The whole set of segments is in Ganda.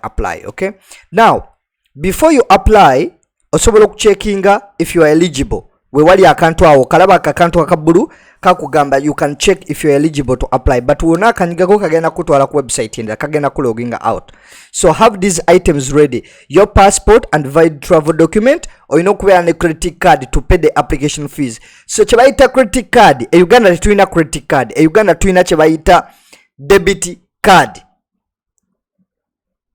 apply. Okay, now before you apply osobola okucheckinga if you are eligible. We wali akantu awo kalaba akakantu akabulu kakugamba you can check if you are eligible to apply, but wona kanyigako kagenda kutwala ku website enda kagenda ku logging out. So have these items ready: your passport and valid travel document, or kubeera ne credit card to pay the application fees. So chebayita credit card e Uganda tetulina credit card, e Uganda tulina chebayita debit card.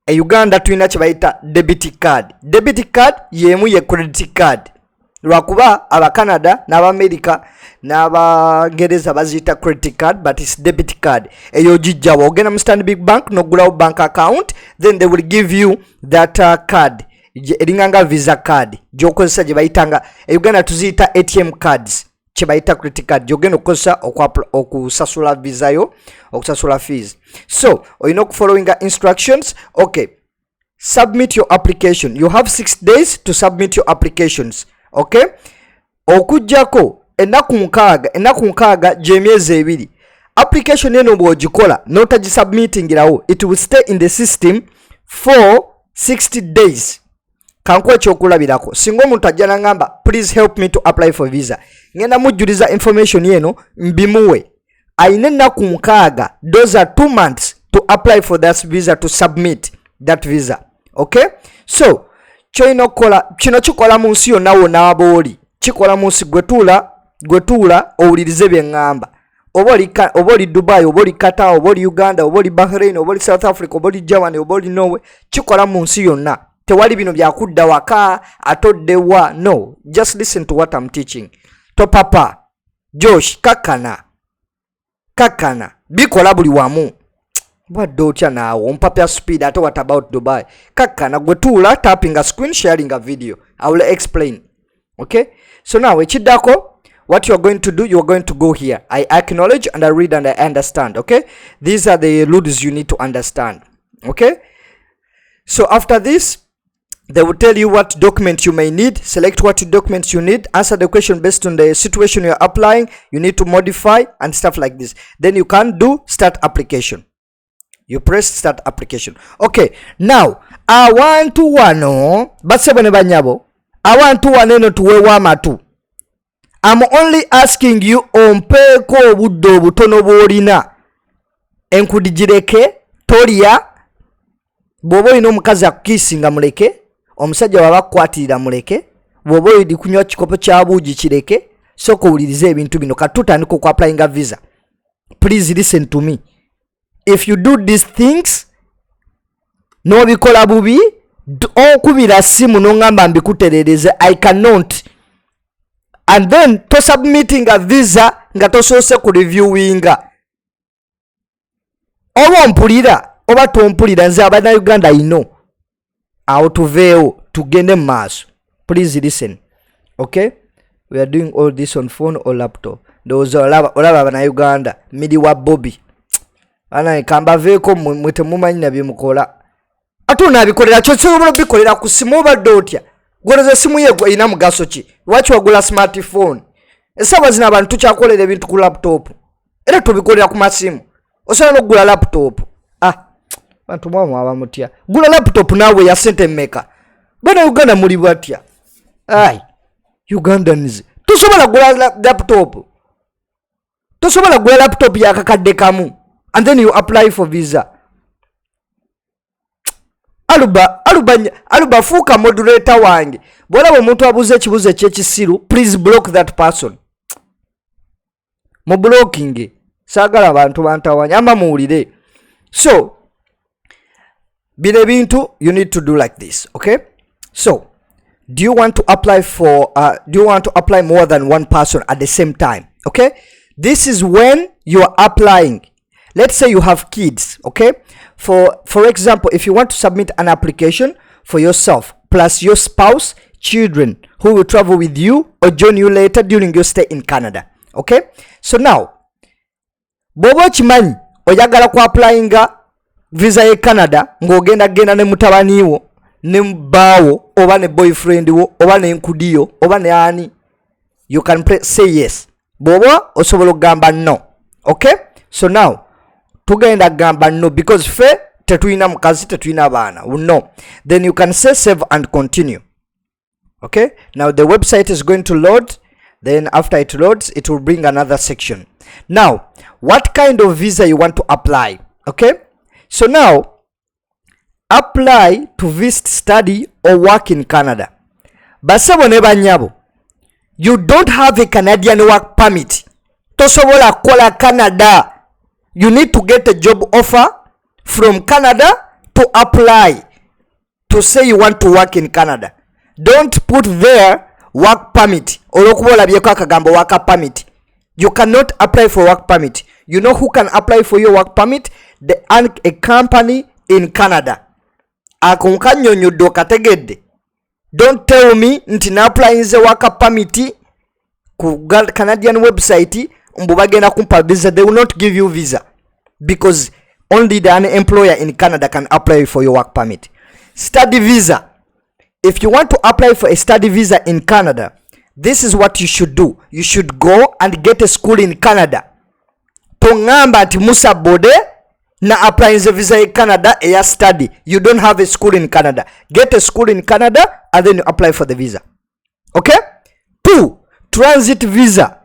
E Uganda tulina chebayita debit card. Debit card yemu ye credit card. Lwakuba aba Canada n'aba America n'aba Gereza bazita credit card, but it's debit card. Eyo jijjawo ogenda mu Stanbic Bank n'ogulawo bank account, then they will give you that card eringanga visa card gyokozesa gye bayitanga. E Uganda tuziyita ATM cards kye bayita credit card gyogenda okukozesa okusasula visa yo, okusasula fees. So olina okufollowinga instructions. Okay, submit your application. You have 6 days to submit your applications. Okay, okujjako ennaku nkaaga gy'emyezi 2. Application eno bw'ogikola n'otagisubmitingirawo, it will stay in the system for 60 days. Kankuwa ekyokulabirako, singa omuntu ajja n'angamba please help me to apply for visa, ngenda mujjuliza information yeno mbimuwe. Ayina ennaku nkaaga, those are 2 months to apply for that visa, to submit that visa. Okay, so kyoyina okukola kino kikola mu nsi yonna wonna wabooli, kikola mu nsi gwetuula owulirize bye ŋŋamba. Oba oli Dubai, oba oli Qatar, oba oli Uganda, oba oli Bahrain, oba oli South Africa, oba oli Germany, oba oli Norway, kikola mu nsi yonna. Tewali bino byakudda waka atoddewa. No, just listen to what I'm teaching. To papa Josh kakana bikola buli wamu. What otya naawo ompapya speed ate what about Dubai? Kakana gwetuula tapping a screen, sharing a video. I will explain. Okay, so now ekiddako, what you are going to do, you are going to go here. I acknowledge and I read and I understand. Okay, these are the rules you need to understand. Okay, so after this they will tell you what document you may need. Select what documents you need, answer the question based on the situation you are applying, you need to modify and stuff like this. Then you can do start application. You press start application. Okay, now awantu wano basebone banyabo, awantu waneno tuwewa amatu. I'm only asking you ompeeko obudde obutono bw'olina enkudijireke tolya. Bw'oba olina omukazi akukiisinga muleke, omusajja waba akukwatirira muleke, bw'oba oli kunywa kikopo kya buugi kireke. Sooka owulirize ebintu bino kati tutandika okuapplyinga visa. Please listen to me. If you do these things n'obikola bubi, okubira simu n'ongamba mbikuterereze, I cannot. And then to submitting a visa nga tosoose ku reviewinga. Oba mpulira oba tompulira, nze abana Uganda ino awo tuveewo tugende mu maaso. Please listen. Okay, we are doing all this on phone or laptop. Ndowooza olaba abana Uganda midi wa Bobby ana kambaveeko mwe temumanyi na bye mukola. Ate onaabikolera kyo kyosobola bikolera ku simu obadde otya. Gwoleza simu ye ina mugaso ki? Lwaki wagula smartphone? Esaba zina abantu tukyakolera ebintu ku laptop. Era tubikolera ku masimu. Osobola n'okugula laptop. Bantu mwamu abamutya. Gula laptop naawe ya sente mmeka. Bana Uganda muli batya. Ugandans. Tosobola gula laptop. Tosobola gula laptop ya kakadde kamu. And then you apply for visa. Aluba fuuka moderator wange. Bwolaba omuntu abuuza ekibuuzo ekyekisiru, please block that person. Mu blocking saagala abantu bantawanya ama muwulire. So bino ebintu you need to do like this. Okay, so do you want to apply more than one person at the same time? Okay, this is when you are applying. Let's say you have kids. Okay, for example, if you want to submit an application for yourself plus your spouse, children who will travel with you or join you later during your stay in Canada. Okay, so now bobo chimanyi oyagala ku applyinga visa ye Canada ng'ogenda ne mutabani wo ne mbaawo oba ne boyfriend wo oba ne nkudiyo oba ne ani, you can say yes. Bobo osobola okugamba no. Okay, so now tugenda gamba no because fe tetulina mukazi tetulina abaana no, then you can say save and continue. Okay, now the website is going to load. Then after it loads, it will bring another section. Now what kind of visa you want to apply? Okay, so now apply to visit, study or work in Canada. Basabo ne banyabo, you don't have a Canadian work permit, tosobola kola Canada. You need to get a job offer from Canada to apply to say you want to work in Canada. Don't put there work permit olokubola byeko akagambo work permit. You cannot apply for work permit. You know who can apply for your work permit? A company in Canada. Akunkanyonyodo kategedde. Don't tell me nti na apply nze work permit ku Canadian website mbubagenda kumpa visa. They will not give you visa because only the employer in Canada can apply for your work permit. Study visa. If you want to apply for a study visa in Canada, this is what you should do. You should go and get a school in Canada. Tongamba ati Musa bode na apply nze visa in Canada eya study. You don't have a school in Canada. Get a school in Canada and then you apply for the visa. Okay? 2. Transit visa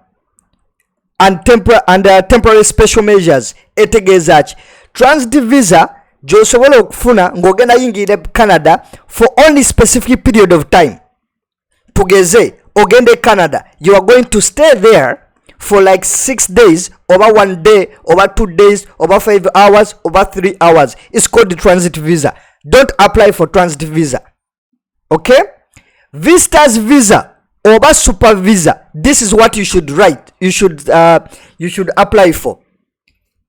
and temporary special measures. Etegezachi. Transit visa josobola okufuna ng'ogenda yingire Canada for only specific period of time. Tugeze ogende Canada, you are going to stay there for like 6 days, over 1 day, over 2 days, over 5 hours, over 3 hours. It's called the transit visa. Don't apply for transit visa. Okay? Visitors visa or super visa. This is what you should write. You should apply for.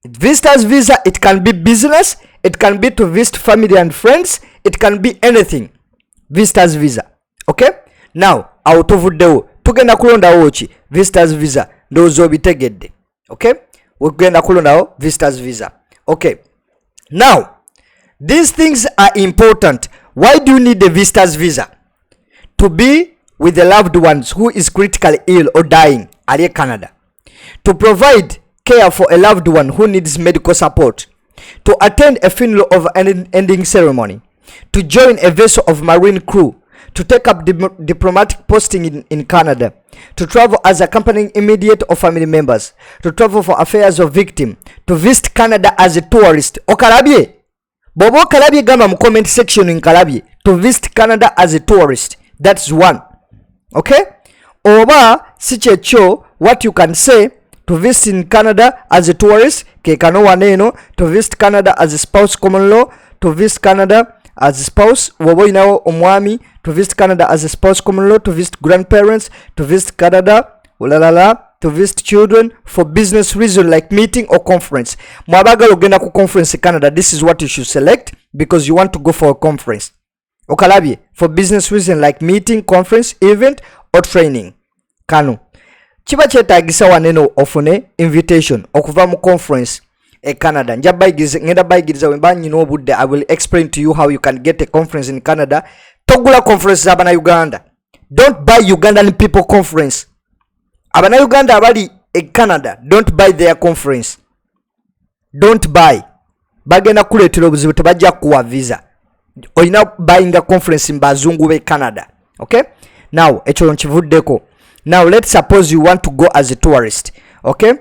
Visitors visa, it can be business, it can be to visit family and friends, it can be anything. Visitors visa. Okay? Now, out of the tugenda kulonda wochi visitors visa ndozo bitegedde. Okay? Ugenda kulonda visitors visa. Okay. Now, these things are important. Why do you need a visitors visa? To be with the loved ones who is critically ill or dying at Canada. To provide care for a loved one who needs medical support. To attend a funeral of an ending ceremony. To join a vessel of marine crew. To take up diplomatic posting in Canada. To travel as accompanying immediate or family members. To travel for affairs of victim. To visit Canada as a tourist. Okalabye. Bobo kalabye gamba mu comment section in Kalabye. To visit Canada as a tourist. That's one. Okay? Oba sichecho, what you can say, to visit in Canada as a tourist, kekano waneno, to visit Canada as a spouse common law, to visit Canada as a spouse, wobo inawo omwami, to visit Canada as a spouse common law, to visit grandparents, to visit Canada, to visit children for business reason like meeting or conference. Mwabaga ogenda ku conference in Canada, this is what you should select because you want to go for a conference. Okalabye, for business reason like meeting, conference, event or training. Kano. Chiba kyetagisa waneno ofune invitation okuva mu conference e Canada. Ngenda bayigiriza wemba nyino obudde. I will explain to you how you can get a conference in Canada. Togula conference abana Uganda. Don't buy Ugandan people conference. Abana Uganda abali e Canada, don't buy their conference. Don't buy. Bagenda kuletera obuzibu tebajja kuwa visa. Oyina buying a conference in bazungu be Canada. Okay? Now, ekyo nkivuddeko. Now, let's suppose you want to go as a tourist. Okay?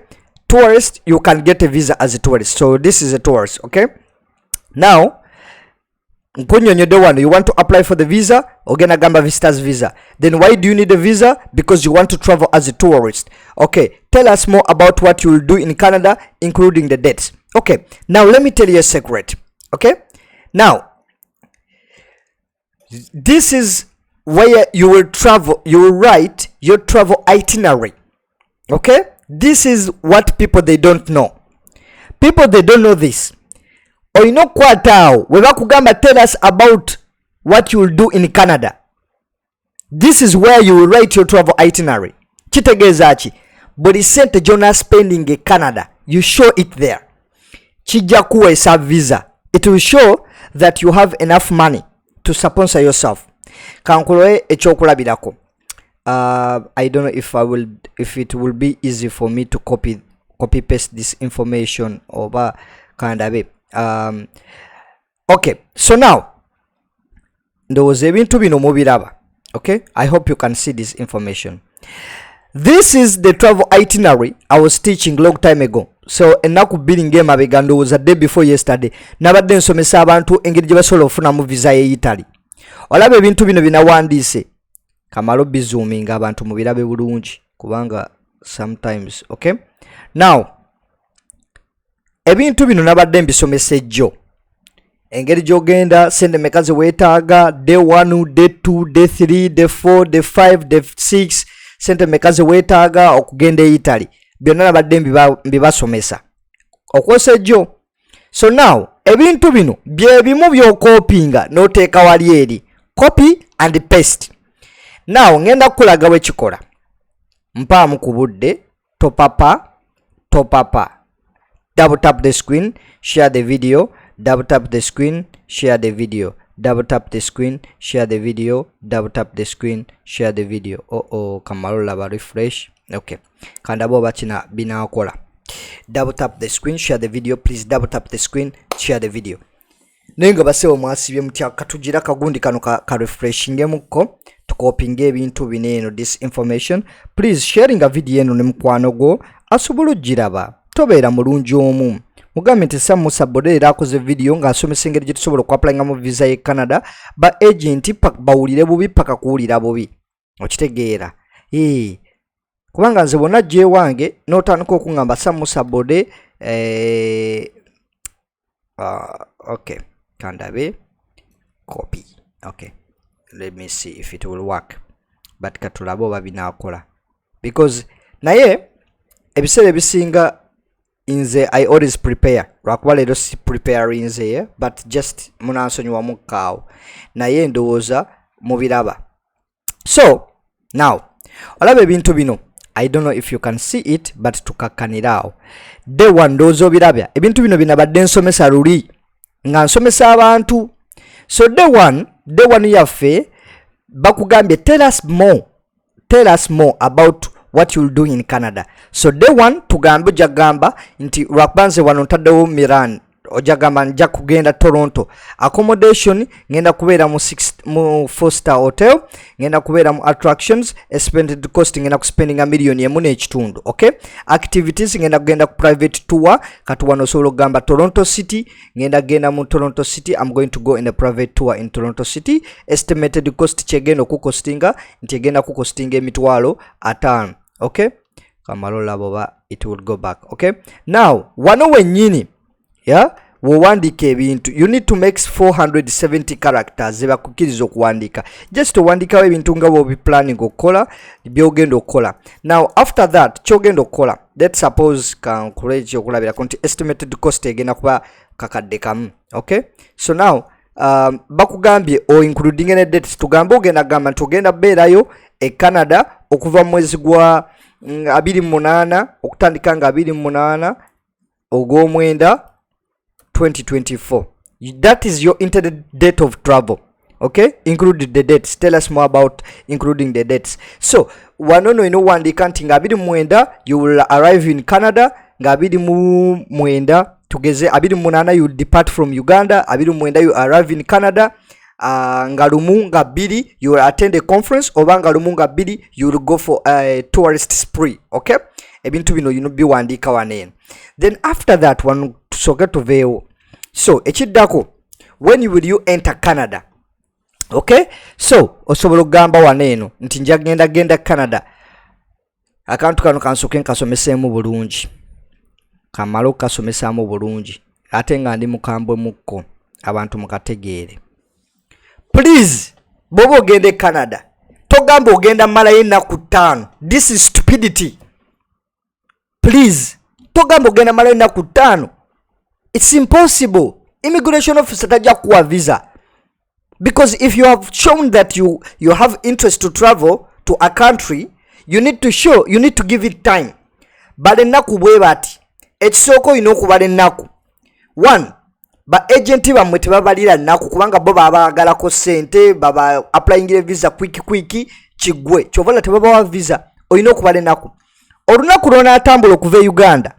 Tourist, you can get a visa as a tourist. So, this is a tourist. Okay? Now, nkunyonyodo wano, you want to apply for the visa, ogenda gamba visitors visa. Then why do you need a visa? Because you want to travel as a tourist. Okay, tell us more about what you will do in Canada, including the dates. Okay, now let me tell you a secret. Okay, now this is where you will travel. You will write your travel itinerary. Okay, this is what people they don't know. People they don't know this. Oyino kwatao weba kugamba, tell us about what you will do in Canada. This is where you will write your travel itinerary. Kitegezachi buli sente jona spending in Canada, you show it there. Chija kuwa visa. It will show that you have enough money to sponsor yourself. Kankuloe echokulabirako. I don't know if it will be easy for me to copy paste this information over Canada. Okay, so now ndowooza ebintu bino mubiraba. Okay, I hope you can see this information. This is the travel itinerary I was teaching long time ago. So ennaku bbiri ng'emabega ndowooza day before yesterday nabadde nsomesa abantu engeri gye basobola okufunamu visa ye Italy. Olaba ebintu bino binawandiise kamalo bizoominga abantu mubirabe bulungi kubanga sometimes. Okay, now ebintu bino nabadde mbisomesa ejjo engeri gy'ogenda sente meka ze weetaaga day 1 day 2 day 3 day 4 day 5 day 6 sente meka ze weetaaga okugenda e Italy byonna nabadde mbibasomesa okwosa ejjo. So now ebintu bino bye bimu by'okoopinga n'oteeka wali eri copy and paste. Now ngenda kukulaga bwe kikola mpaamu ku budde topapa double tap the screen, share the video, double tap the screen, share the video, double tap the screen, share the video, double tap the screen, share the video. Kamalo laba refresh. Okay, kandabo bachina binakola. Double tap the screen, share the video, please double tap the screen, share the video. Nenga basewo mwasibye mutya katugira kagundi kano ka refreshing muko tukopinge ebintu bineno this information. Please sharing a video eno ne mukwano go asobola giraba. Tobeera mulungi omu mugambe nti Sam Musa era akoze video ng'asomesa engeri gye tusobola okuapplyinga mu visa ye Canada ba agent bawulire bubi paka kuwulira bubi okitegeera kubanga nze bonna gye wange n'otandika okuŋŋamba Sam Musa okay kandabe copy. Okay, let me see if it will work but katulabo oba binaakola because naye ebiseera ebisinga inze I always prepare lwakuba leero si prepare inze but just munansonyiwa mukkaawo naye ndowooza mubiraba. So now olaba ebintu bino I don't know if you can see it but tukakkaniraawo day one ndowooza obirabya ebintu bino binabadde nsomesa luli nga nsomesa abantu. So day one yaffe bakugambye tell us more about what you'll do in Canada. So day one tugambe jagamba nti lwakubanze wano ntaddewo Milan ojagamba nja kugenda Toronto, accommodation ngenda kubeera mu 4-star hotel, ngenda kubeera mu attractions, expended cost ngenda kuspending a million emu n'ekitundu. Okay, activities ngenda kugenda ku private tour kati wano osobola okugamba Toronto City, ngenda genda mu Toronto City, I'm going to go in a private tour in Toronto City. Estimated cost kyegenda okukostinga nti egenda kukostinga emitwalo 5. Okay, kamalola boba it will go back. Okay, now wano wennyini wowandika ebintu you need to make 470 characters zeba kukiriza okuwandika just owandikawo ebintu nga bwobi planning okukola byogenda okukola. Now after that kyogenda okukola let's suppose kankuleeki okulabira konti estimated cost egenda kuba kakadde kamu. Okay, so now bakugambye o including ne dates tugambe ogenda gamba nti ogenda beerayo e Canada okuva mwezi gwa 28 okutandika nga 28 ogw'omwenda 2024. That is your intended date of travel. Okay, include the dates. Tell us more about including the dates. So wanono ino wandika nti nga 29 you will arrive in Canada, nga 29 tugeze 28 you will depart from Uganda, 29 you arrive in Canada, nga lumu nga 2 you will attend a conference, oba nga lumu nga 2 you will go for a tourist spree. Okay, ebintu bino you biwandika wanene. Then after that one tusoke tuveewo. So ekiddako when will you enter Canada? Okay, so osobola okugamba waneeno nti njagenda genda Canada, akantu kano kansoke nkasomeseemu bulungi, kamalo kasomesaamu bulungi ate nga ndi mukambwe mukko abantu mukategeere. Please bobo ogende Canada togamba ogenda malayo ennaku 5. This is stupidity. Please togamba ogenda malayo ennaku 5. It's impossible. Immigration officer tajja kuwa visa because if you have shown that you have interest to travel to a country, you need to give it time. But ennaku bwe bati ekisoko ino okubala ennaku 1 ba agent bamwe tebabalira ennaku kubanga bo babagalako sente baba applying visa quick kigwe kyovala tebabawa visa olina okubala ennaku olunaku lwona atambula okuva Uganda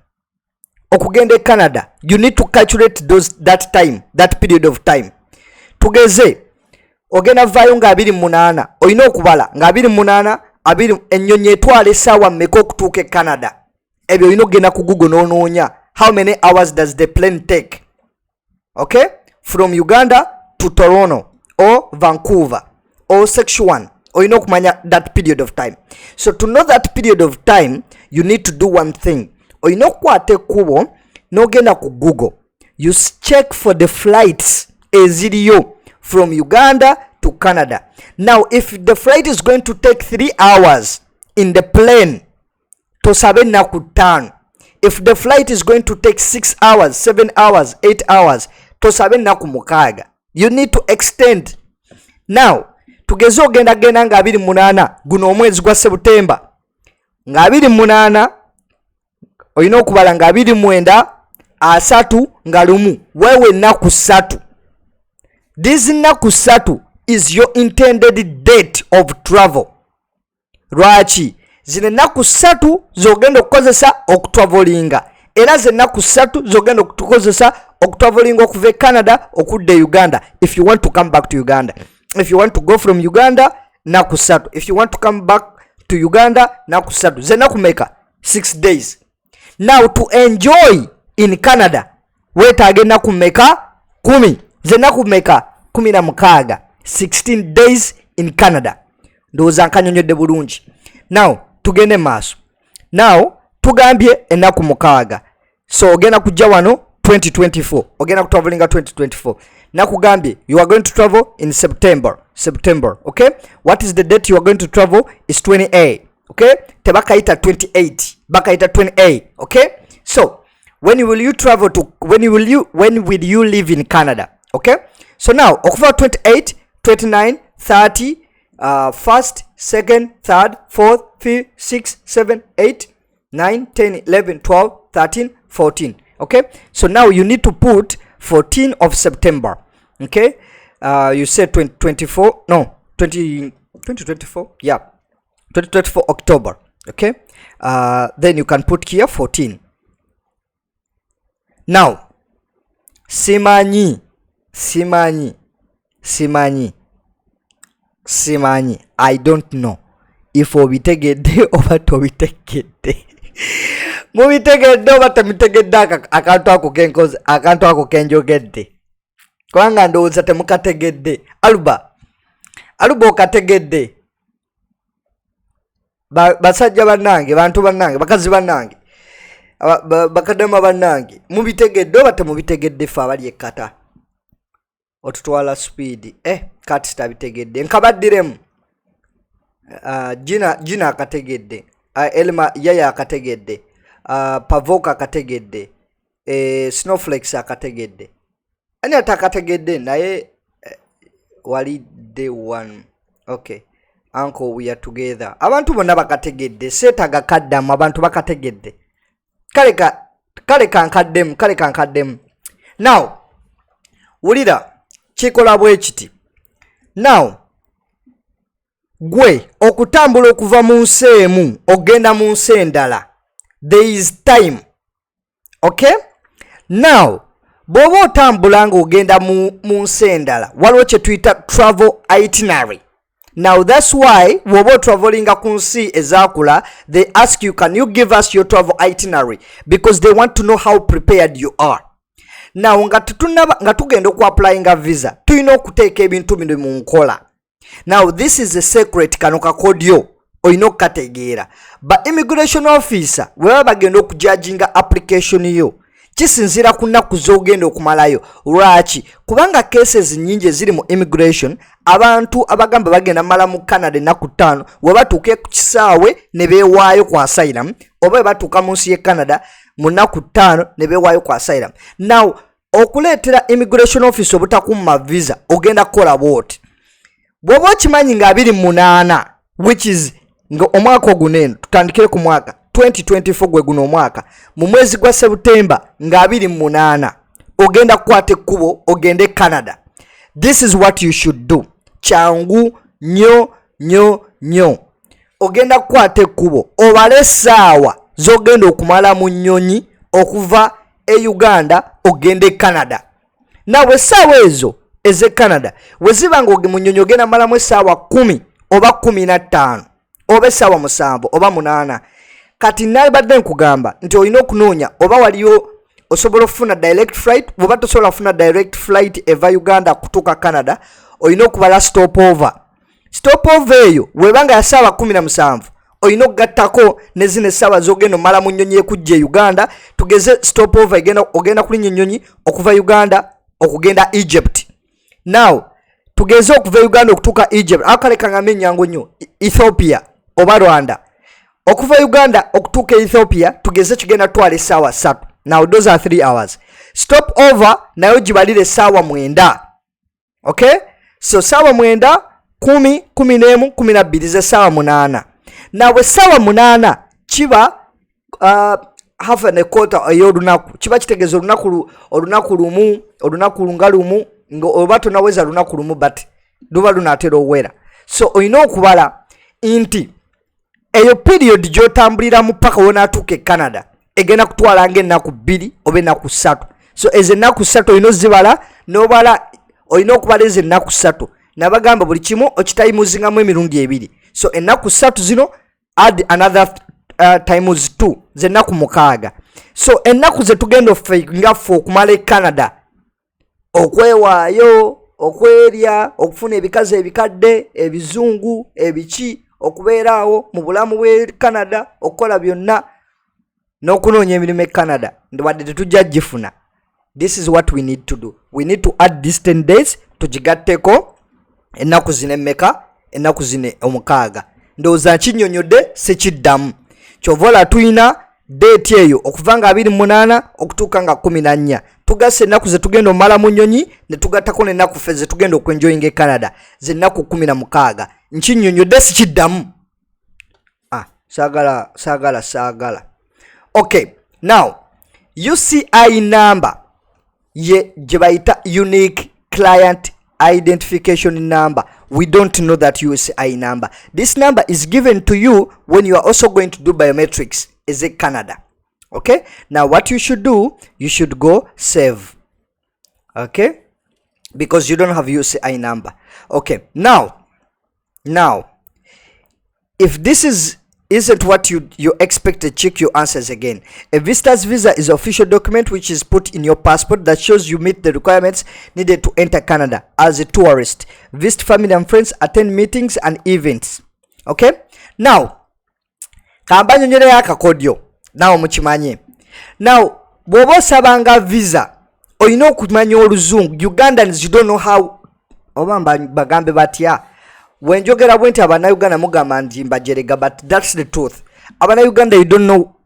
okugenda Canada, you need to calculate that period of time. Tugeze ogenda vayo nga 28 olina okubala nga 28 ennyonyi etwala essaawa mmeka okutuuka Canada. Ebyo olina okugenda ku Google n'onoonya how many hours does the plane take, okay, from Uganda to Toronto or Vancouver or section 1. Olina okumanya that period of time. So to know that period of time, you need to do one thing. Olina okukwata ekkubo n'ogenda ku Google, you check for the flights eziriyo from Uganda to Canada. Now if the flight is going to take 3 hours in the plane, tosabe ennaku 5. If the flight is going to take 6 hours, 7 hours, 8 hours, tosabe ennaku 6. You need to extend. Now tugeze ogenda genda nga 28 guno omwezi gwa September nga 28 olina okubala nga 29 3 nga 1 wewe ennaku 3. This ennaku 3 is your intended date of travel. Lwaki zino ennaku 3 zogenda okukozesa okutravelinga, era zennaku 3 zogenda okukozesa okutravelinga okuva Canada okudda Uganda if you want to come back to Uganda. If you want to go from Uganda, naku 3. If you want to come back to Uganda, naku 3. Zenaku meka 6 days. Now to enjoy in Canada, wetage naku meka 10. Zenaku meka 16. 16 days in Canada. Ndoza nkanyonyodde bulungi. Now tugende maaso. Now tugambye enaku 6. So ogenda kujja wano 2024. Ogenda kutravelinga 2024. Nakugambye you are going to travel in September, okay? What is the date you are going to travel? Is 28, okay? Tebakaita 28, bakaita 28, okay? So when will you travel to, when will you live in Canada, okay? So now okuva 28, 29, 30, 1st, 2nd, 3rd, 4th, 5th, 6th, 7th, 8th, 9, 10, 11, 12, 13, 14, okay? So now you need to put 14 of September, okay? You said 2024, no, 2024, yeah, 2024 October, okay? Then you can put here 14. Now simanyi, I don't know if obitegedde oba tobitegedde. Mubitegedde oba temitegedde akantu ako kenjogedde, kubanga ndowooza temukategedde. Aluba okategedde. Basajja bannange, bantu bannange, bakazi bannange, bakadama bannange, mubitegedde oba temubitegedde? Ffe abali ekkata otutwala speed, kati sitabitegedde. Nkabaddiremu Gina akategedde, Elma Yaya akategedde, Pavoka akategedde, Snowflakes akategedde. Ani atakategedde naye wali day one. Okay, uncle, we are together. Abantu bonna bakategedde, seetaga kaddamu, abantu bakategedde. Kale kankaddemu. Now wulira kikola bwe kiti. Now gwe okutambula okuva mu nsi emu ogenda mu nsi endala, there is time, okay? Now bw'oba otambula nga ogenda mu nsi endala, waliwo kye tuyita travel itinerary. Now that's why bw'oba travelinga ku nsi ezaakula, they ask you, can you give us your travel itinerary, because they want to know how prepared you are. Now nga tugenda okuapplyinga visa, tulina okuteeka ebintu bino mu nkola. Now this is a secret, kano kakodyo olina okukategeera. Ba immigration officer bwe bagenda okujudginga application yo, kisinzira ku nnaku z'ogenda okumalayo. Lwaki? Kubanga cases nyingi ziri mu immigration, abantu abagamba bagenda mala mu Canada ennaku 5 we batuuke ku kisaawe ne beewaayo ku asylum, oba batuuka mu nsi y'e Canada mu nnaku 5 ne beewaayo ku asylum. Now okuleetera immigration office obutakumma visa ogenda kukola bwoti. Bw'oba okimanyi nga 28, which is nga omwaka oguneno, tutandikire ku mwaka 2024 gwe guno omwaka, mu mwezi gwa September nga 28 ogenda kukwata ekkubo ogende Canada. This is what you should do. Changu nyo ogenda kukwata ekkubo, obale essaawa z'ogenda okumala mu nnyonyi okuva Uganda ogende Canada. Nawe essaawa ezo eze Canada weziba nga munyonyi ogenda malamu essaawa 10 oba 15 oba essaawa 7 oba 8 kati nabadde nkugamba nti olina okunoonya oba waliyo osobola okufuna direct flight oba tosobola kufuna direct flight eva Uganda kutuuka Canada olina okubala stopover eyo webanga ya ssaawa 17 olina okugattako ne zino essaawa z'ogenda omala mu nnyonyi ekujja Uganda tugeze stopover ogenda kulinnya ennyonyi okuva Uganda okugenda Egypt. Now tugeze okuva Uganda okutuuka Egypt akaleka ngambe ennyangu nnyo Ethiopia oba Rwanda okuva Uganda okutuuka Ethiopia tugeze kigenda twala essaawa 3. Now those are 3 hours. Stop over nayo gibalire essaawa 9. Okay, so essaawa 9 10 11 12 ze essaawa 8. Nawe essaawa 8 kiba half and a quarter ey'olunaku kiba kitegeeza olunaku lumu oba tonaweza lunaku lumu but luba lunaatera owera. So olina okubala nti eyo period gy'otambuliramu paka wonaatuuka e Canada egenda kutwala ng'ennaku 2 oba ennaku 3. So ezo ennaku 3 olina ozibala n'obala olina okubala ezo ennaku 3 nabagamba buli kimu okitayimuzingamu emirundi 2. So ennaku 3 zino add another times 2 zennaku 6. So ennaku ze tugenda ngaffe okumala e Canada okwewaayo okwerya okufuna ebikazi ebikadde ebizungu ebiki okubeeraawo mu bulamu bw'e Canada okukola byonna n'okunoonya emirimu e Canada wadde tetujja gifuna. This is what we need to do. We need to add these 10 days tugigatteko ennaku zino emmeka ennaku zino 6. Ndowooza nkinyonyodde sekiddamu kyova ola tuyina date eyo okuva nga 28 okutuuka nga 14 tugase ennaku ze tugenda omala mu nnyonyi ne tugattako n'ennaku ffe ze tugenda okwenjoyinga e Canada ze nnaku 16. Nkinyonyodde sikiddamu. Saagala. Okay, now UCI number ye gye bayita unique client identification number. We don't know that UCI number. This number is given to you when you are also going to do biometrics as a Canada. Okay, now what you should do, you should go save. Okay, because you don't have UCI number. Okay, now if this isn't what you expect, check your answers again. A visitor's visa is an official document which is put in your passport that shows you meet the requirements needed to enter Canada as a tourist, visit family and friends, attend meetings and events. Okay, now kamba nyonyere yakakodyo nawo mukimanye. Now bwoba osabanga visa olina okumanya oluzungu. Ugandans, you don't know how oba bagambe batya wenjogera bwenti abannayuganda mugamba nti mbajerega, but that's the truth. Abannayuganda, you don't know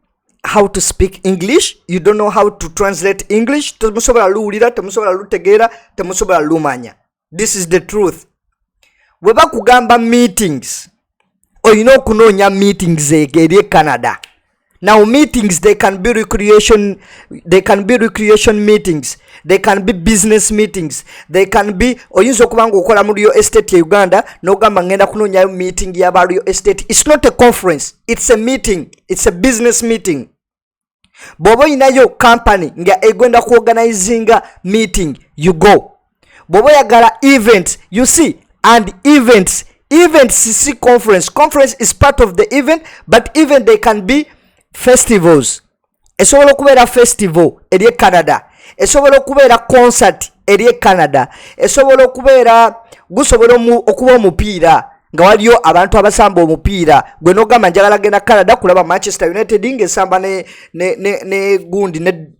how to speak English, you don't know how to translate English. Temusobola luwulira, temusobola lutegeera, temusobola lumanya. This is the truth. Weba kugamba meetings olina okunoonya meetings eri Canada. Now meetings, they can be recreation meetings, they can be business meetings, they can be oyinza okubanga okola mu Rio Estate ya Uganda n'ogamba ngenda kunoonya meeting y'aba Rio Estate. It's not a conference, it's a meeting, it's a business meeting. Bw'oba oyinayo company nga egenda kuorganizinga meeting, you go. Bw'oba oyagala event, you see, and events see conference is part of the event, but even they can be festivals. Esobola okubeera festival eri Canada, esobola okubeera concert eri Canada, esobola okubeera gusobola okuba omupiira nga waliyo abantu abasamba omupiira. Gwe n'ogamba njagala genda Canada kulaba Manchester United ng'esamba ne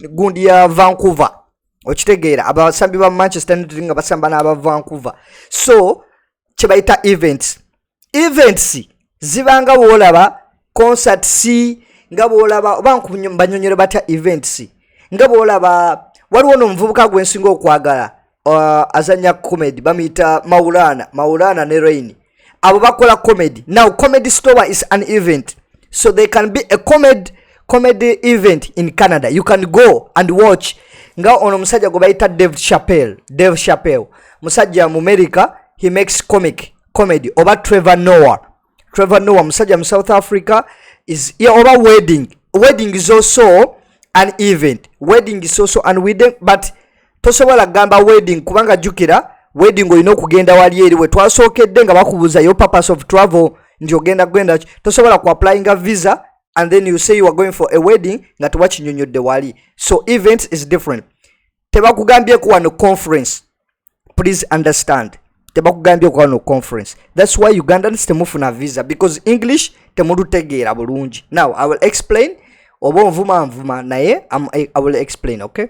gundi ya Vancouver. Okitegeera abasambi ba Manchester United nga basamba n'aba Vancouver. So kyebayita events zibanga bwolaba concerts nga bwolaba oba banyonyere batya events nga bwolaba waliwo n'omuvubuka gwensinga okwagala azanya comedy bamuyita Maulana ne Rain. Abo bakola comedy. Now comedy store is an event, so they can be a comedy event in Canada. You can go and watch. Nga ono musajja gwe bayita Dave Chappelle musajja mu America, he makes comedy. Oba Trevor Noah musajja mu South Africa is oba wedding is also an event. Wedding is also an wedding, but tosobola gamba wedding kubanga jukira wedding olina okugenda wali eri we twasookedde nga bakubuuza your purpose of travel nti ogenda gwenda tosobola ku applying a visa and then you say you are going for a wedding nga tewakinyonyodde wali. So events is different. Tebakugambyeku wano conference, please understand. Tebakugambyeku wano conference. That's why Ugandans temufuna visa, because English temudutegeera bulungi. Now I will explain. Oba nvuma naye I will explain, okay?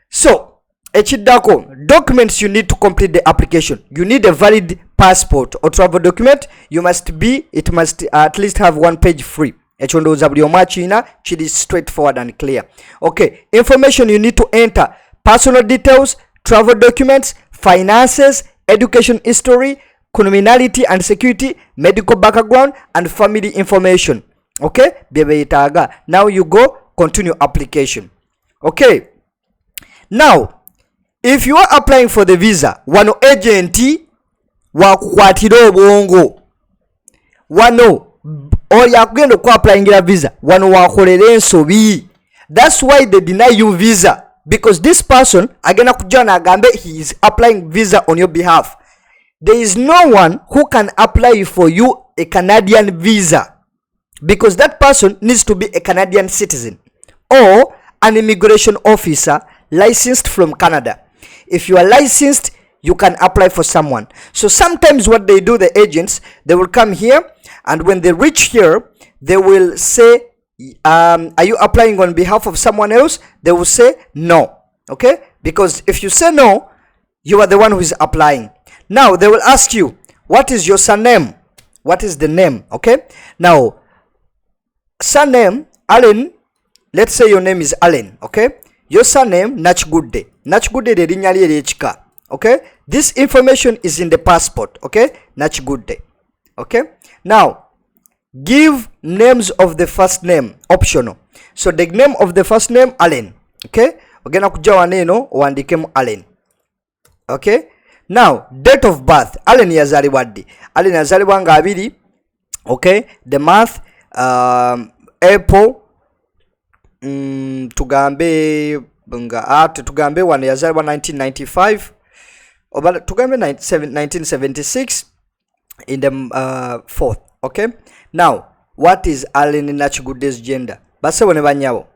So ekiddako, documents you need to complete the application. You need a valid passport or travel document. It must at least have 1 page free. Ekyo ndowooza buli omu akiina, kiri straightforward and clear. Okay, information you need to enter: personal details, travel documents, finances, education history, criminality and security, medical background and family information. Okay, byebeyetaaga. Now you go continue application. Okay, now if you are applying for the visa, wano agenti wakukwatira obwongo, wano oli akugenda ku applying visa, wano wakolera ensobi. That's why they deny you visa, because this person agenda kujana agambe he is applying visa on your behalf. There is no one who can apply for you a Canadian visa, because that person needs to be a Canadian citizen or an immigration officer licensed from Canada. If you are licensed, you can apply for someone. So sometimes what they do, the agents, they will come here, and when they reach here, they will say, are you applying on behalf of someone else? They will say no. Okay, because if you say no, you are the one who is applying. Now they will ask you, what is your surname? What is the name? Okay, now surname Allen. Let's say your name is Allen. Okay, your surname Nachgudde. Nachgudde de linyali eryekika. Okay, this information is in the passport. Okay, Nachgudde. Okay, now give names of the first name, optional. So the name of the first name Allen. Okay, ogenda kujja waneno owandikemu Allen. Okay, now date of birth. Allen yazalibwa ddi? Allen yazalibwa nga 2. Okay, the month April, tugambe nga tugambe wano yazalibwa 1995 oba tugambe 1976 in the 4th. Okay, now what is Allen Nachgudde's gender? Basebo ne banyabo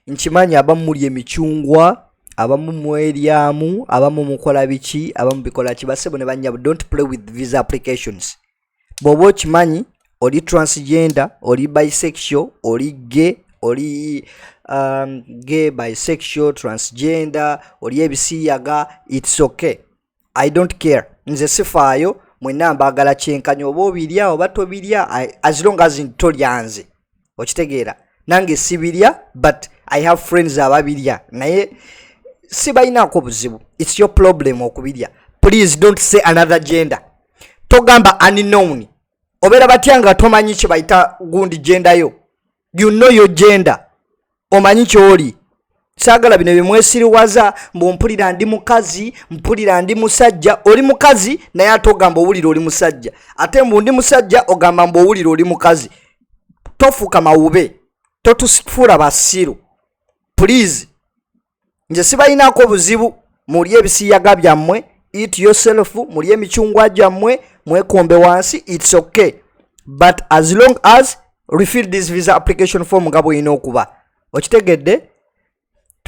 nkimanyi abamu muli emichungwa, abamu mweriamu, abamu mukola biki, abamu bikola ki. Basebo ne banyabo, don't play with visa applications. Bobo okimanyi oli transgender, oli bisexual, oli gay, oli gay, bisexual, transgender, oli ebisiyaga, it's okay. I don't care. Nze sifaayo mwenna mbagala kyenkanya oba obirya oba tobirya, as long as ntolyanze. Okitegeera? Nange sibirya, but I have friends ababirya naye sibayinaako buzibu. It's your problem okubirya. Please don't say another gender. Togamba unknown. Obera batya nga tomanyi kye bayita gundi gender yo. You know your gender. Omanyi kyoli. Sagala bino bimwesiriwaza mbu mpulira ndi mukazi, mpulira ndi musajja. Oli mukazi naye atogamba owulira oli musajja. Ate mbu ndi musajja ogamba mbu owulira oli mukazi. Tofuuka mawube. Totufuula basiru. Please. Nze sibayinaako buzibu. Muli ebisiyaga byammwe. Eat yourself. Muli emichungwa gyammwe. Mwekombe wansi. It's okay. But as long as refill this visa application form nga bw'olina okuba. Okitegedde?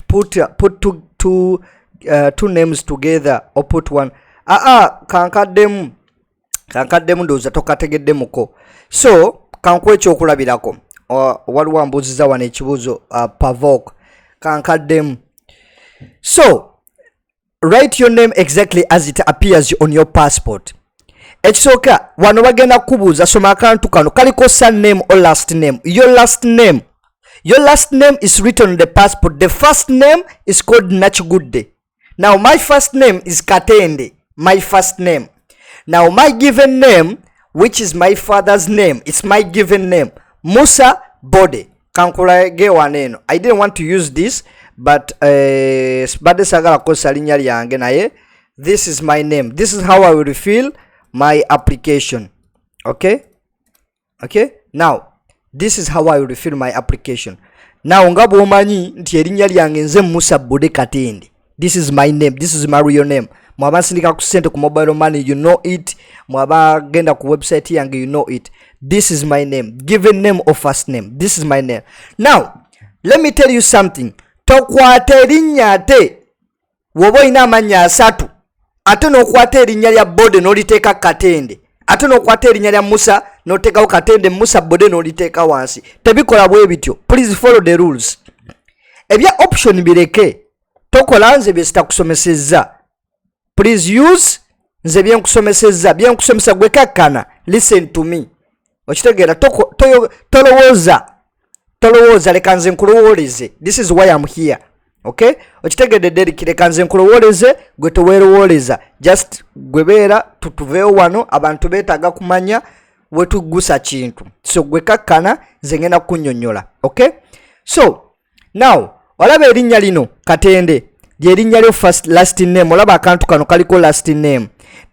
Put two names together or put one. Kankaddemu ndowooza tokategeddemuko. So kankuwa ekyokulabirako. Waliwo ambuuziza wano ekibuuzo Pavok. Kankaddemu. So write your name exactly as it appears on your passport. Ekisooka wano bagenda kukubuuza soma akantu kano kaliko surname or last name. Your last name is written on the passport. The first name is called Nachgudde. Now my first name is Katende. My first name. Now my given name, which is my father's name, it's my given name. Musa Bode. Kankulage waneno. I didn't want to use this, but bade sagala kosa linya lyange naye. This is my name. This is how I will refill my application. Okay? Okay? Now, this is how I will refill my application. Now nga bwomanyi nti erinnya lyange nze Musa Bode Katende. This is my name, this is my real name. Mwaba sindika ku sente ku mobile money, you know it. Mwaba genda ku website yange, you know it. This is my name, given name or first name. This is my name. Now let me tell you something. Tokwata erinnya ate woba ina amanya asatu ate n'okwata erinnya lya Bode n'oliteeka Katende, ate n'okwata erinnya lya Musa n'oteekawo Katende, Musa Bode n'oliteeka wansi. Tebikola bwe bityo. Please follow the rules. Ebya option bireke. Tokola nze bye sitakusomesezza. Please use nze bye nkusomesezza, bye nkusomesa gwe kakkana. Listen to me. Okitegeera tolowooza leka nze nkulowooleze. This is why I'm here. Okay? Okitegedde Derek, leka nze nkulowooleze gwe toweerowooleza. Just gwebeera tutuveewo wano abantu beetaaga kumanya wetugusa kintu. So gwe kakkana nze ngenda kunnyonnyola. Okay? So now olaba erinnya lino Katende lyerinnya lyo first last name. Olaba akantu kano kaliko last name.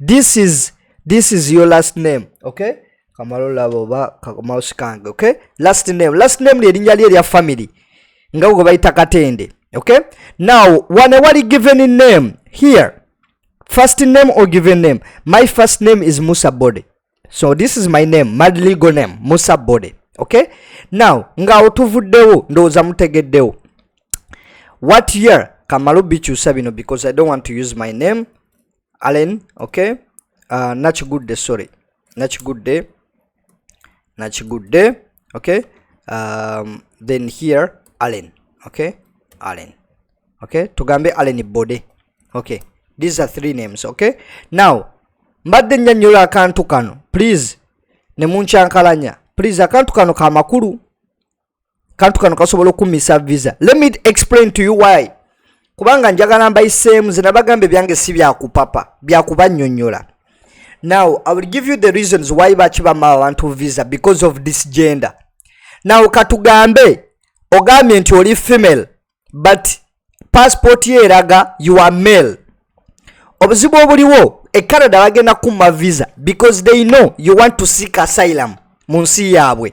This is your last name. Okay? Kamalola boba mouse kange. Okay? Last name lyerinnya lye lya family nga bwe bayita Katende. Okay? Now when wali given name here, first name or given name, my first name is Musa Bode. So this is my name, my legal name, Musa Bode. Okay? Now nga otuvuddewo ndowooza mutegeddewo. What year? Kamalu bikyusa bino because I don't want to use my name. Allen, okay? Nachigudde, sorry. Nachigudde. Okay? Then here, Allen. Okay? Allen. Okay? Tugambe Allen Bode. Okay? These are three names. Okay? Now, mbadde nnyonnyola akantu kano. Please, ne munkyankalanya. Please, akantu kano ka makulu. Kantu kano kasobola okummisa visa. Let me explain to you why. Kubanga njagala mbayiseemu ze nabagambe byange si byakupapa, byakubannyonnyola. Now, I will give you the reasons why bakibama abantu visa because of this gender. Now, katugambe ogambye nti oli female but passport ye eraga you are male. Obuzibu obuliwo Canada bagenda kumma visa because they know you want to seek asylum mu nsi yaabwe.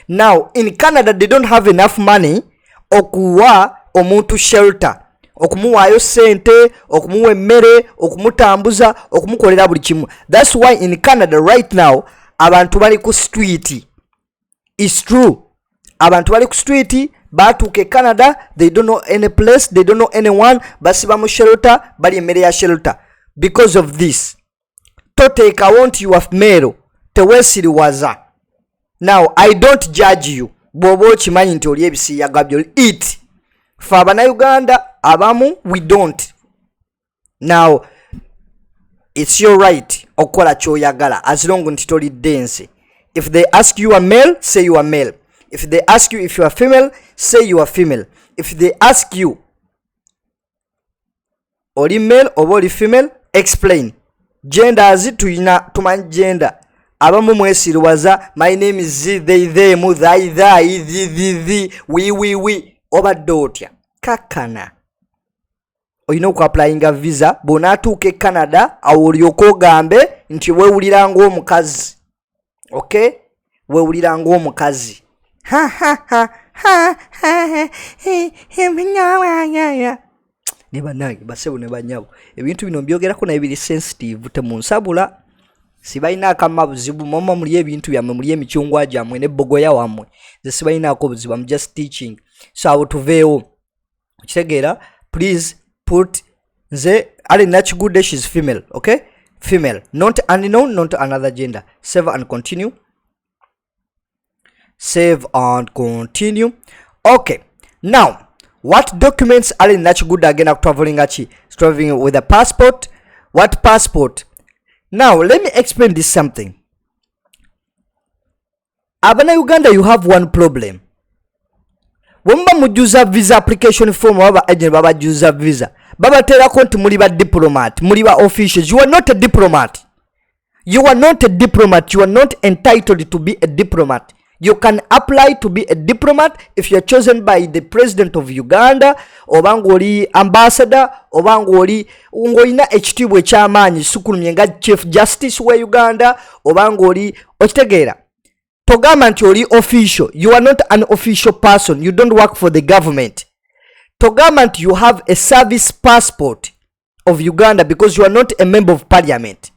Now, in Canada, they don't have enough money okuwa omuntu shelter, okumuwaayo sente, okumuwa emmere, okumutambuza, okumukolera buli kimu. That's why in Canada right now, abantu bali ku street. It's true. Abantu bali ku street, batuuka Canada, they don't know any place, they don't know anyone, basiba mu shelter, bali emmere ya shelter. Because of this, toteeka won't you have mero, teweesiriwaza. Now, I don't judge you. Bwoba okimanyi nti oli ebisiyaga byo eat. Fe Uganda abamu we don't. Now, it's your right okukola kyoyagala as long nti tolidde nsi. If they ask you a male, say you are male. If they ask you if you are female, say you are female. If they ask you oli male oba oli female, explain. Genders tumanyi gender. Abamu mwesiriwaza, my name is they them thy the we obadde otya kakkana olina okuapplyinga visa bw'onaatuuka Canada awo olyoka ogambe nti weewulira ng'omukazi. Okay? Weewulira ng'omukazi. Ne bannange basebo ne banyabo ebintu bino mbyogerako naye biri sensitive temunsabula. Sibalinaako amabuzibu mama muli ebintu byammwe muli emicyungwa gyammwe n'ebbogoya wammwe. Nze sibalinaako buzibu, I'm just teaching. So awo tuveewo. Okitegeera? Please put nze Ali Nachigudde, she's female. Okay? Female. Not unknown, not another gender. Save and continue. Save and continue. Okay. Now, what documents Ali Nachigudde again are traveling achi? Traveling with a passport. What passport? Now, let me explain this something. Abana Uganda, you have one problem. Wamba mujuza visa application form waba agent baba juza visa. Baba tera konti muli ba diplomat, muli ba officials. You are not a diplomat. You are not a diplomat. You are not entitled to be a diplomat. You can apply to be a diplomat if you are chosen by the president of Uganda, obangoli ambassador, obangoli ngolina ekitibwe ky'amaanyi sukulumye nga chief justice wa Uganda, obangoli okitegeera. togamba nti oli official. You are not an official person. You don't work for the government. Togamba nti you have a service passport of Uganda because you are not a member of parliament.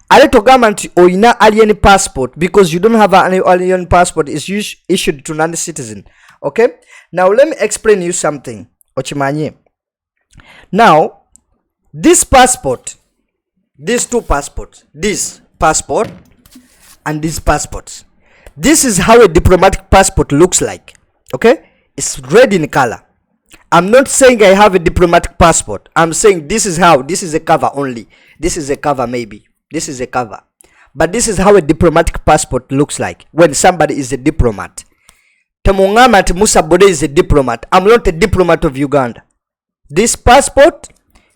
Ale togamba nti oyina alien passport because you don't have an alien passport. It's issued to non-citizen. Okay? Now let me explain you something. Ochimanye. Now, this passport, these two passports, this passport and these passports. This is how a diplomatic passport looks like. Okay? It's red in color. I'm not saying I have a diplomatic passport. I'm saying this is how. This is a cover only. This is a cover maybe. This is a cover. But this is how a diplomatic passport looks like when somebody is a diplomat. Temungama Musa Bode is a diplomat. I'm not a diplomat of Uganda. This passport,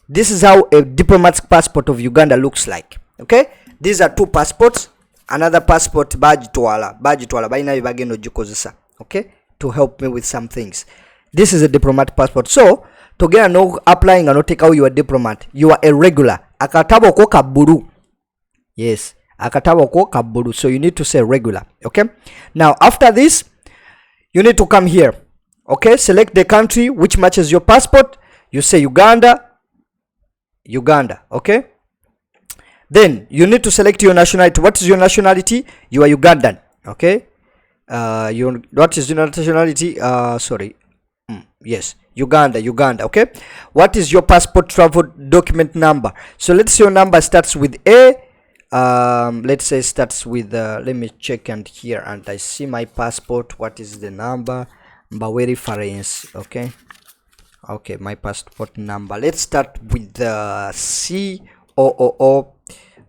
this is how a diplomatic passport of Uganda looks like. Okay? These are two passports. Another passport, badge twala. Baina bagendo jukozesa. Okay? To help me with some things. This is a diplomat passport. So, to get no applying and not take out you are diplomat. You are a regular. Akatabo ko kaburu. Yes. Akatabo ko kaburu. So you need to say regular. Okay? Now, after this, you need to come here. Okay? Select the country which matches your passport. You say Uganda. Okay? Then, you need to select your nationality. What is your nationality? You are Ugandan. Okay? What is your nationality? Yes, Uganda. Okay, what is your passport travel document number? So let's say your number starts with A. Let's say starts with let me check and here and I see my passport. What is the number? Mbawe reference. Okay, my passport number. Let's start with the COO.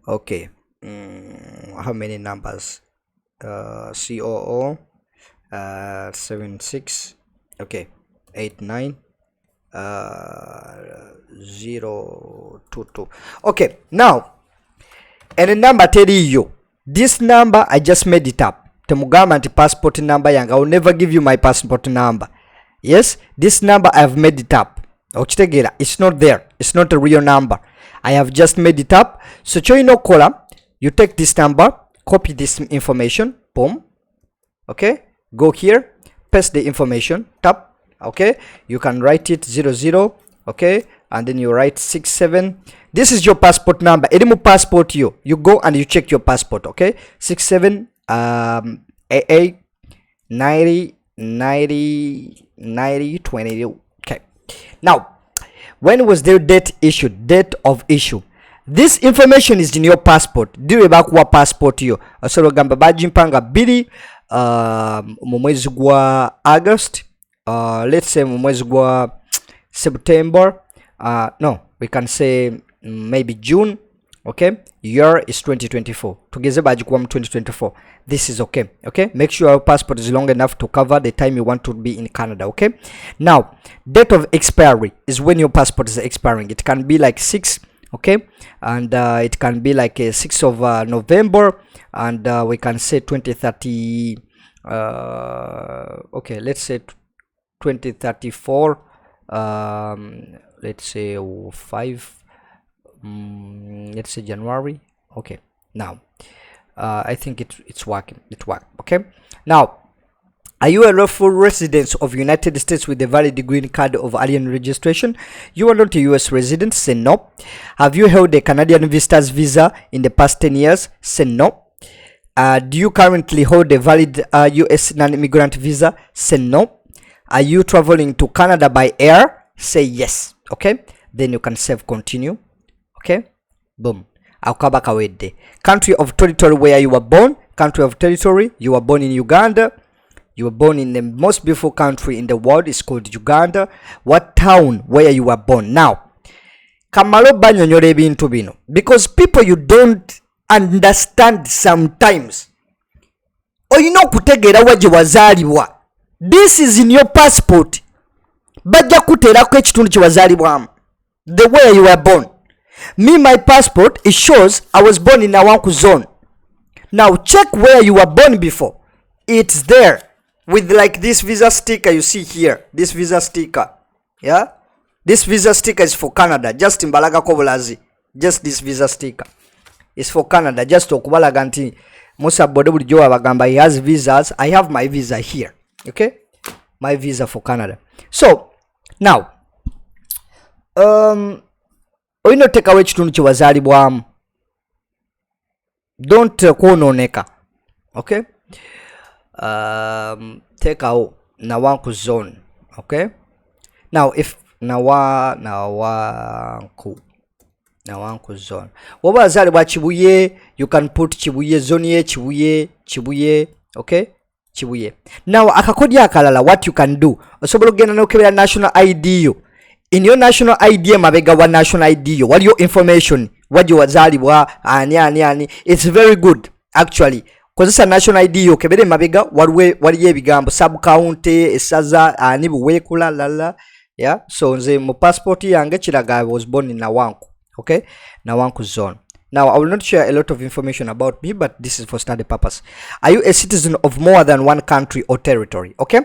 Okay, how many numbers? COO 76. Okay. 89022. Okay, now and the number tell you this number I just made it up. Temugama anti passport number yang. I will never give you my passport number. Yes, this number I have made it up. Ochitegera, it's not there. It's not a real number. I have just made it up. So choino kola, you take this number, copy this information, boom. Okay, go here, paste the information, tap. Okay, you can write it 00. Okay, and then you write 67. This is your passport number. Edimu passport you go and you check your passport. Okay, 67 AA 90 20. Okay, now when was their date issued? Date of issue. This information is in your passport. Diwe bakuwa passport yo asolo gamba bajimpanga bili mu mwezi gwa August. Let's say mwezi gwa September. No, we can say maybe June. Okay, year is 2024. Tugeze bajikuwa 2024. This is okay. Okay, make sure your passport is long enough to cover the time you want to be in Canada. Okay, now date of expiry is when your passport is expiring. It can be like 6. Okay, and it can be like 6th of November, and we can say 2030. Okay, let's say 2034. Let's say 5. Let's say January. Okay, now I think it's working. It worked. Okay, now are you a lawful resident of United States with a valid green card of alien registration? You are not a US resident? Say no. Have you held a Canadian visitor's visa in the past 10 years? Say no. Do you currently hold a valid US non-immigrant visa? Say no. Are you traveling to Canada by air? Say yes. Okay, then you can save continue. Okay, boom. Country of territory where you were born. Country of territory, you were born in Uganda. You were born in the most beautiful country in the world. It's called Uganda. What town where you were born? Now, kamalo banyonyole ebintu bino because people you don't understand sometimes. Oyina okutegeera waje wazaalibwa. This is in your passport. Bajja kuteerako ekitundu kye wazaalibwamu. The way you were born. Me, my passport, it shows I was born in Awanku zone. Now check where you were born before. It's there. With like this visa sticker you see here. This visa sticker. Yeah? This visa sticker is for Canada. Just in Balaga Kobolazi. Just this visa sticker. is for Canada, just okubalaga nti Musa Bode bulijjo abagamba he has visas. I have my visa here, okay, my visa for Canada. So now olina otekawo ekitundu kye wazaalibwamu, don't kwononeka, okay. Tekawo Nawanku zone, okay. Now if Nawanku zone woba wazaalibwa Kibuye, you can put Kibuye zone ye Kibuye, okay, Kibuye. Now akakodya akalala, what you can do, osobola okugenda n'okebera national ID yo. In your national ID mabega wa national ID yo waliyo information waje wazaalibwa ani. It's very good actually, kozesa national ID yo kebere mabega waliyo ebigambo sub county esaza ani buwekula lala, yeah. So nze mu passport yange kiraga I was born in Nawanku, okay, Nawanku zone. Now I will not share a lot of information about me, but this is for study purpose. Are you a citizen of more than one country or territory? Okay,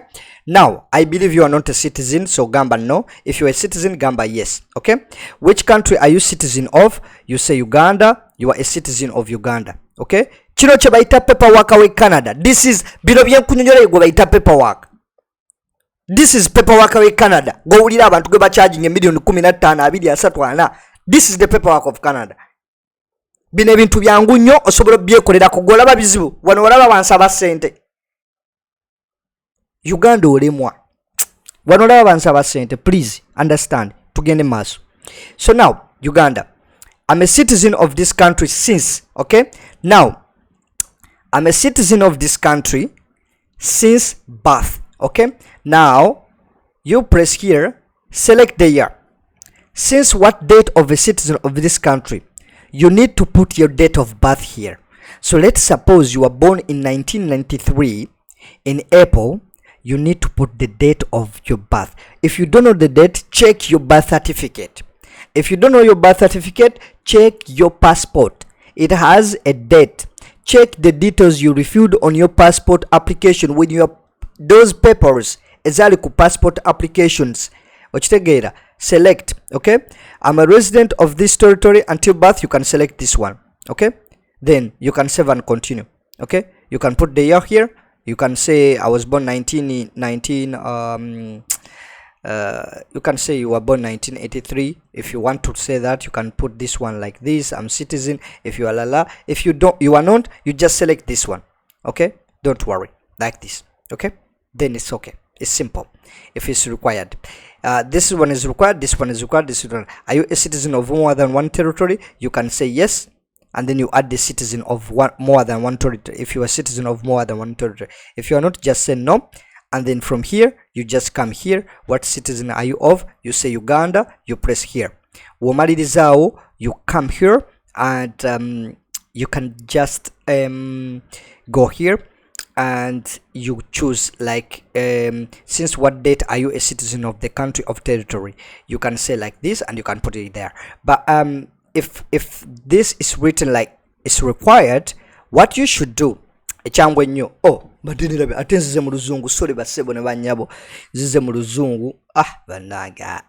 now I believe you are not a citizen, so gamba no. If you are a citizen, gamba yes, okay. Which country are you citizen of? You say Uganda, you are a citizen of Uganda, okay. Kino kye bayita paperwork we Canada. This is bino byenkunyonyola gwe bayita paperwork. This is paperwork we Canada. Go ulira abantu gwe bacharging million 15 234. This is the paperwork of Canada. Bino ebintu byangu nnyo osobola byekolera kugolaba bizibu wano walaba bansaba sente. Uganda olemwa wano walaba bansaba sente, please understand, tugende maaso. So now Uganda, I'm a citizen of this country since, okay, now I'm a citizen of this country since birth, okay. Now you press here, select the year. Since what date of a citizen of this country? You need to put your date of birth here. So let's suppose you were born in 1993 in April. You need to put the date of your birth. If you don't know the date, check your birth certificate. If you don't know your birth certificate, check your passport. It has a date. Check the details you refilled on your passport application when you those papers ezali ku passport applications. Okitegeera, select, okay. I'm a resident of this territory until birth. You can select this one, okay. Then you can save and continue, okay. You can put the year here. You can say I was born you can say you were born 1983. If you want to say that, you can put this one like this. I'm citizen. If you are lala, if you are not, you just select this one, okay. Don't worry, like this, okay. Then it's okay, it's simple. If it's required, this one is required, this one is required, this one. Are you a citizen of more than one territory? You can say yes, and then you add the citizen of more than one territory if you are a citizen of more than one territory. If you are not, just say no, and then from here you just come here. What citizen are you of? You say Uganda, you press here. Womalirizawo, you come here, and you can just go here and you choose like since what date are you a citizen of the country of territory. You can say like this and you can put it there. But if this is written like it's required, what you should do, ekyangwe nnyo, badinirabe ate nzize mu luzungu, sorry basebo ne banyabo, nzize mu luzungu, bananga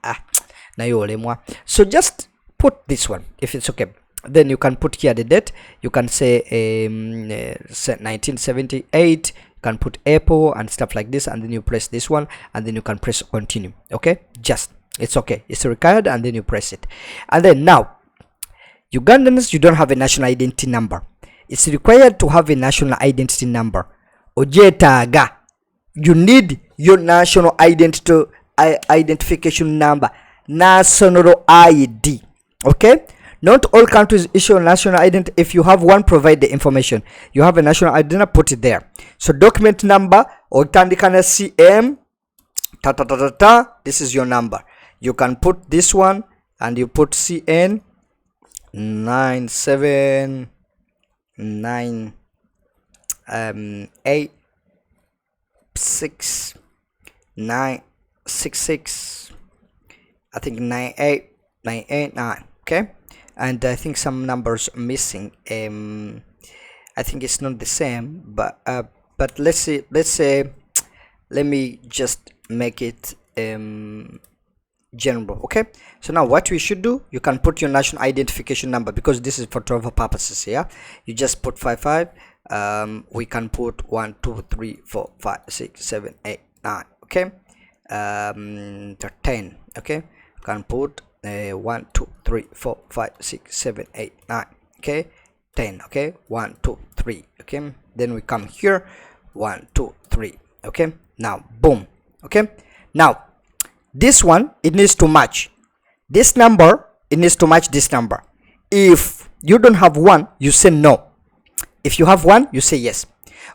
nayo olemwa. So just put this one if it's okay. Then you can put here the date. You can say 1978. You can put April and stuff like this, and then you press this one, and then you can press continue, okay. Just, it's okay, it's required, and then you press it. And then now Ugandans, you don't have a national identity number. It's required to have a national identity number. Ojetaga, you need your national identification number, national ID, okay. Not all countries issue a national identity. If you have one, provide the information. You have a national identity, put it there. So document number or tandikana CM this is your number. You can put this one and you put CN 9798696, I think 98989, okay. And I think some numbers missing. I think it's not the same, but let's say let me just make it general. Okay, so now what we should do, you can put your national identification number because this is for travel purposes. Yeah, you just put 55. We can put 1 2 3 4 5 6 7 8 9. Okay, 10. Okay, you can put 1 2 3 4 5 6 7 8 9. Okay, 10. Okay, 1 2 3. Okay, then we come here, 1 2 3. Okay, now boom. Okay, now this one, it needs to match this number, it needs to match this number. If you don't have one, you say no. If you have one, you say yes.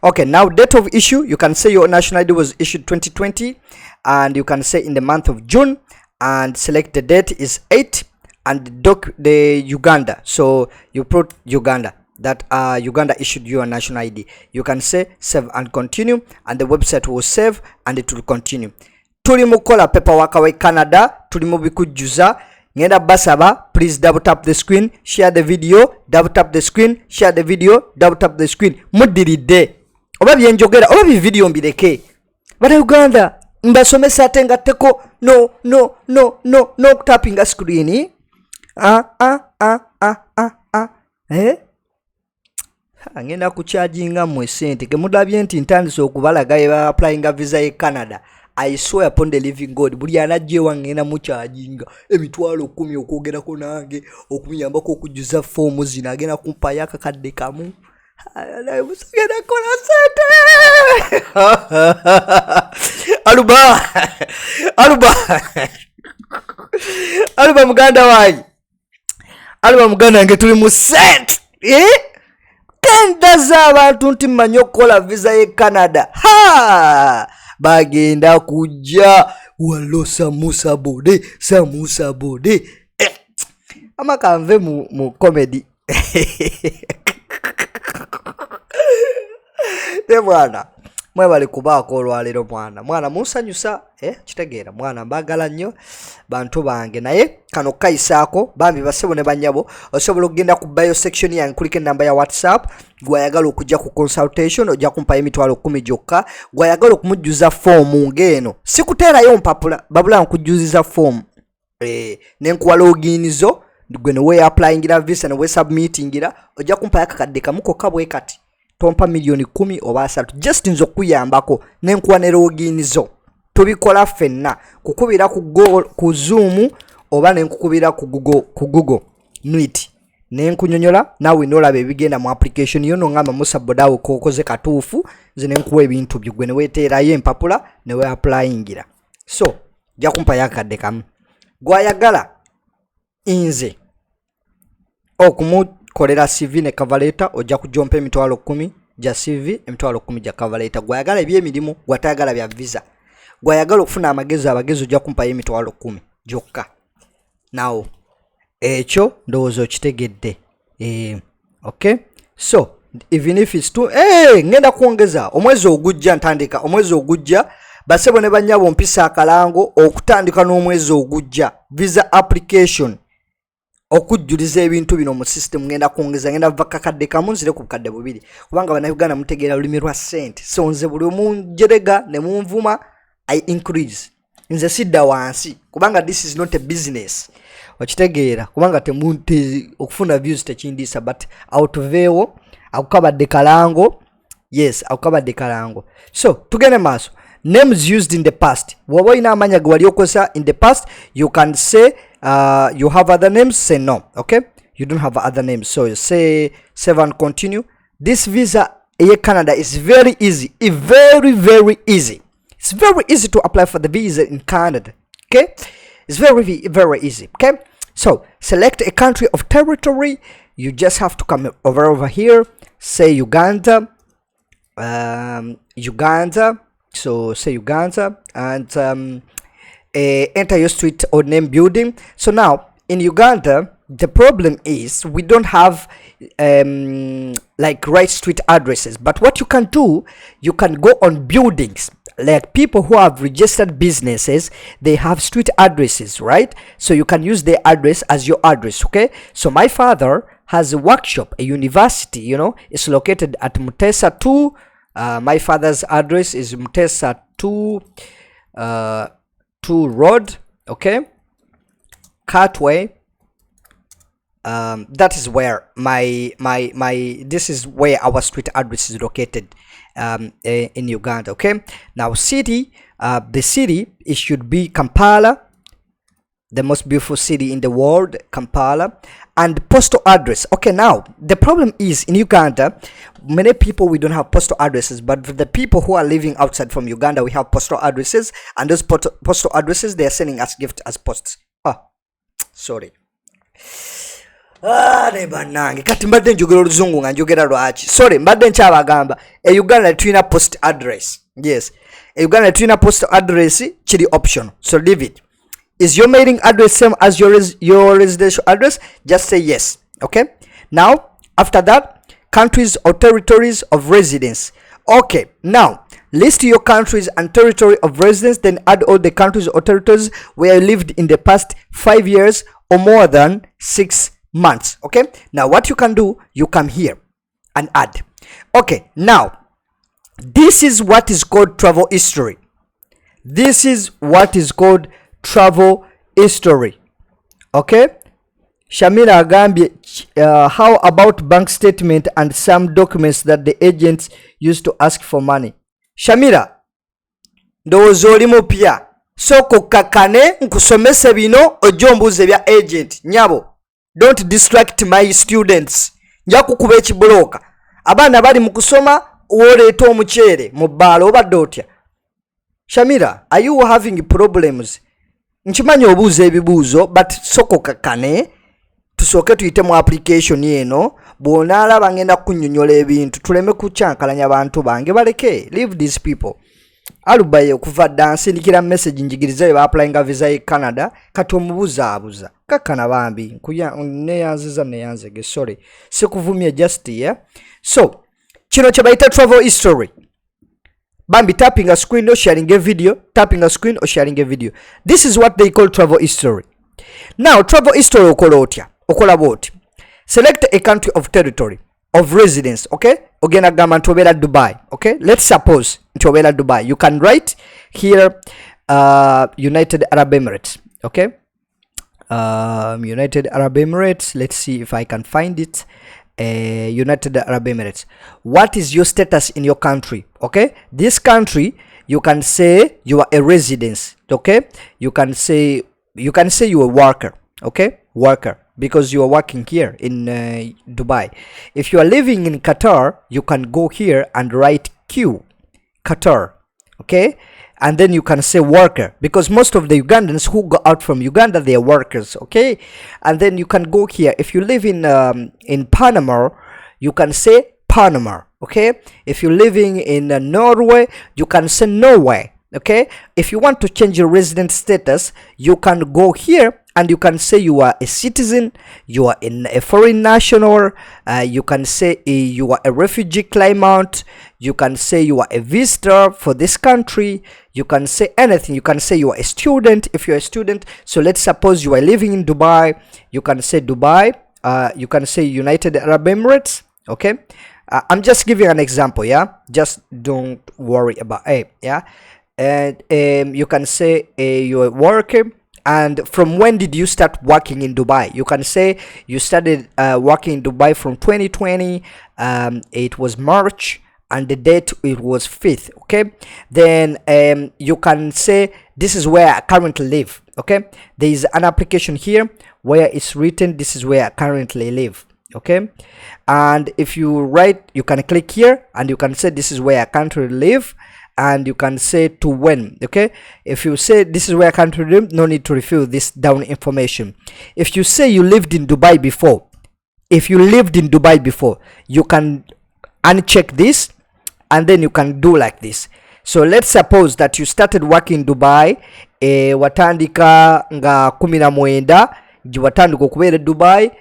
Okay, now date of issue, you can say your national ID was issued 2020 and you can say in the month of June and select the date is 8 and the Uganda, so you put Uganda, that Uganda issued you a national ID. You can say save and continue and the website will save and it will continue. Tuli mukola paperwork away Canada, tuli mubikujjuza. Ngenda basaba, please double tap the screen, share the video, double tap the screen, share the video, double tap the screen. Mudiride oba byenjogera oba bi video mbireke bata Uganda mbasomesa atenga teko no tapping a screen. Ngenda kucharginga mwe sente ke mudabye nti ntandise okubalaga eba applying visa e Canada. I swear upon the living God, buli anajje wangena mucharginga emitwalo 10 okwogerako nange okumuyambako okujuza form zina agenda kumpa yakakadde kamu. Musagenda kola sente. Aluba muganda wange. Aluba muganda wange tuli mu sente. Kenda z'abantu nti mmanyi okukola visa ye Canada. Bagenda kujja walosa Musa bode. Amakanve mu comedy. Ne mwana mwebali kubaako olwalero mwana munsanyusa kitegeera mwana mbagala nnyo bantu bange naye kano kayisaako bambi basebo ne banyabo osobola okugenda ku bio section yange kuliko enamba ya WhatsApp gwayagala okujja ku consultation ojja kumpa emitwalo 10 gyokka gwayagala okumujjuza form ngeno sikuteerayo mpapula babula nkujjuziza form nenkuwa loginizo gwe ne we applyingira visa ne we submitingira ojja kumpa yakakadde kamuko kabwe kati tompa milioni 10 oba 3 just nzo kuyambako nenkuwa ne loginizo tubikola fenna kukubira ku Zoom oba nenkukubira ku Google Meet nenkunyonyola nawe nolaba ebigenda mu application yo no ngamba Musa bodawo kokoze katuufu nze nenkuwa ebintu byo gwe ne weteerayo empapula ne we applyingira so ja kumpa yakadde kamu gwayagala inze okumukolera CV ne cover letter ojja kujompa emitwalo 10 ja CV emitwalo 10 ja cover letter gwayagala ebyemirimu gwatayagala bya visa gwayagala okufuna amagezi ojja kumpa emitwalo 10 jokka now ekyo ndowooza okitegedde okay so even if it's too ngenda kuongeza omwezi ogujja ntandika omwezi ogujja basebo ne banyabo mpisa akalango okutandika n'omwezi ogujja visa application okujjuliza ebintu bino mu system ngenda kuongeza ngenda vakakadde kamu nzire ku bukadde bubiri kubanga bannayuganda mutegeera olulimi lwa sente so nze buli omunjerega ne munvuma I increase nze sidda wansi kubanga this is not a business okitegeera kubanga temunte okufuna views tekindisa but out of ewo akukabadde kalango yes akukabadde kalango so tugende maaso names used in the past woba ina amanya gwali okosa in the past you can say you have other names say no okay you don't have other names so you say save and continue this visa in Canada is very easy very easy. It's very easy to apply for the visa in Canada. Okay, it's very easy. Okay, so select a country of territory. You just have to come over here. Say Uganda. Uganda. So say Uganda and enter your street or name building. So now in Uganda, the problem is we don't have like right street addresses. But what you can do, you can go on buildings. Like people who have registered businesses, they have street addresses, right? So you can use their address as your address, okay? So my father has a workshop, a university, you know, it's located at Mutesa 2. My father's address is Mutesa 2 Road, okay? Cartway. That is where this is where our street address is located in Uganda. Okay, now city, the city, it should be Kampala, the most beautiful city in the world, Kampala. And postal address. Okay, now the problem is in Uganda, many people, we don't have postal addresses, but for the people who are living outside from Uganda, we have postal addresses, and those postal addresses, they are sending us gifts as posts. Sorry. Nebanange kati mbadde njogera oluzungu nga njogera lwaki. Sorry, mbadde nkyabagamba Uganda tulina post address. Yes, Uganda tulina post address, kiri optional, so leave it. Is your mailing address same as your residential address? Just say yes. Okay, now after that, countries or territories of residence. Okay, now list your countries and territory of residence, then add all the countries or territories where you lived in the past 5 years or more than 6 months. Okay, now what you can do, you come here and add. Okay, now this is what is called travel history. This is what is called travel history. Okay, Shamira agambye how about bank statement and some documents that the agents used to ask for money. Shamira, ndowooza oli mupya, soko kakane nkusomese bino ojombuze bya agent. Nyabo, don't distract my students. Nja kukuba ekibulooka. Abaana bali mu kusoma woleeta omuceere mu bbaala obadde otya. Shamira, are you having problems? Nchimanyi obuuza ebibuuzo, but soko kakane tusooke tuyite mu application eno. Bw'onaalaba ngenda kunnyonnyola ebintu tuleme kukyankalanya abantu bange baleke. Leave these people. Alubaye okuva dda nsindikira message njigiriza ba applying visa e Canada kati omubuzaabuza kakana bambi neyanzege. Sorry, sikuvumye just here. So kino kye bayita travel history. Bambi, tapping a screen or sharing a video, tapping a screen or sharing a video. This is what they call travel history. Now travel history okola boti. Select a country of territory of residence. Okay, ogenda gamba ntobera Dubai. Okay, let's suppose ntobera Dubai. You can write here United Arab Emirates. Okay, United Arab Emirates. Let's see if I can find it. United Arab Emirates. What is your status in your country? Okay, this country, you can say you are a resident. Okay, you can say you are a worker. Okay, worker, because you are working here in Dubai. If you are living in Qatar, you can go here and write Q, Qatar. Okay, and then you can say worker, because most of the Ugandans who go out from Uganda, they are workers. Okay, and then you can go here. If you live in Panama, you can say Panama. Okay, if you're living in Norway, you can say Norway. Okay, if you want to change your resident status, you can go here and you can say you are a citizen, you are a foreign national, you can say you are a refugee claimant, you can say you are a visitor for this country, you can say anything. You can say you are a student if you're a student. So let's suppose you are living in Dubai, you can say Dubai, you can say United Arab Emirates. Okay, I'm just giving an example, yeah, just don't worry about it, yeah. And you can say you're a worker, and from when did you start working in Dubai? You can say you started working in Dubai from 2020, it was March, and the date it was 5th. Okay, then you can say this is where I currently live. Okay, there is an application here where it's written this is where I currently live. Okay, and if you write, you can click here and you can say this is where I currently live, and you can say to when. Okay, if you say this is where I currently live, no need to refill this down information. If you say you lived in Dubai before, you can uncheck this and then you can do like this. So let's suppose that you started working in Dubai watandika nga 19 watandika okubeera Dubai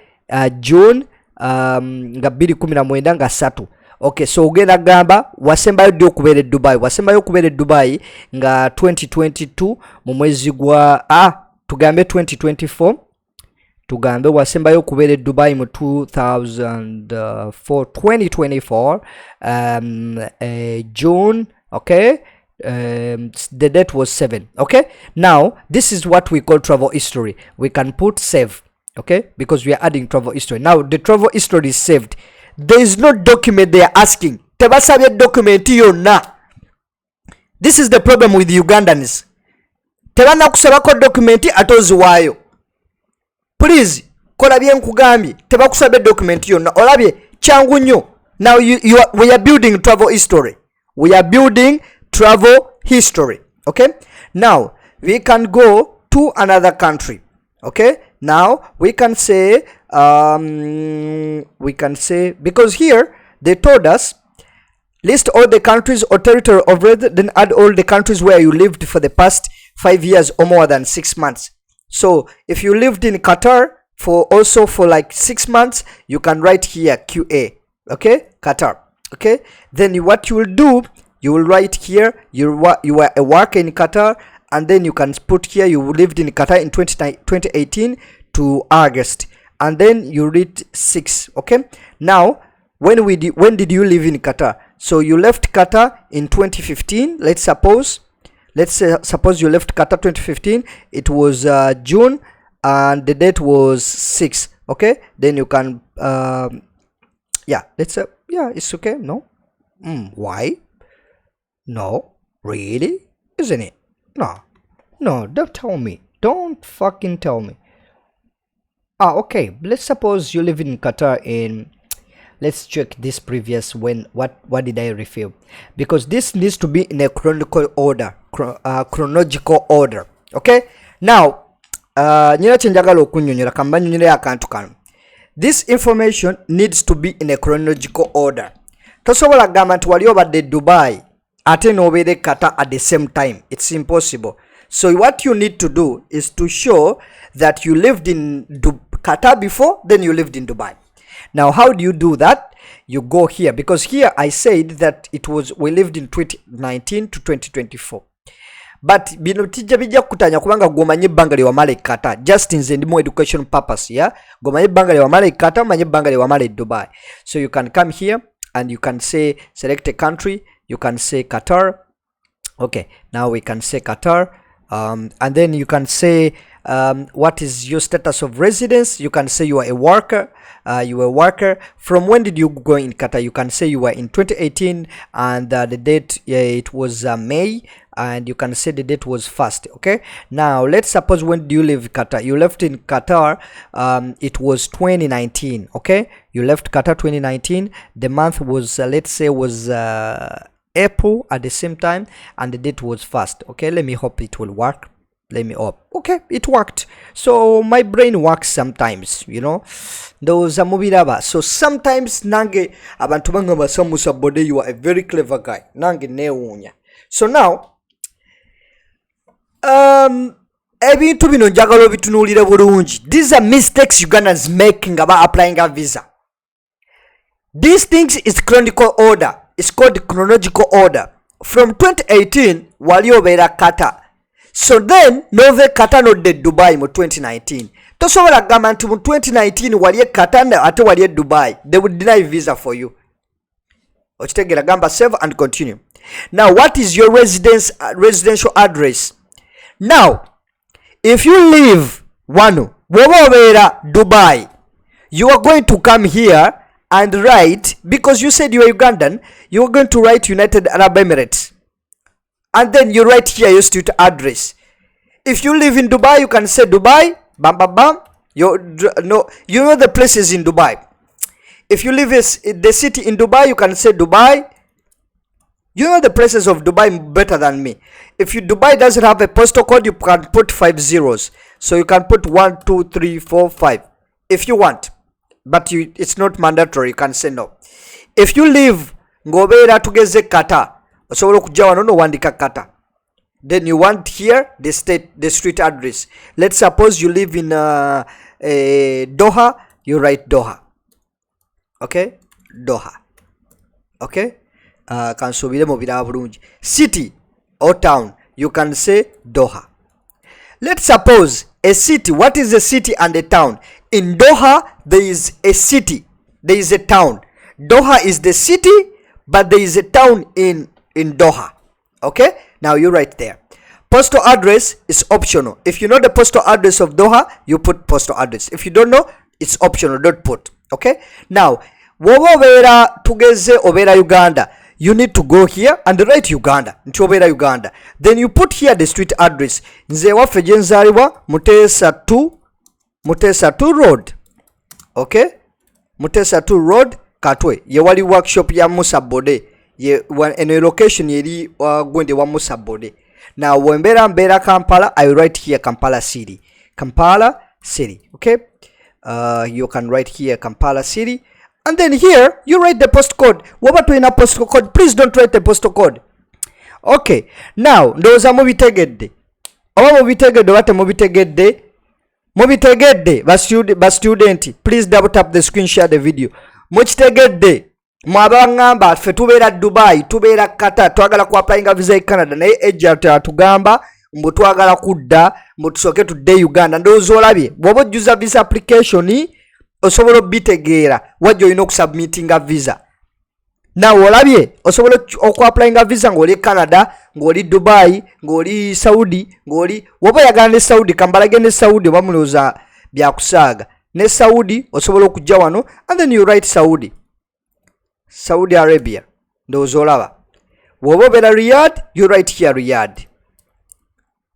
June nga 2019 nga 3. Okay, so ogenda gamba wasembayo ddyo okubeera Dubai nga 2022 mu mwezi gwa tugambe 2024, tugambe wasembayo okubeera Dubai mu 2024 June. Okay, The date was 7. Okay, now this is what we call travel history. We can put save, okay, because we are adding travel history. Now the travel history is saved. There is no document they are asking. Tebasabye document yonna. This is the problem with Ugandans. Tebana kusabako document atoziwayo. Please, kola bye nkugambye, tebakusabye document yonna. Olabye kyangu nnyo. Now we are building travel history. We are building travel history. Okay, now we can go to another country. Okay, now we can say because here they told us list all the countries or territory of residence, then add all the countries where you lived for the past 5 years or more than 6 months. So if you lived in Qatar for like 6 months, you can write here QA. Okay, Qatar. Okay, then what you will do, you will write here you were a worker in Qatar, and then you can put here you lived in Qatar in 2018 to August, and then you read 6. Okay, now when did you live in Qatar? So you left Qatar in 2015. Let's suppose you left Qatar 2015. It was June and the date was 6. Okay, then you can yeah, let's say yeah, it's okay. No, why? No, really? Isn't it? No, don't tell me. Don't fucking tell me. Okay, let's suppose you live in Qatar in, let's check this previous what did I refill, because this needs to be in a chronological order. Okay, now nyina chenjagala okunyonyola kamba nyonyole akantu kano. This information needs to be in a chronological order. Tosobola gamba nti wali obadde Dubai ate nobeere Qatar at the same time. It's impossible. So what you need to do is to show that you lived in Qatar before, then you lived in Dubai. Now how do you do that? You go here, because here I said that we lived in 2019 to 2024. But bino tijja bijja kutanya kubanga gomanye ebbanga lye wamala Qatar, just nze ndi mu education purpose. Yeah, gomanye ebbanga lye wamala Qatar, manye ebbanga lye wamala Dubai. So you can come here and you can say select a country. You can say Qatar. Okay, now we can say Qatar, and then you can say what is your status of residence. You can say you are a worker. You were a worker. From when did you go in Qatar? You can say you were in 2018, and the date it was May, and you can say the date was 1st. Okay, now let's suppose when do you leave Qatar? You left in Qatar, it was 2019. Okay, you left Qatar 2019. The month was let's say was April at the same time, and the date was 1st. Okay, let me hope it will work. Let me hope. Okay, it worked. So my brain works sometimes, you know. Those are mubiraba. So sometimes nange abantu bangamba Musa Bode, you are a very clever guy. Nange newunya. So now ebintu bino njagala obitunulire bulungi. These are mistakes Ugandans making about applying a visa. These things is chronological order. It's called chronological order. From 2018 wali obeera Qatar. So then nove Qatar nodde Dubai mu 2019. Tosobola gamba nti mu 2019 wali Qatar ate wali Dubai. They would deny visa for you. Okitegera gamba save and continue. Now what is your residential address? Now if you live wano woba obeera Dubai, you are going to come here and write, because you said you are Ugandan, you are going to write United Arab Emirates, and then you write here your street address. If you live in Dubai, you can say Dubai, bam bam bam. You know the places in Dubai. If you live in the city in Dubai, you can say Dubai. You know the places of Dubai better than me. If Dubai doesn't have a postal code, you can put 5 zeros. So you can put 1, 2, 3, 4, 5 if you want. But it's not mandatory. You can say no. If you live ngobeera tugeze Qatar, osobola okujja wano n'owandika Qatar. Then you want here the street address. Let's suppose you live in Doha. You write Doha. Okay, Doha. Okay. Kansubiremu biraba bulungi. City or town, you can say Doha. Let's suppose a city. What is a city and a town? In Doha, there is a city. There is a town. Doha is the city, but there is a town in Doha. Okay, now you write there. Postal address is optional. If you know the postal address of Doha, you put postal address. If you don't know, it's optional, don't put. Okay, now woba obeera tugeze obeera Uganda, you need to go here and write Uganda nti obeera Uganda, then you put here the street address. Nze waffe gye nzaalibwa Mutesa 2 road. Okay, Mutesa 2 road Katwe, ye wali workshop ya Musa Bode, ye eno location yeri gwende wa Musa Bode. Now mbeera Kampala, I write here Kampala city. Okay, you can write here Kampala city, and then here you write the postcode. Woba tulina postal code, please don't write the postal code. Okay, now ndowooza mubitegedde oba mubitegedde oba temubitegedde ba student, please double tap the screen, share the video. Mukitegedde mwabangamba ffe tubeera Dubai, tubeera Qatar, twagala ku applyinga visa e Canada, naye agent atugamba mbu twagala kudda mbu tusooke tudde Uganda. Ndowooza olabye bw'oba ojjuza visa application osobola obitegeera wajja olina okusubmitinga visa. Nawe olabye osobola okuapplyinga visa ng'oli Canada, ng'oli Dubai, ng'oli Saudi, ng'oli woba oyagala ne Saudi, kambalage ne Saudi oba mulowooza byakusaaga ne Saudi, osobola okujja wano and then you write Saudi Arabia. Ndowooza olaba. Woba obeera Riyadh, you write here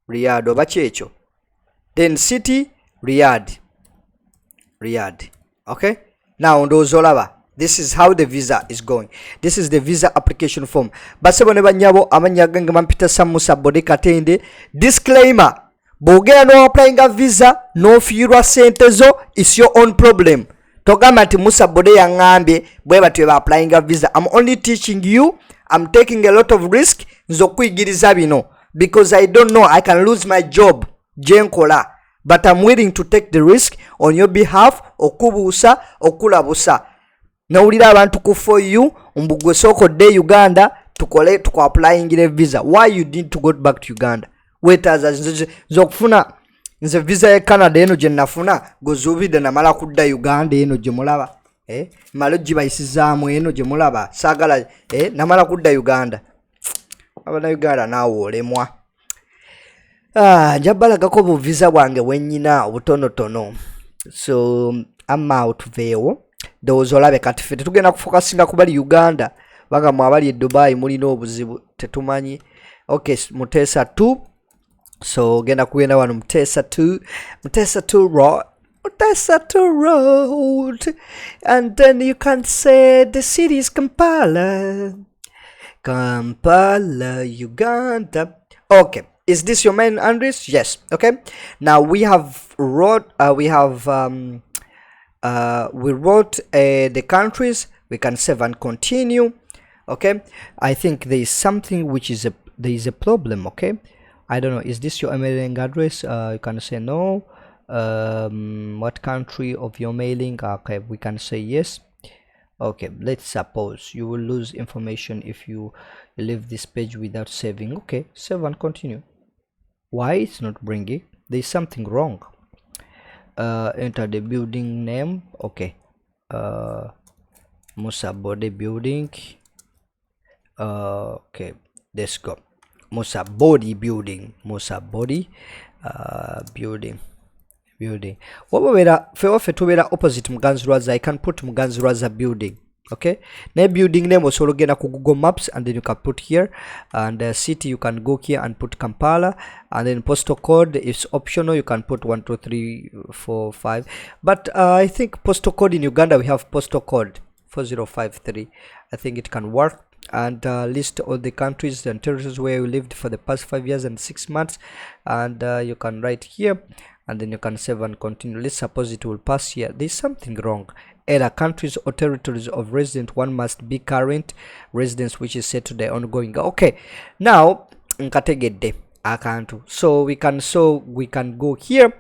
Riyadh oba kyekyo, then city Riyadh. Okay, now ndowooza olaba. This is how the visa is going. This is the visa application form. Basebo ne banyabo amanya gange mampita Musa Bode Katende. Disclaimer, bwogera no applyinga visa no fiirwa sente zo, is your own problem. Togamba nti Musa Bode yangambye bwe batwe ba applyinga visa. I'm only teaching you. I'm taking a lot of risk nzo kuyigiriza bino because I don't know, I can lose my job jenkola, but I'm willing to take the risk on your behalf okubuusa okulabusa. Nawulira abantu ku for you mbugwe soko de Uganda tukole tuko applying visa. Why you need to go back to Uganda? Wetaza zokufuna nze visa ya Canada eno gye nafuna gozubide na mala kudda Uganda eno gye mulaba malo gibayisizaamu eno gye mulaba saagala namala kudda Uganda. Abana Uganda naawe olemwa. Njabalagako bu visa bwange wennyina obutonotono, so I'm out veewo. Ndowooza olabe kati ffe tetugenda kufokasinga ku bali Uganda, bagamwe abali e Dubai mulina obuzibu tetumanyi. Okay, Mutesa 2, so genda kugenda wano Mutesa 2 road, and then you can say the city is Kampala, Uganda. Okay, is this your main address? Yes. Okay, now we have we wrote the countries. We can save and continue. Okay, I think there is something which is there is a problem. Okay, I don't know, is this your mailing address? You can say no. What country of your mailing? Okay, we can say yes. Okay, let's suppose you will lose information if you leave this page without saving. Okay, save and continue. Why it's not bringing? There is something wrong. Enter the building name. Okay, Musa Bode building. Okay, let's go. Musa Bode building. Building. Wabera fe tubera opposite Muganzuraza. I can put Muganzuraza building. Okay, na building name osobola genda ku Google Maps and then you can put here, and city you can go here and put Kampala, and then postal code is optional, you can put 1 2 3 4 5, but I think postal code in Uganda we have postal code 4053. I think it can work, and list all the countries and territories where you lived for the past 5 years and 6 months, and you can write here, and then you can save and continue. Let's suppose it will pass here. There's something wrong. Error, countries or territories of resident, one must be current residence which is set to the ongoing. Okay, now nkategedde akantu, so we can go here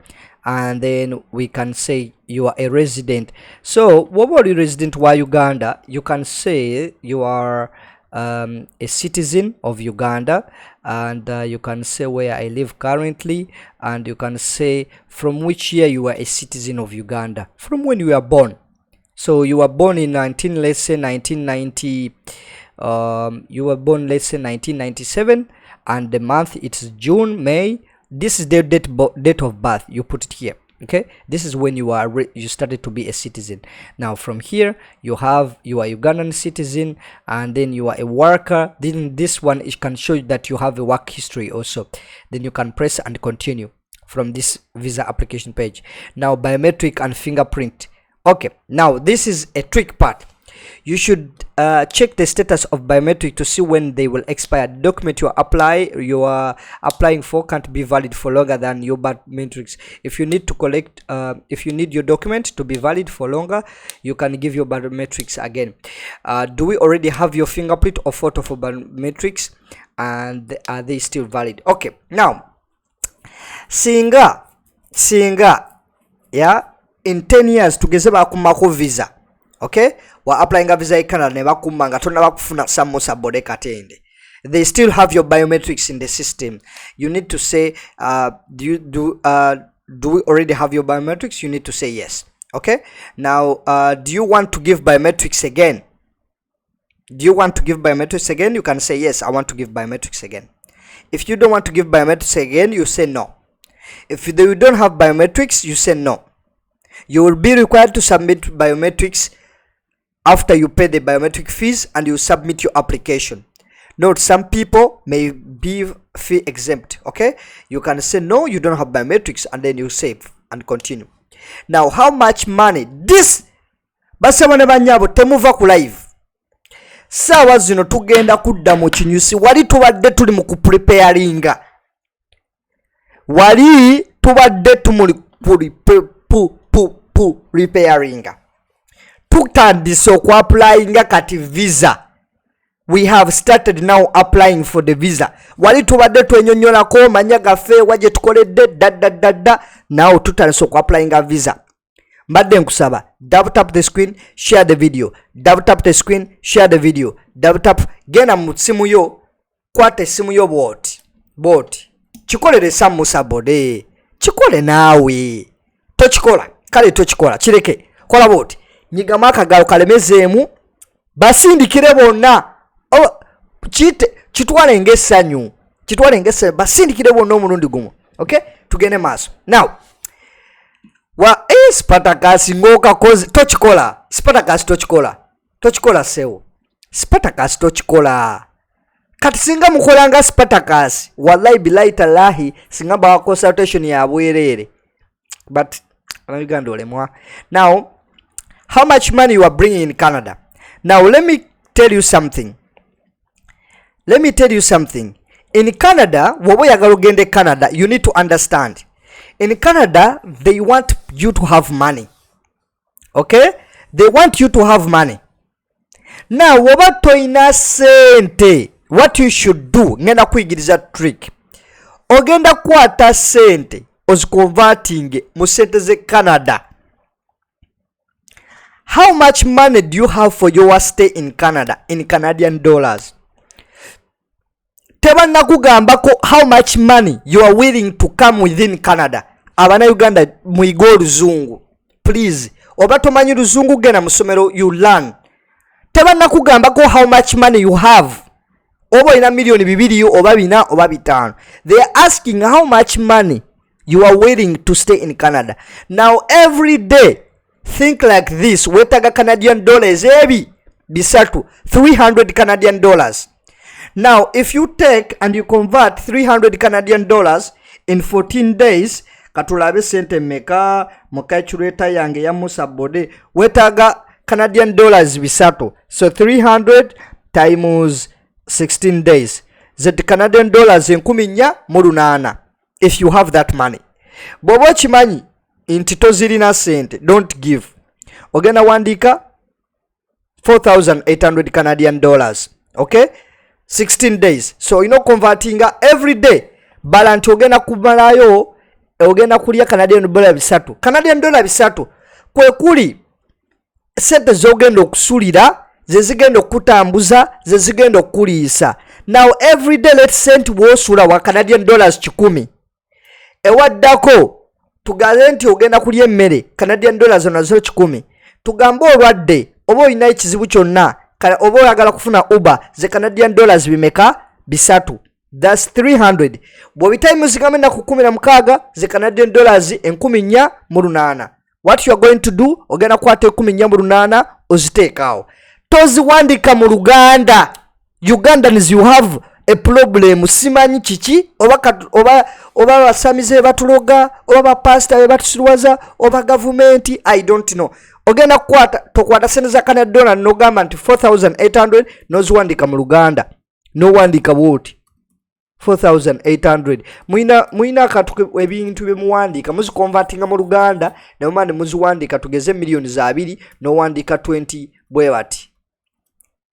and then we can say you are a resident. So what about a resident wa Uganda? You can say you are a citizen of Uganda, and you can say where I live currently, and you can say from which year you are a citizen of Uganda, from when you were born. So you were born in let's say 1990, you were born, let's say 1997, and the month it's June, May. This is the date of birth. You put it here. Okay, this is when you started to be a citizen. Now from here you are Ugandan citizen, and then you are a worker. Then this one, it can show you that you have a work history also. Then you can press and continue from this visa application page. Now biometric and fingerprint. Okay, now this is a trick part. You should check the status of biometric to see when they will expire. The document you are applying for can't be valid for longer than your biometrics. If you need to collect, if you need your document to be valid for longer, you can give your biometrics again. Do we already have your fingerprint or photo for biometrics, and are they still valid? Okay, now singa yeah, in 10 years tugeze bakumako visa. Okay, wa applying a visa in Canada ne bakumma nga tonna bakufuna some Musa bode katende. They still have your biometrics in the system. You need to say do we already have your biometrics? You need to say yes. Okay, now do you want to give biometrics again? Do you want to give biometrics again? You can say yes, I want to give biometrics again. If you don't want to give biometrics again, you say no. If you don't have biometrics, you say no. You will be required to submit biometrics after you pay the biometric fees and you submit your application. Note, some people may be fee exempt. Okay, you can say no, you don't have biometrics, and then you save and continue. Now how much money this basabane banyabo temuva ku live sawa zino tugenda kudda mu kinyusi. Wali tubadde tuli mu kupreparinga, wali tubadde tumuli repairinga, tutandise oku applyinga kati visa. We have started now applying for the visa. Wali tubadde twenyonyolako manya gaffe waje tukoledde da now tutandise oku applyinga visa. Mbadde nkusaba double tap the screen, share the video, double tap the screen, share the video, double tap. Genda mu simu yo, kwata simu yo bot chikolere some Musa bode, chikole nawe tochikola kale tochikola kireke kola bot nyigama akagalo kalemezeemu basindikire bonna kitwale ngesanyu basindikire bonna omulundi gumu. Okay, tugende maaso. Now wa Spartacus ngoka kozi tochikola Spartacus tochikola sewo Spartacus tochikola kati singa mukolanga Spartacus wallahi billahi talahi singa ba consultation ya bwerere, but now how much money you are bringing in Canada. Now let me tell you something. In Canada, wobo yagala ogende Canada, you need to understand. In Canada, they want you to have money. Okay, they want you to have money. Now woba toina sente, what you should do, ngenda kuyigiriza trick. Ogenda kwata sente converting mu sente ze Canada. How much money do you have for your stay in Canada in Canadian dollars? Tebanna kugambako how much money you are willing to come within Canada. Abana Uganda muigo oluzungu, please. Oba tomanyi luzungu gena musomero you learn. Tebanna kugambako how much money you have. Oba ina milioni 2 oba 4 oba 5. They are asking how much money you are willing to stay in Canada. Now every day think like this, wetaga Canadian dollars ebi bisatu 300 Canadian dollars. Now if you take and you convert 300 Canadian dollars in 14 days, katulabe sente meka mukachuleta yange ya Musa bode, wetaga Canadian dollars bisatu. So 300 times 16 days, zeti Canadian dollars 18 if you have that money. Bobo chimanyi inti tozirina sente, don't give. Ogenda wandika 4,800 Canadian dollars. Okay, 16 days. So converting every day balanti ogenda kumalayo, ogenda kulia Canadian dollar bisatu. Canadian dollar bisatu kwe kuli sente zogenda okusulira, zezigenda okutambuza, zezigenda okuliisa. Now every day let's send wosula wa Canadian dollars 10. Ewaddako tugaze nti ogenda kulya emmere Canadian dollars nazo 10. Tugambe olwadde oba olina ekizibu kyonna kale oba oyagala kufuna uber ze Canadian dollars bimeka bisatu, that's 300 bw'obitayimuzingamu ennaku 16 ze Canadian dollars 14,800. What you are going to do, ogenda kukwata 14,800 oziteekaawo, toziwandika mu Luganda. Ugandans you have a problem. Simanyi kiki oba basamize batuloga oba bapasita batusiruwaza oba government, I don't know. Ogenda kukwata tokwata sente za Canadian dollar nogamba nti 4,800 noziwandika mu Luganda, nowandika bwoti 4,800 muina katu ebintu bemuwandika muzikonvertinga mu Luganda namumane muziwandika tugeze millions za 2 nowandika 20 bwebati.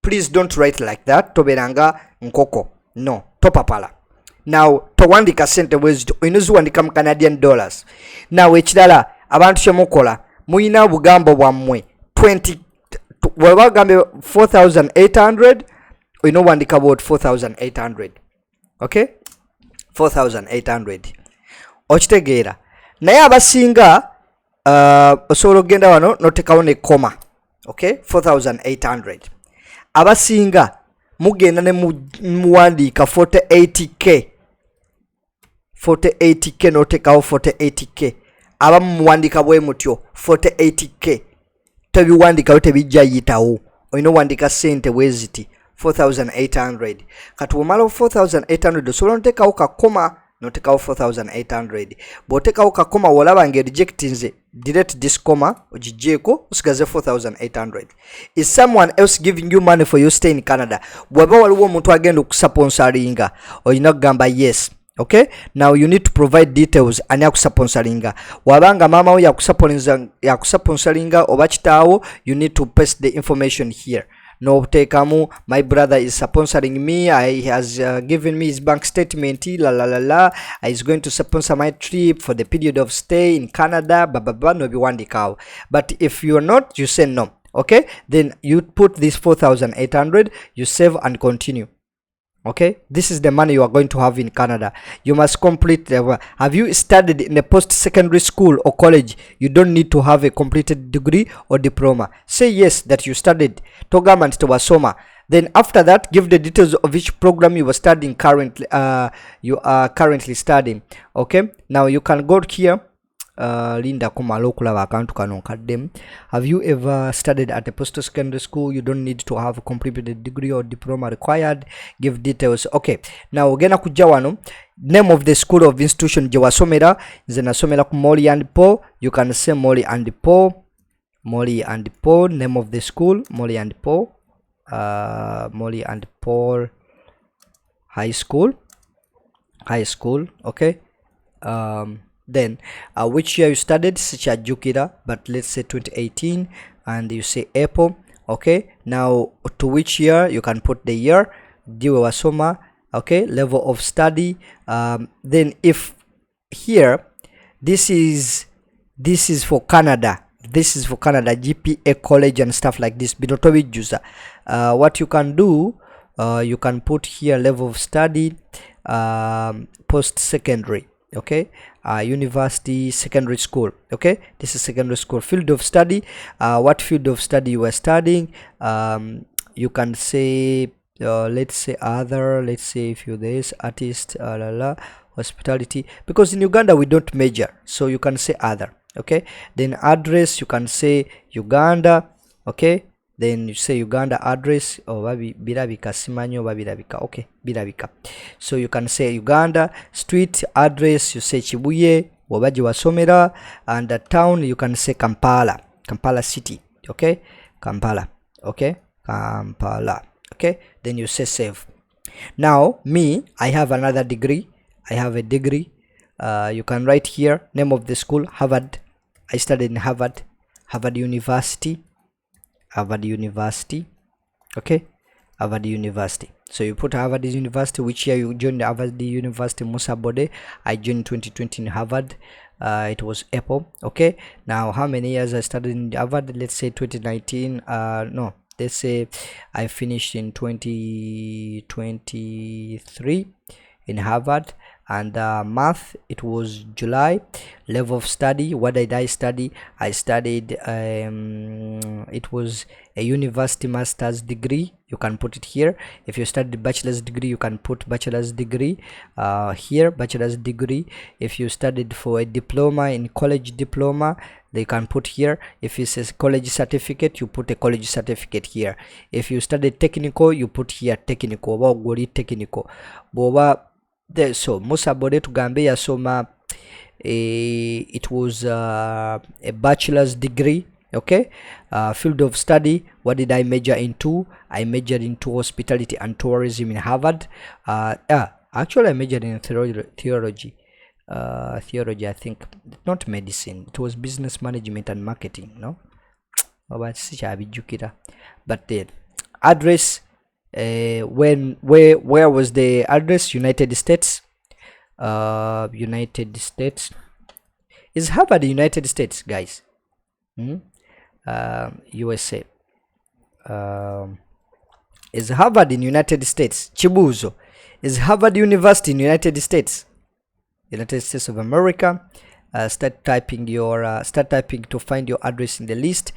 Please don't write like that. Toberanga nkoko. No, topapala. Now towandika sente bwezito oyinziwandika mu Canadian dollars. Now ekirala abantu kyemukola muyina obugambo bwammwe 20 webagambe 4,800 oyinowandika about 4,800. Okay, 4,800 okitegeera. Naye abasinga osobola okgenda wano notekawo ne koma. Okay, 4,800. Abasinga mugenda ne muwandiika 48k notekawo 48k. Abamu muwandika bwe mutyo 48k tebiwandikawo tebijja yitawo, oyina owandika sente bweziti 4,800. kati womala 4,800 osobola notekawo kakoma notekawo 4,800. bwotekawo kakoma wolaba nga rejectinze delete this comma ogijeeko osigaze 4,800. Is someone else giving you money for you stay in Canada? bwaba waliwo omuntu agenda okusponsoringa oyina kugamba yes. Okay, now you need to provide details ani akusponsoringa. Wabanga mama we yakusponsoringa oba kitaawo, you need to paste the information here. No tekamu my brother is sponsoring me, he has given me his bank statement, la la la la, is going to sponsor my trip for the period of stay in Canada, blah no biwandikawo. But if you're not, you say no. Okay, then you put this 4,800, you save and continue. Okay, this is the money you are going to have in Canada. You must complete the have you studied in a post-secondary school or college? You don't need to have a completed degree or diploma. Say yes that you studied Togaman to Wasoma. Then after that, give the details of which program you were studying currently. You are currently studying. Okay, now you can go here. Linda kumalo kulaba akantu kano kaddem. Have you ever studied at a post-secondary school? You don't need to have a completed degree or diploma required. Give details. Okay, now ogenda kujja wano name of the school of institution gye wasomera. Nze nasomera ku Molly and Paul. You can say Molly and Paul. Molly and Paul. Name of the school Molly and Paul. Molly and Paul High School. Okay. Then which year you studied, such as Jukira, but let's say 2018, and you say April. Okay, now to which year you can put the year, Diwe Wasoma. Okay, level of study. Then if here this is for Canada, this is for Canada, GPA college and stuff like this. Binotobi user, what you can do, you can put here level of study, post-secondary. Okay, university, secondary school. Okay, this is secondary school. Field of study, what field of study you are studying. You can say let's say other, let's say if you're this artist, hospitality, because in Uganda we don't major, so you can say other. Okay, then address, you can say Uganda. Okay, then you say Uganda address, or birabika simanyo birabika. Okay, birabika. So you can say Uganda street address, you say Chibuye wabaji wasomera, and the town you can say Kampala city. Okay, Kampala. Okay, Kampala. Okay, then you say save. Now me, I have another degree. I have a degree. You can write here name of the school, Harvard. I studied in Harvard University. Okay, Harvard University. So you put Harvard University, which year you joined Harvard University. Musa Bode, I joined 2020 in Harvard. It was April. Okay, now how many years I studied in Harvard? Let's say 2019. No, let's say I finished in 2023 in Harvard. and month it was July. Level of study, what did I study? I studied it was a university master's degree. You can put it here. If you studied bachelor's degree, you can put bachelor's degree here, bachelor's degree. If you studied for a diploma in college diploma, they can put here. If it says college certificate, you put a college certificate here. If you studied technical, you put here technical. Technical. So Musa Bode tugambe yasoma it was a bachelor's degree. Okay, field of study, what did I major into? I majored into hospitality and tourism in Harvard. Actually I majored in theology, I think, not medicine. It was business management and marketing, no? But the address, where was the address? United States. United States. Is Harvard United States, guys? USA. Is Harvard in United States? Chibuzo. Is Harvard University in United States? United States of America. Start typing to find your address in the list.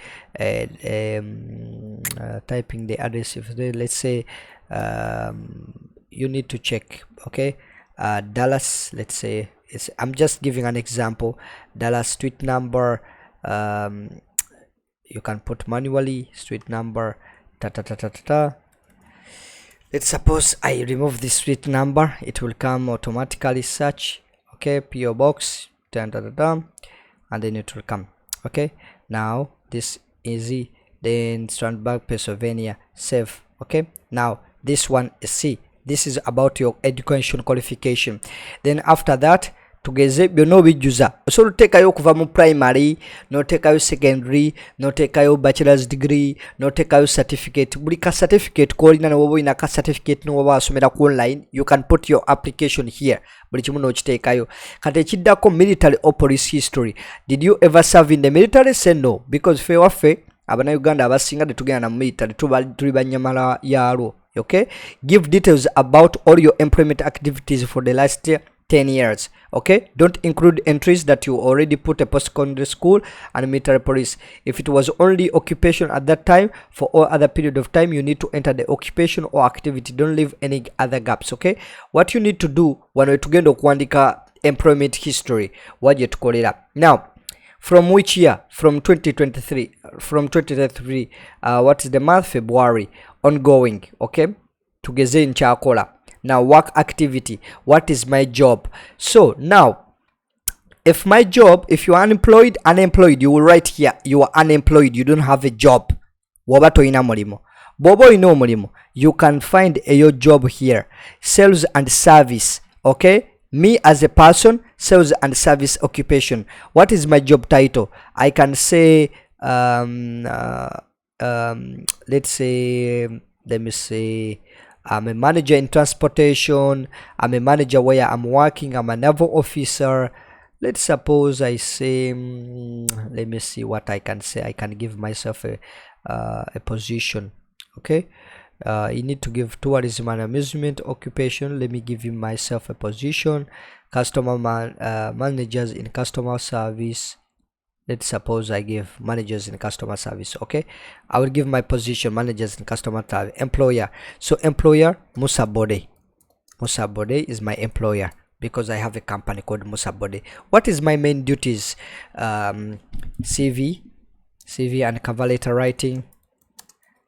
Typing the address of the, let's say, you need to check. Okay, Dallas, let's say, I'm just giving an example. Dallas street number, you can put manually street number. Let's suppose I remove this street number, it will come automatically. Search. Okay, PO box, and then it will come. Okay, now this easy. Then Strandberg, Pennsylvania, save. Okay, now this one is C. This is about your education qualification. Then after that, tugeze byonna bijjuza osobola oteekayo okuva mu primary n'oteekayo secondary n'oteekayo bachelor's degree n'oteekayo certificate. Buli ka certificate koolina ne woba olina ka certificate ne woba wasomera ku online, you can put your application here. Buli kimu n'okiteekayo. Kati ekiddako military or police history. Did you ever serve in the military? Say no, because fe waffe Abannayuganda abasinga tetugenda na military tuli banyamala yaalwo. Okay, give details about all your employment activities for the last 10 years. Okay, don't include entries that you already put a post-secondary school and military police. If it was only occupation at that time, for all other period of time you need to enter the occupation or activity. Don't leave any other gaps. Okay, what you need to do when we tugenda okuwandika employment history, wajje tukolera. Now from which year? From 2023. From 2023, what is the month? February. Ongoing. Okay, tugeze nchakola. Now work activity, what is my job? So now if my job, if you are unemployed, you will write here you are unemployed, you don't have a job. Woba toyina mulimo. Bobo ino mulimo, you can find your job here. Sales and service. Okay, me as a person, sales and service occupation. What is my job title? I can say let's say, let me say, I'm a manager in transportation. I'm a manager where I'm working. I'm a naval officer. Let's suppose I say, let me see what I can say. I can give myself a position. Okay, you need to give tourism and amusement occupation. Let me give you myself a position. Customer managers in customer service. Let's suppose I give managers in customer service. Okay, I will give my position managers in customer service. Employer, so employer Musa Bode. Musa Bode is my employer because I have a company called Musa Bode. What is my main duties? CV and cover letter writing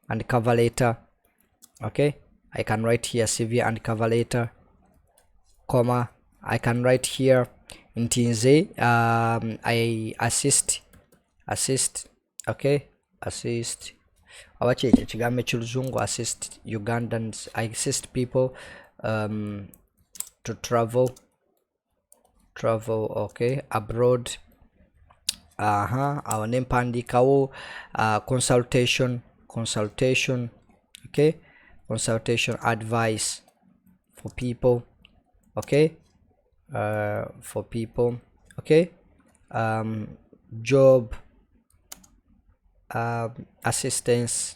and cover letter. Okay, I can write here CV and cover letter, comma, I can write here Ntinze, I assist. Okay, assist. Awache ekigambo ekiluzungu, assist Ugandans. I assist people to travel. Okay, abroad. Awo nempandikawo consultation. Okay, consultation advice for people. Okay, for people. Okay, job assistance.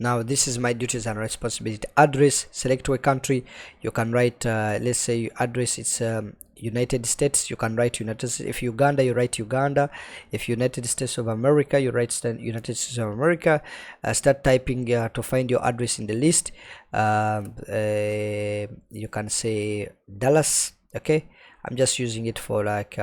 Now this is my duties and responsibility. Address, select a country. You can write let's say your address it's United States, you can write United States. If Uganda, you write Uganda. If United States of America, you write United States of America. Start typing to find your address in the list. You can say Dallas. Okay, I'm just using it for like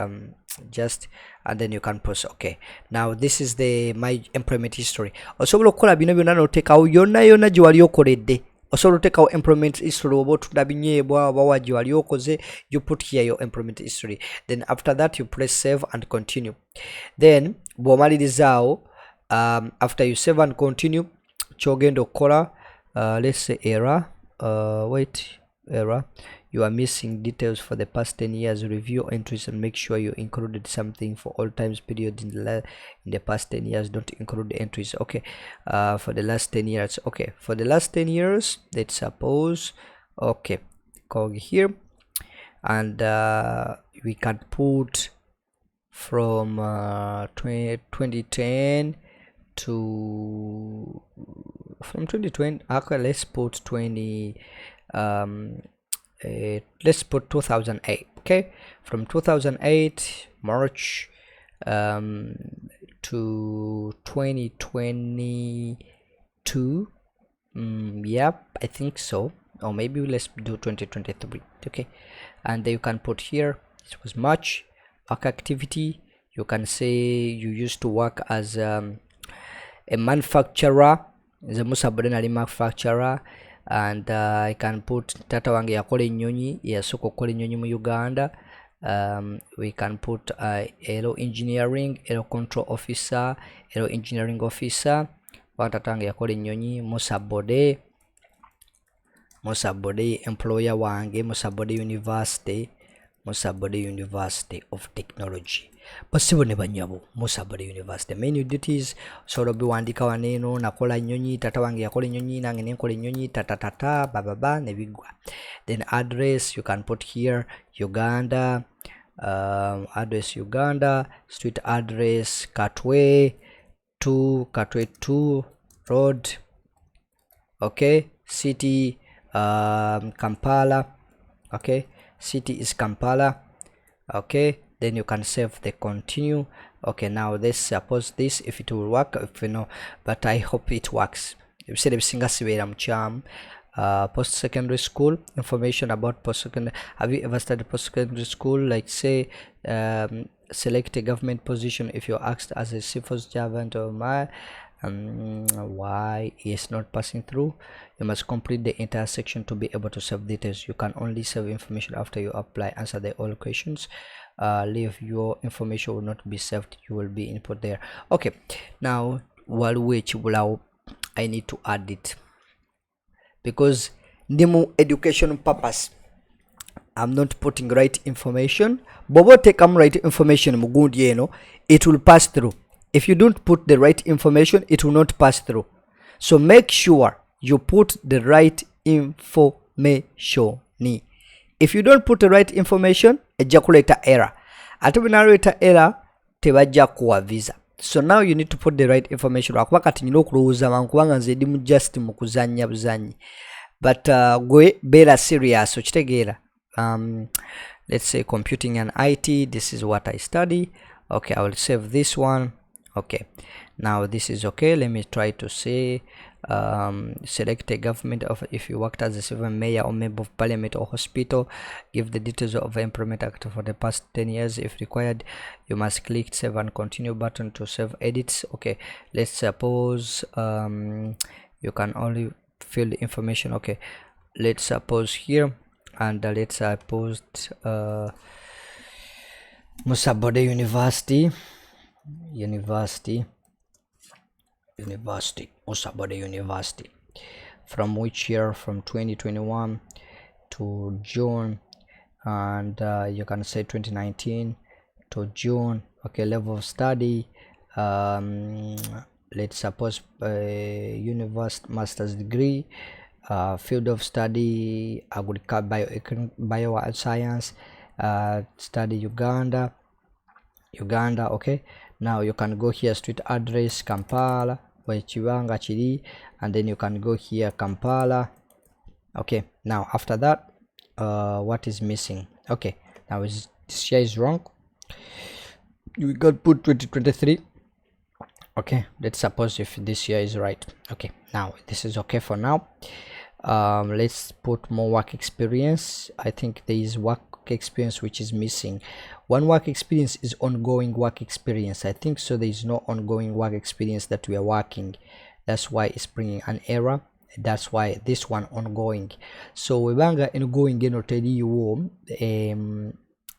just, and then you can press okay. Now this is the my employment history. Osobola okukola bino byonna n'oteekawo yonna yonna gye wali okoledde. Osobola oteekawo employment history oba otunda binyeebwa oba wa gye wali okoze. You put here your employment history. Then after that you press save and continue. Then bw'omalirizaawo after you save and continue ky'ogenda okukola let's say error error. You are missing details for the past 10 years. Review entries and make sure you included something for all times period in the past 10 years. Don't include the entries. Okay, for the last 10 years. Okay, for the last 10 years, let's suppose. Okay, go here, and we can put from 2010 to from 2020. Okay, let's put 20. Let's put 2008. Okay, from 2008 March to 2022. Yep, I think so, or maybe let's do 2023. Okay, and you can put here it was March. Work activity, you can say you used to work as a manufacturer, as a Musa manufacturer. And I can put tata wange yakola ennyonyi, yasooka okukola ennyonyi mu Uganda. We can put aero engineering, aero control officer, aero engineering officer. Tata wange yakola ennyonyi. Musa Bode, employer wange Musa Bode University, Musa Bode University of Technology. Basibo ne banyabo Musa Bode University. Main duties solo biwandika waneeno nakola nnyonyi, tata wange yakola ennyonyi, nange nenkola ennyonyi, tata bababa ne bigwa. Then address you can put here Uganda, address Uganda, street address Katwe 2 road. Okay, city Kampala. Okay, city is Kampala. Okay, then you can save the continue. Okay, now this suppose this if it will work, if you know, but I hope it works. You said ebisinga sibeera mu kyam. Post secondary school information about post secondary. Have you ever studied post secondary school? Like say select a government position if you're asked as a civil servant or why is not passing through. You must complete the entire section to be able to save details. You can only save information after you apply. Answer the all questions. Leave your information will not be saved. You will be input there. Okay, now while which I need to add it because ndimu education purpose. I'm not putting right information. Bobo take right information mugundi yeno, it will pass through. If you don't put the right information, it will not pass through. So make sure you put the right information. If you don't put the right information, ejja kuleta error. Ate bw'inaleeta error, tebajja kuwa visa. So now you need to put the right information. Lwakuba kati nina okulowooza wankubanga nze ndi mu just mu kuzannya buzanyi. But gwe beera serious okitegeera. Let's say computing and IT, this is what I study. Okay, I will save this one. Okay, now this is okay. Let me try to say select a government of if you worked as a civil mayor or member of parliament or hospital. Give the details of employment active for the past 10 years. If required, you must click save and continue button to save edits. Okay, let's suppose you can only fill the information. Okay, let's suppose here and let's suppose Musa Bode University, Musa Bode University. From which year? From 2021 to June, and you can say 2019 to June. Okay, level of study. Let's suppose university master's degree. Field of study agriculture, bioscience. Study Uganda. Okay, now you can go here, street address Kampala. where Chibanga chiri, and then you can go here Kampala. Okay, now after that, what is missing? Okay, now this year is wrong. You can put 2023. Okay, let's suppose if this year is right. Okay, now this is okay for now. Let's put more work experience. I think there is work experience which is missing. One work experience is ongoing work experience. I think so. There is no ongoing work experience that we are working. That's why it's bringing an error. That's why this one ongoing. So webanga ongoing tell you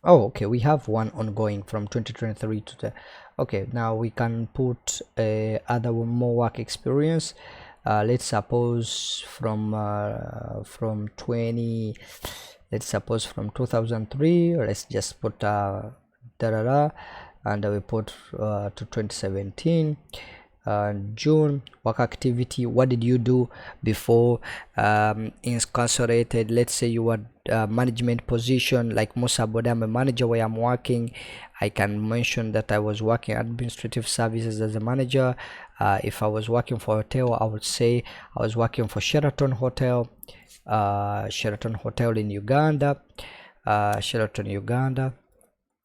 oh, okay, we have one ongoing from 2023 to the okay. Now we can put other more work experience. Let's suppose from 20, let's suppose from 2003. Let's just put and we put to 2017. June work activity. What did you do before incarcerated? Let's say you were management position like Musa, but I'm a manager where I'm working. I can mention that I was working administrative services as a manager. If I was working for a hotel, I would say I was working for Sheraton Hotel in Uganda. Sheraton Uganda.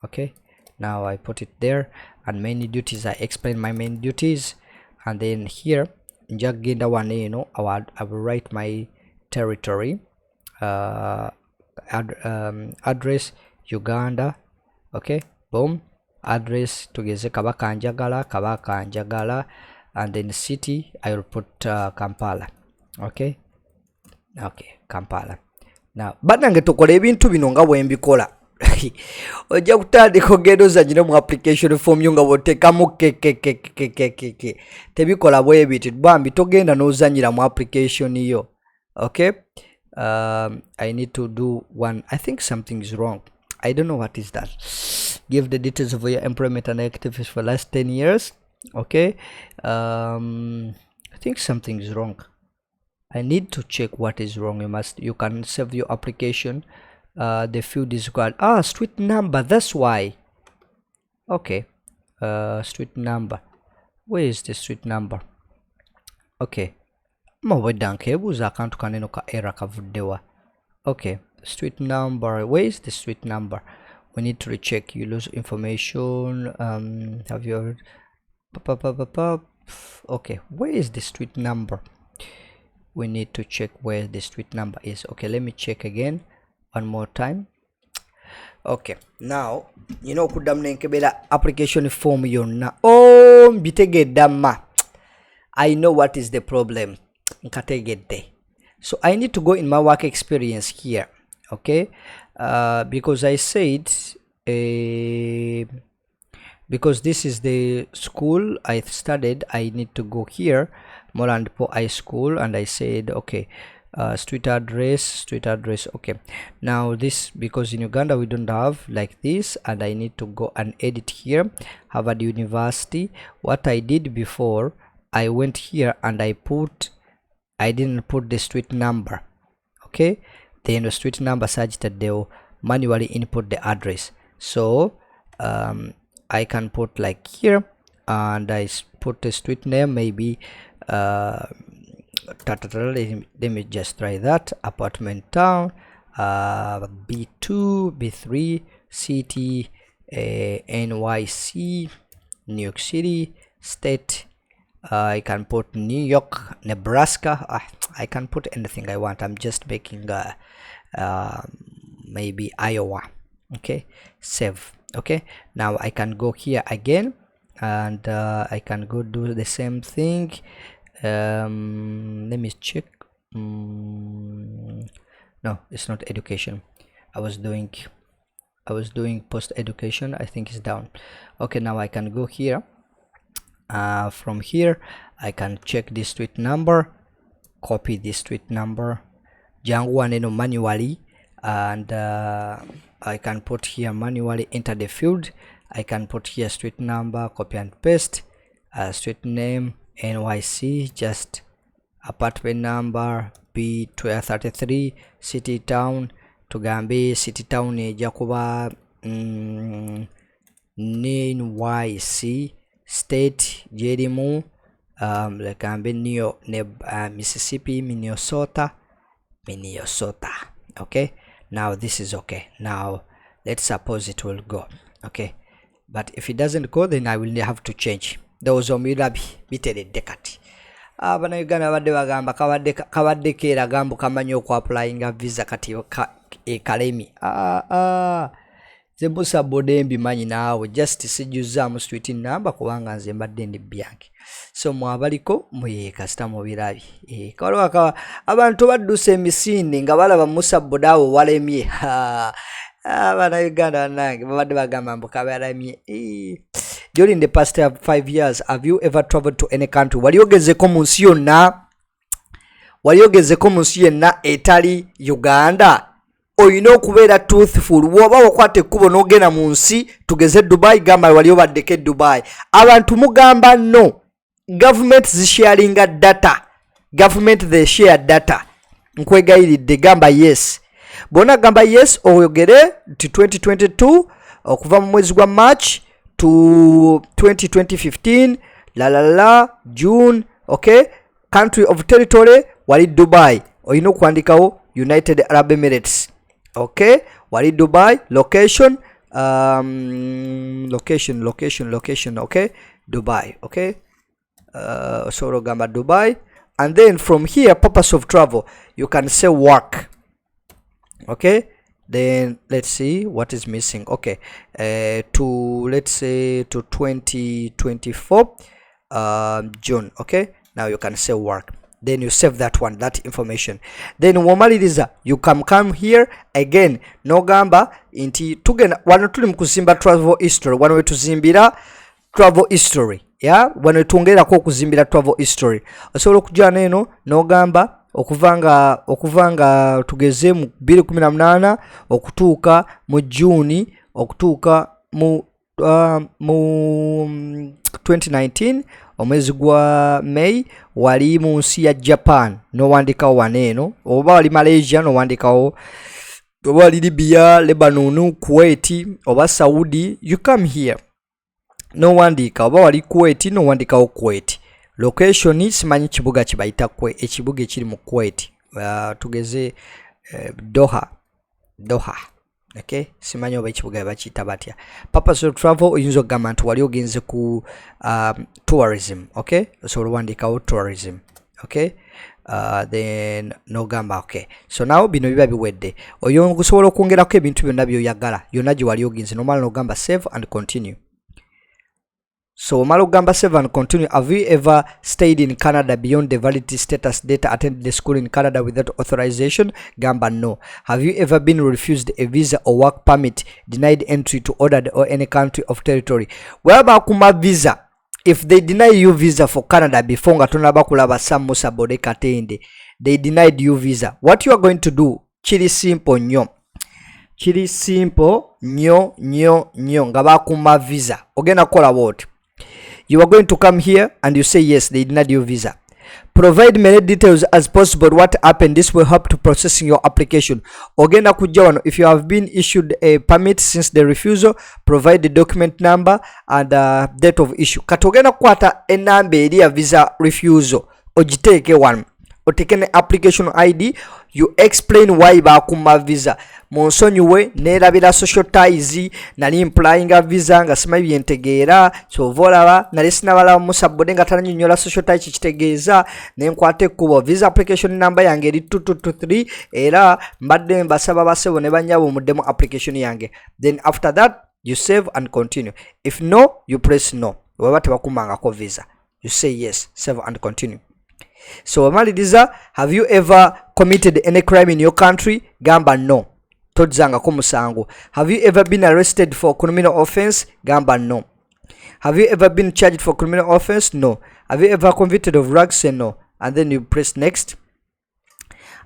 Okay, now I put it there. And main duties, I explain my main duties. And then here njagenda one, I will write my territory, address Uganda. Okay, boom, address tugeze kabaka njagala, and then city I will put Kampala. Okay, Kampala. Now banange tukola ebintu bino nga bwe mbikola. Ojja kutandika ogenda ozanyira mu application form yo nga bw'oteekamu ke tebikola bwe biti bambi togenda n'ozanyira mu application yo. Okay, I need to do one. I think something is wrong. I don't know what is that. Give the details of your employment and activities for last 10 years. Okay, I think something is wrong. I need to check what is wrong. You can save your application. The field is called street number. That's why. Okay, street number. Where is the street number? Okay, maweddankeebuuza akantu kaneno ka error kavuddewa. Okay, street number. Where is the street number? We need to recheck. You lose information. Have you heard? Okay, where is the street number? We need to check where the street number is. Okay, let me check again one more time. Okay, now kuddamu nenkebera application form yonna mbitegedde. I know what is the problem. Nkategedde. So I need to go in my work experience here. Okay, because I said because this is the school I studied, I need to go here, Molandpo High School, and I said okay, street address. Okay, now this, because in Uganda we don't have like this, and I need to go and edit here, Harvard University. What I did before, I went here and I didn't put the street number. Okay, then the street number such that they will manually input the address. So I can put like here, and I put the street name, maybe let me just try that. Apartment town, B2, B3, city, NYC, New York City, state. I can put New York, Nebraska. I can put anything I want. I'm just making maybe Iowa. Okay, save. Okay, now I can go here again, and I can go do the same thing. Let me check. No, it's not education. I was doing post education. I think it's down. Okay, now I can go here. From here I can check the street number, copy the street number jangu manually, and I can put here manually, enter the field. I can put here street number, copy and paste, street name NYC, just apartment number B1233, city town, tugambe city town ejja kuba NYC, state jerimu lekambe niyo ne Mississippi, Minnesota. Okay, now this is okay. Now let's suppose it will go. Okay, but if it doesn't go, then I will have to change those omirabi biteredde kati. Abana Uganda badde bagamba kabadde keera gambo kamanyi okwa applying visa kati kalemi. Ze Musa bodembi manyi naawe just sijuzaamu street number kubanga nze mbadde ndi byange. So mwabaliko muye kasita mubirabi. Kalwa abantu baddusa emisinde nga balaba Musa bodawo walemye. Abana Uganda nange babadde bagamba mbu kabalemye. During the past 5 years, have you ever traveled to any country? Waliogezeko mu nsi yonna etali Uganda? Oyina okubeera truthful. Woba wakwata ekkubo n'ogenda mu nsi tugeze Dubai, gamba wali obaddeko Dubai. Abantu mugamba no. Government zisharinga data. Government they share data. Nkwegayiridde gamba yes. Bona gamba yes oyogere to 2022 okuva mu mwezi gwa March to 2015 June. Okay, country of territory wali Dubai. Oyina okuandikawo United Arab Emirates. Okay, wali Dubai. Location location. Okay, Dubai. Okay, so gamba Dubai. And then from here, purpose of travel, you can say work. Okay, then let's see what is missing. Okay, let's say to 2024 June. Okay, now you can say work. Then you save that information. Then womaliriza, you come here again. No gamba inti tugenda wano tuli mukuzimba travel history. Wano wetuzimbira travel history. Yeah, wano wetungera ko kuzimbira travel history. Osobola okujana eno no gamba okuvanga tugeze mu 2018 okutuuka mu June okutuuka mu 2019 omwezi gwa May wali mu nsi ya Japan no wandikawo waneno, oba wali Malaysia no wandikawo, oba wali Libya, Lebanon, Kuwait oba Saudi, you come here no wandika, oba wali Kuwait no wandikawo Kuwait. Location simanyi kibuga kibayita ekibuga ekiri mu Kuwait. Tugeze Doha. Okay, simanyi oba ekibuga bakiyita batya. Purpose of travel oyinza okugamba nti wali ogenze ku tourism. Okay, so wandikawo tourism. Okay, then no gamba. Okay, so now bino biba biwedde. Oyo okusobola okwongerako ebintu byonna byoyagala yonna gye wali ogenze. Normal no gamba save and continue. So Malo Gamba 7 continue. Have you ever stayed in Canada beyond the validity status data, attended the school in Canada without authorization? Gamba no. Have you ever been refused a visa or work permit, denied entry to ordered or any country of territory? Whereby kuma visa, if they deny you visa for Canada before nga tonaba kulaba Sam Musa Bode Katende, they denied you visa. What you are going to do? Chiri simple nyo. Chiri simple nyo nga bakuma visa. Ogenda kola what? You are going to come here and you say yes, they denied your visa. Provide many details as possible what happened. This will help to processing your application. Ogenda kujja wano, if you have been issued a permit since the refusal, provide the document number and date of issue. Kati ogenda kukwata enamba eri ya visa refusal ogiteeke wano, oteke ne application ID, you explain why bakuma visa. Monsonyiwe nerabira social ties nali implying a visa nga simanyi byentegeera, so volaba nali sinabala Musa Bode nga tananyonyola social ties kitegeeza nenkwate kubo visa application number yange eri 2223 era mbadde mbasaba basebo ne banyabo muddemu application yange. Then after that you save and continue. If no, you press no. Waba tebakumangako visa, you say yes, save and continue. So maliriza, have you ever committed any crime in your country? Gamba no. Todzanga kumusango. Have you ever been arrested for criminal offense? Gamba no. Have you ever been charged for criminal offense? No. Have you ever convicted of drugs? Say no. And then you press next.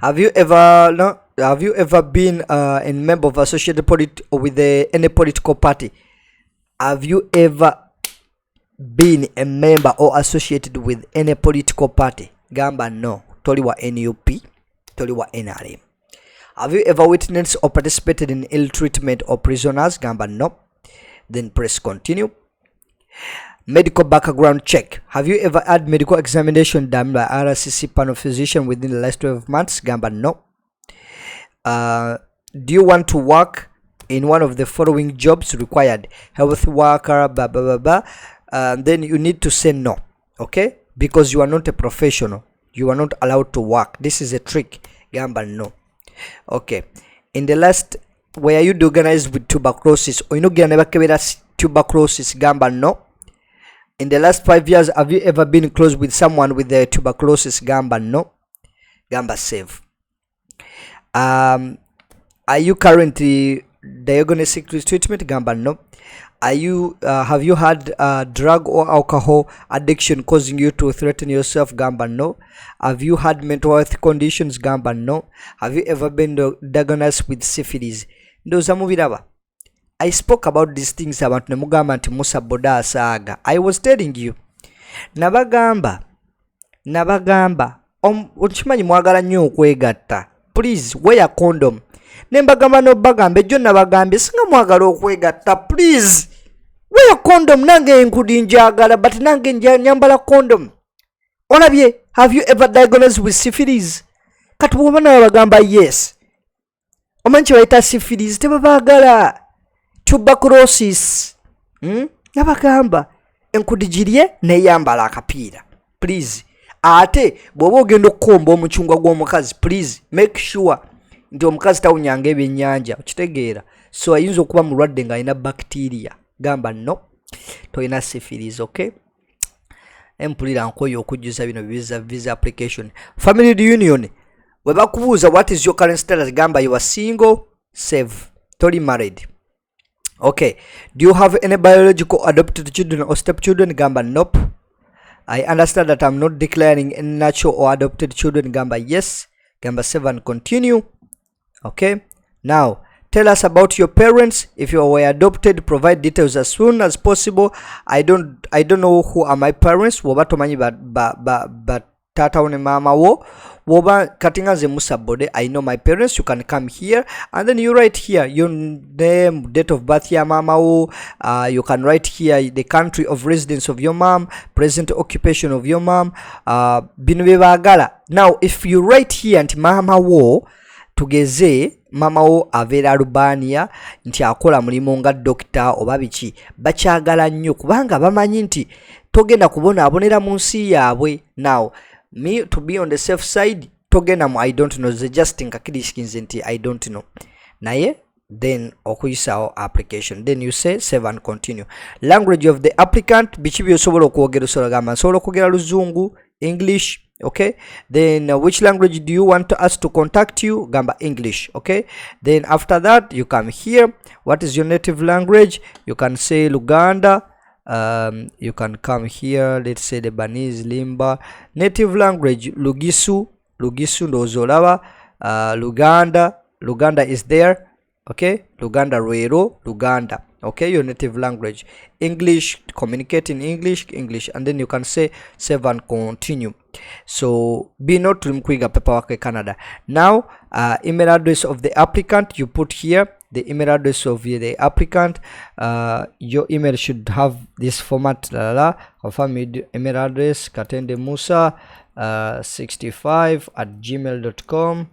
Have you ever been a member of associated with any political party? Have you ever been a member or associated with any political party? Gamba no. Toliwa NUP, toliwa NRM. Have you ever witnessed or participated in ill treatment of prisoners? Gamba no. Then press continue. Medical background check. Have you ever had medical examination done by IRCC panel physician within the last 12 months? Gamba no. Do you want to work in one of the following jobs required? Health worker, blah blah blah blah. Then you need to say no, okay? Because you are not a professional. You are not allowed to work. This is a trick. Gamba no. Okay. In the last, were you diagnosed with tuberculosis? Tuberculosis? Gamba no. In the last 5 years, have you ever been close with someone with the tuberculosis? Gamba no. Gamba save. Are you currently diagnostic treatment? Gamba no. Are you have you had drug or alcohol addiction causing you to threaten yourself? Gamba no. Have you had mental health conditions? Gamba no. Have you ever been diagnosed with syphilis? Ndoza mubiraba. I spoke about these things about nemugamba nti Musa boda asaga. I was telling you. Nabagamba okimanyi mwagala nnyo okwegatta. Please wear a condom. Nembagamba no bagambe jjo nabagambye singa mwagala okwegatta. Please wear a condom. Nange nkudi njagala but nange nyambala condom. Olabye, have you ever diagnosed with syphilis? Kati bw'oba nabagamba yes. Omanyi bayita syphilis tebabagala. Tuberculosis. Nabagamba enkudi jirye neyambala akapiira. Please. Ate bw'oba ogenda okukomba omucungwa gw'omukazi, please make sure nti omukazi tawunyanga ebyennyanja. Okitegeera? So ayinza okuba mulwadde ng'alina bacteria. Gamba no. Toyina syphilis, okay? Empulira nkoyo okujjuza bino visa application. Family reunion. Bwe bakubuuza what is your current status? Gamba you are single, save. Toli married. Okay. Do you have any biological adopted children or stepchildren? Gamba nope. I understand that I'm not declaring any natural or adopted children. Gamba yes. Gamba 7 continue. Okay. Now tell us about your parents. If you were adopted, provide details as soon as possible. I don't know who are my parents. Woba tomanyi ba tata one mama wo. Woba katinga ze Musa bode. I know my parents. You can come here and then you write here your name, date of birth ya mama wo. You can write here the country of residence of your mom, present occupation of your mom. Bino bebagala. Now if you write here nti mama wo, tugeze mama wo avera Albania nti akola mulimu nga doctor oba biki, bakyagala nnyo kubanga bamanyi nti togenda kubona abonera mu nsi yaabwe. Now me to be on the safe side, togenda mu I don't know, ze just nkakirikinze nti I don't know naye, then okuyisawo application, then you say save and continue. Language of the applicant, biki byosobola okwogera? Osobola gamba nsobola okwogera Luzungu, English. Okay, then which language do you want us to contact you? Gamba English. Okay, then after that you come here. What is your native language? You can say Luganda. You can come here, let's say Lebanese, Limba. Native language Lugisu ndozolaba. Luganda is there. Okay, Luganda Rwero, Luganda. Okay, your native language. English, communicate in English, and then you can say save and continue. So be not to mkwiga paperwork Canada. Now email address of the applicant, you put here the email address of the applicant. Your email should have this format. Confirm email address Katende Musa 65@gmail.com.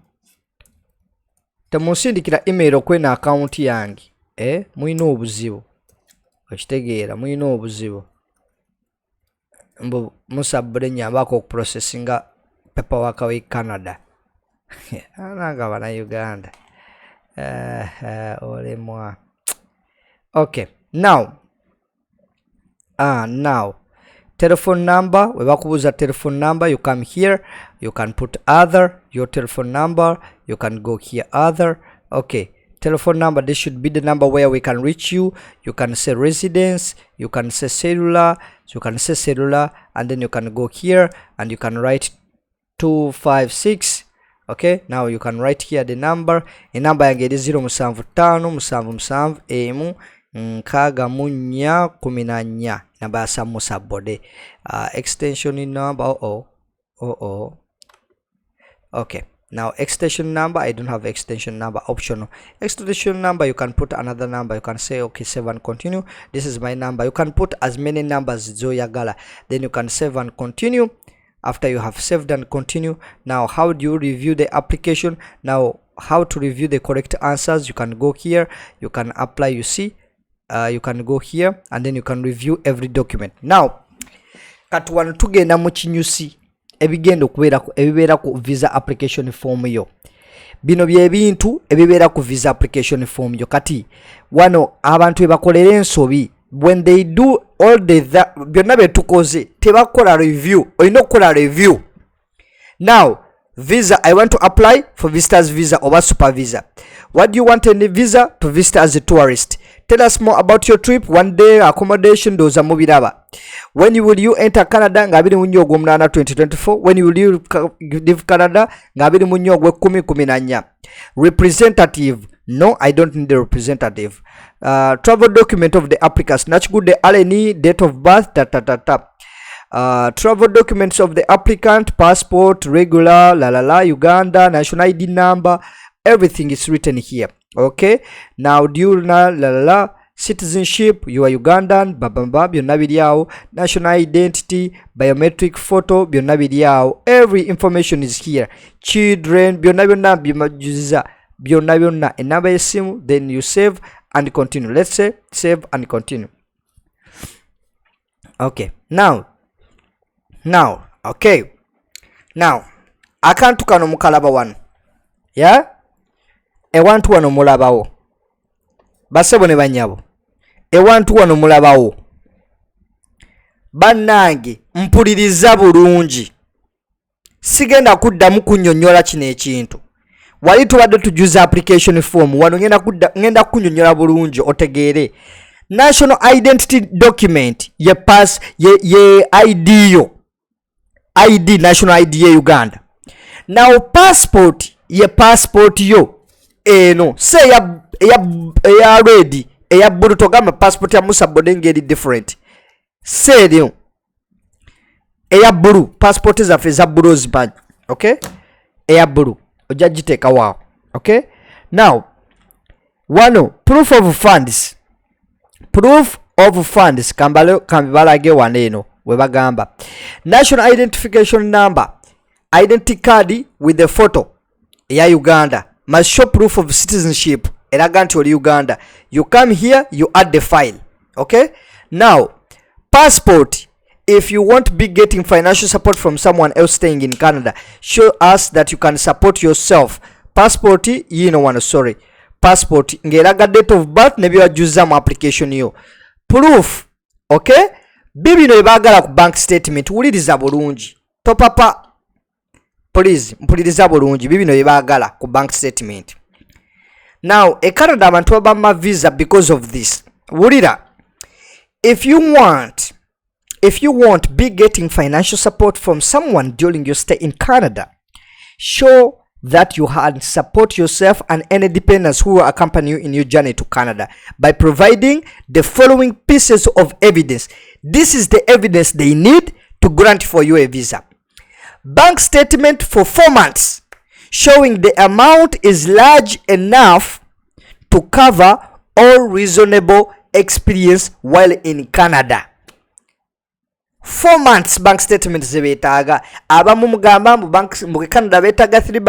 Temusindikira email okwena account yange. Muyina obuzibu. Okitegeera muyina obuzibu. Mbu Musa bode nyambako okuprocessinga paperwork we Canada. Ananga bana Uganda. Olemwa. Okay. Now telephone number. We bakubuza telephone number. You come here. You can put other. Your telephone number. You can go here other. Okay. Telephone number, this should be the number where we can reach you. You can say residence, you can say cellular, so you can say cellular, and then you can go here and you can write 256. Okay, now you can write here the number. The number yange eri 075 emu nkaga munya 14 namba ya Musa bode. Extension number okay. Now extension number, I don't have extension number, optional. Extension number, you can put another number. You can say okay, save and continue. This is my number. You can put as many numbers as zoyagala. Then you can save and continue. After you have saved and continue, now how do you review the application? Now how to review the correct answers? You can go here, you can apply, you see, you can go here and then you can review every document. Now katuwano tugenda mu kinyusi ebigenda okubeera ku visa application form yo. Bino bye bintu ebibeera ku visa application form yo. Kati wano abantu ebakolera ensobi, when they do all the byonna betukoze tebakola review. Olina okukola review. Now visa, I want to apply for visitors visa or super visa. What do you want in the visa? To visit as a tourist. Tell us more about your trip. One day accommodation doza mubiraba. When will you enter Canada? Ngabiri munyo gomnana 2024. When will you leave Canada? Ngabiri munyo gwe 10 Representative. No, I don't need a representative. Travel document of the applicants. Nachigude aleni date of birth. Travel documents of the applicant, passport, regular, Uganda, national ID number, everything is written here. Okay, now dual citizenship, you are Ugandan, babamba, byonna biri awo, national identity, biometric photo, byonna biri awo, every information is here. Children, byonna bimajuziza, byonna enamba y'essimu, then you save and continue. Let's say save and continue. Okay, now okay, now akantu kano mukalaba wano, yeah, ewantu wano mulabawo basebo ne banyabo, ewantu wano mulabawo bannange, mpuliriza bulungi, sigenda kuddamu kunnyonnyola kino ekintu. Wali tubadde tujuza application form wano, ngenda kunnyonnyola bulungi otegeere. National identity document ye pass ye ID yo, ID, national ID ye Uganda. Now passport ye passport yo eno say ya ready eya bulu togamba passport ya Musa bodengeri different. Say yo eya bulu passport za feza blues bag. Okay, eya bulu ojagiteka wao. Okay, now wano proof of funds, kambalage waneno webagamba national identification number, identity card with the photo ya Uganda, must show proof of citizenship eraga nti oli Uganda. You come here, you add the file. Okay, now passport, if you won't be getting financial support from someone else staying in Canada, show us that you can support yourself. Passport sorry, passport ngeraga date of birth ne byajuza mu application yo. Proof, okay, bibino ebagala ku bank statement, wuliriza bulungi topapa please, mpuliriza bulungi bibino ebagala ku bank statement. Now Canada abantu abama visa because of this. Wulira, if you won't be getting financial support from someone during your stay in Canada, show that you had support yourself and any dependents who will accompany you in your journey to Canada by providing the following pieces of evidence. This is the evidence they need to grant for you a visa. Bank statement for 4 months showing the amount is large enough to cover all reasonable experience while in Canada. 4 months bank statement zebetaga. Abamu mugamba mu Canada betaga 3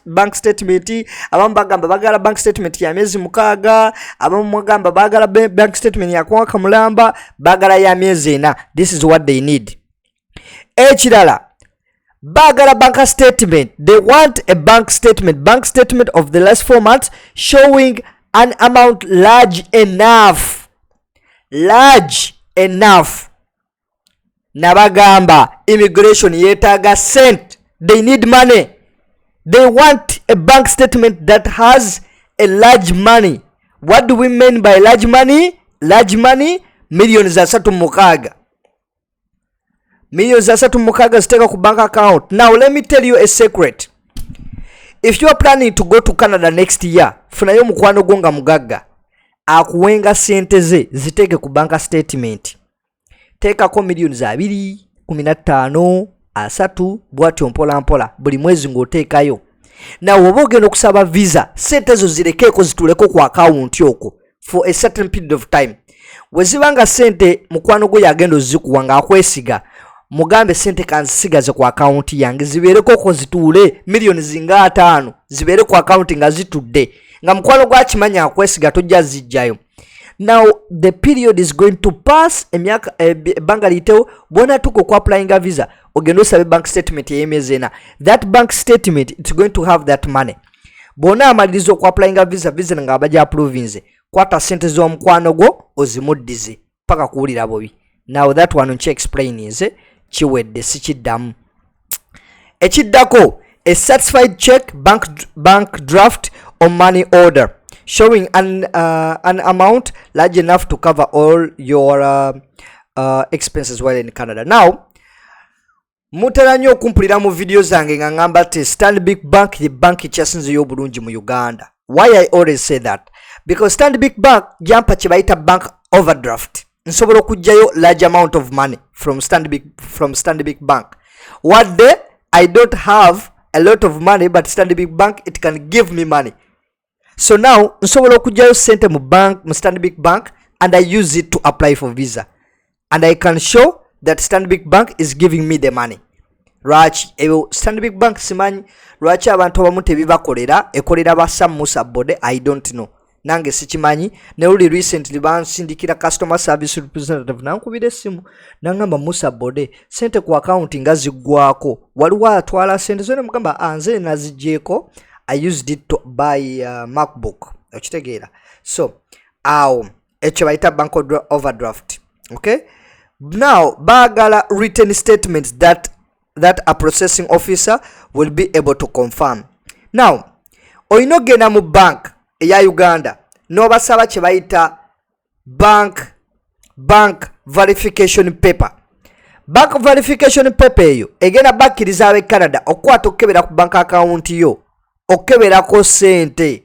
bank statement, abamu bagamba bagala bank statement ya miezi 6, abamu mugamba bagala bank statement ya kwa kamulamba, bagala ya miezi 4. This is what they need. Ekirala bagala bank statement, they want a bank statement of the last 4 months showing an amount large enough nabagamba immigration yetaga sent, they need money, they want a bank statement that has a large money. What do we mean by large money? Millions za 3 mukaga ziteka ku bank account. Now let me tell you a secret. If you are planning to go to Canada next year, funayo mukwano gonga mugaga akuwenga sente ze ziteke ku bank statement. Teka ko millions za 2, 15, 3 bwatyo mpola buli mwezi ngotekayo. Now oba ogenda okusaba visa sente ezo zirekeeko zituleko ku account okwo for a certain period of time. Wezibanga sente mukwano gwe yagenda ozikuwa nga akwesiga mugambe sente kanzisigaze ku account yange zibeereko ko zituule millions zinga 5 zibeere ku account nga zitudde nga mukwano gwa kimanya akwesiga tojja zijjayo. Now the period is going to pass emyaka banga litewo bona tuko ku applying a visa ogendo sabe bank statement yemezena. That bank statement it's going to have that money. Bona amalizo ku applying a visa nga abaja approve kwata sente zo mukwano gwo ozimuddize paka kuwulira bobi. Now that one nche explain is chiwedde sikidamu. Ekiddako a certified check bank draft or money order showing an amount large enough to cover all your expenses while in Canada. Now mutera nnyo okumpulira mu video zange nga ngamba te Stanbic Bank ye bank ekyasinzeyo obulungi mu Uganda. Why I always say that? Because Stanbic Bank jampa kibayita bank overdraft. Nsobola okujjayo large amount of money from Stanbic Bank. What day I don't have a lot of money, but Stanbic Bank it can give me money. So now nsobola okujjayo sente mu Stanbic Bank and I use it to apply for visa. And I can show that Stanbic Bank is giving me the money. Lwaki Stanbic Bank simanyi lwaki abantu abamu tebibakolera ekolera basa Musa bode I don't know. Nange sikimanyi ne uli recently bansindikira customer service representative nankubira essimu nangamba Musa bode sente ku account nga ziggwako waliwo atwala sente zone mugamba anze nazijjeko I used it to buy MacBook okitegeera. So ekyo bayita bank overdraft. Okay, now bagala written statements that a processing officer will be able to confirm. Now oyina ogenda mu bank eya Uganda n'obasaba kye bayita bank verification paper. Bank verification paper eyo egenda bakkiriza ab'e Canada okukwata okukebera ku bank account yo okukeberako sente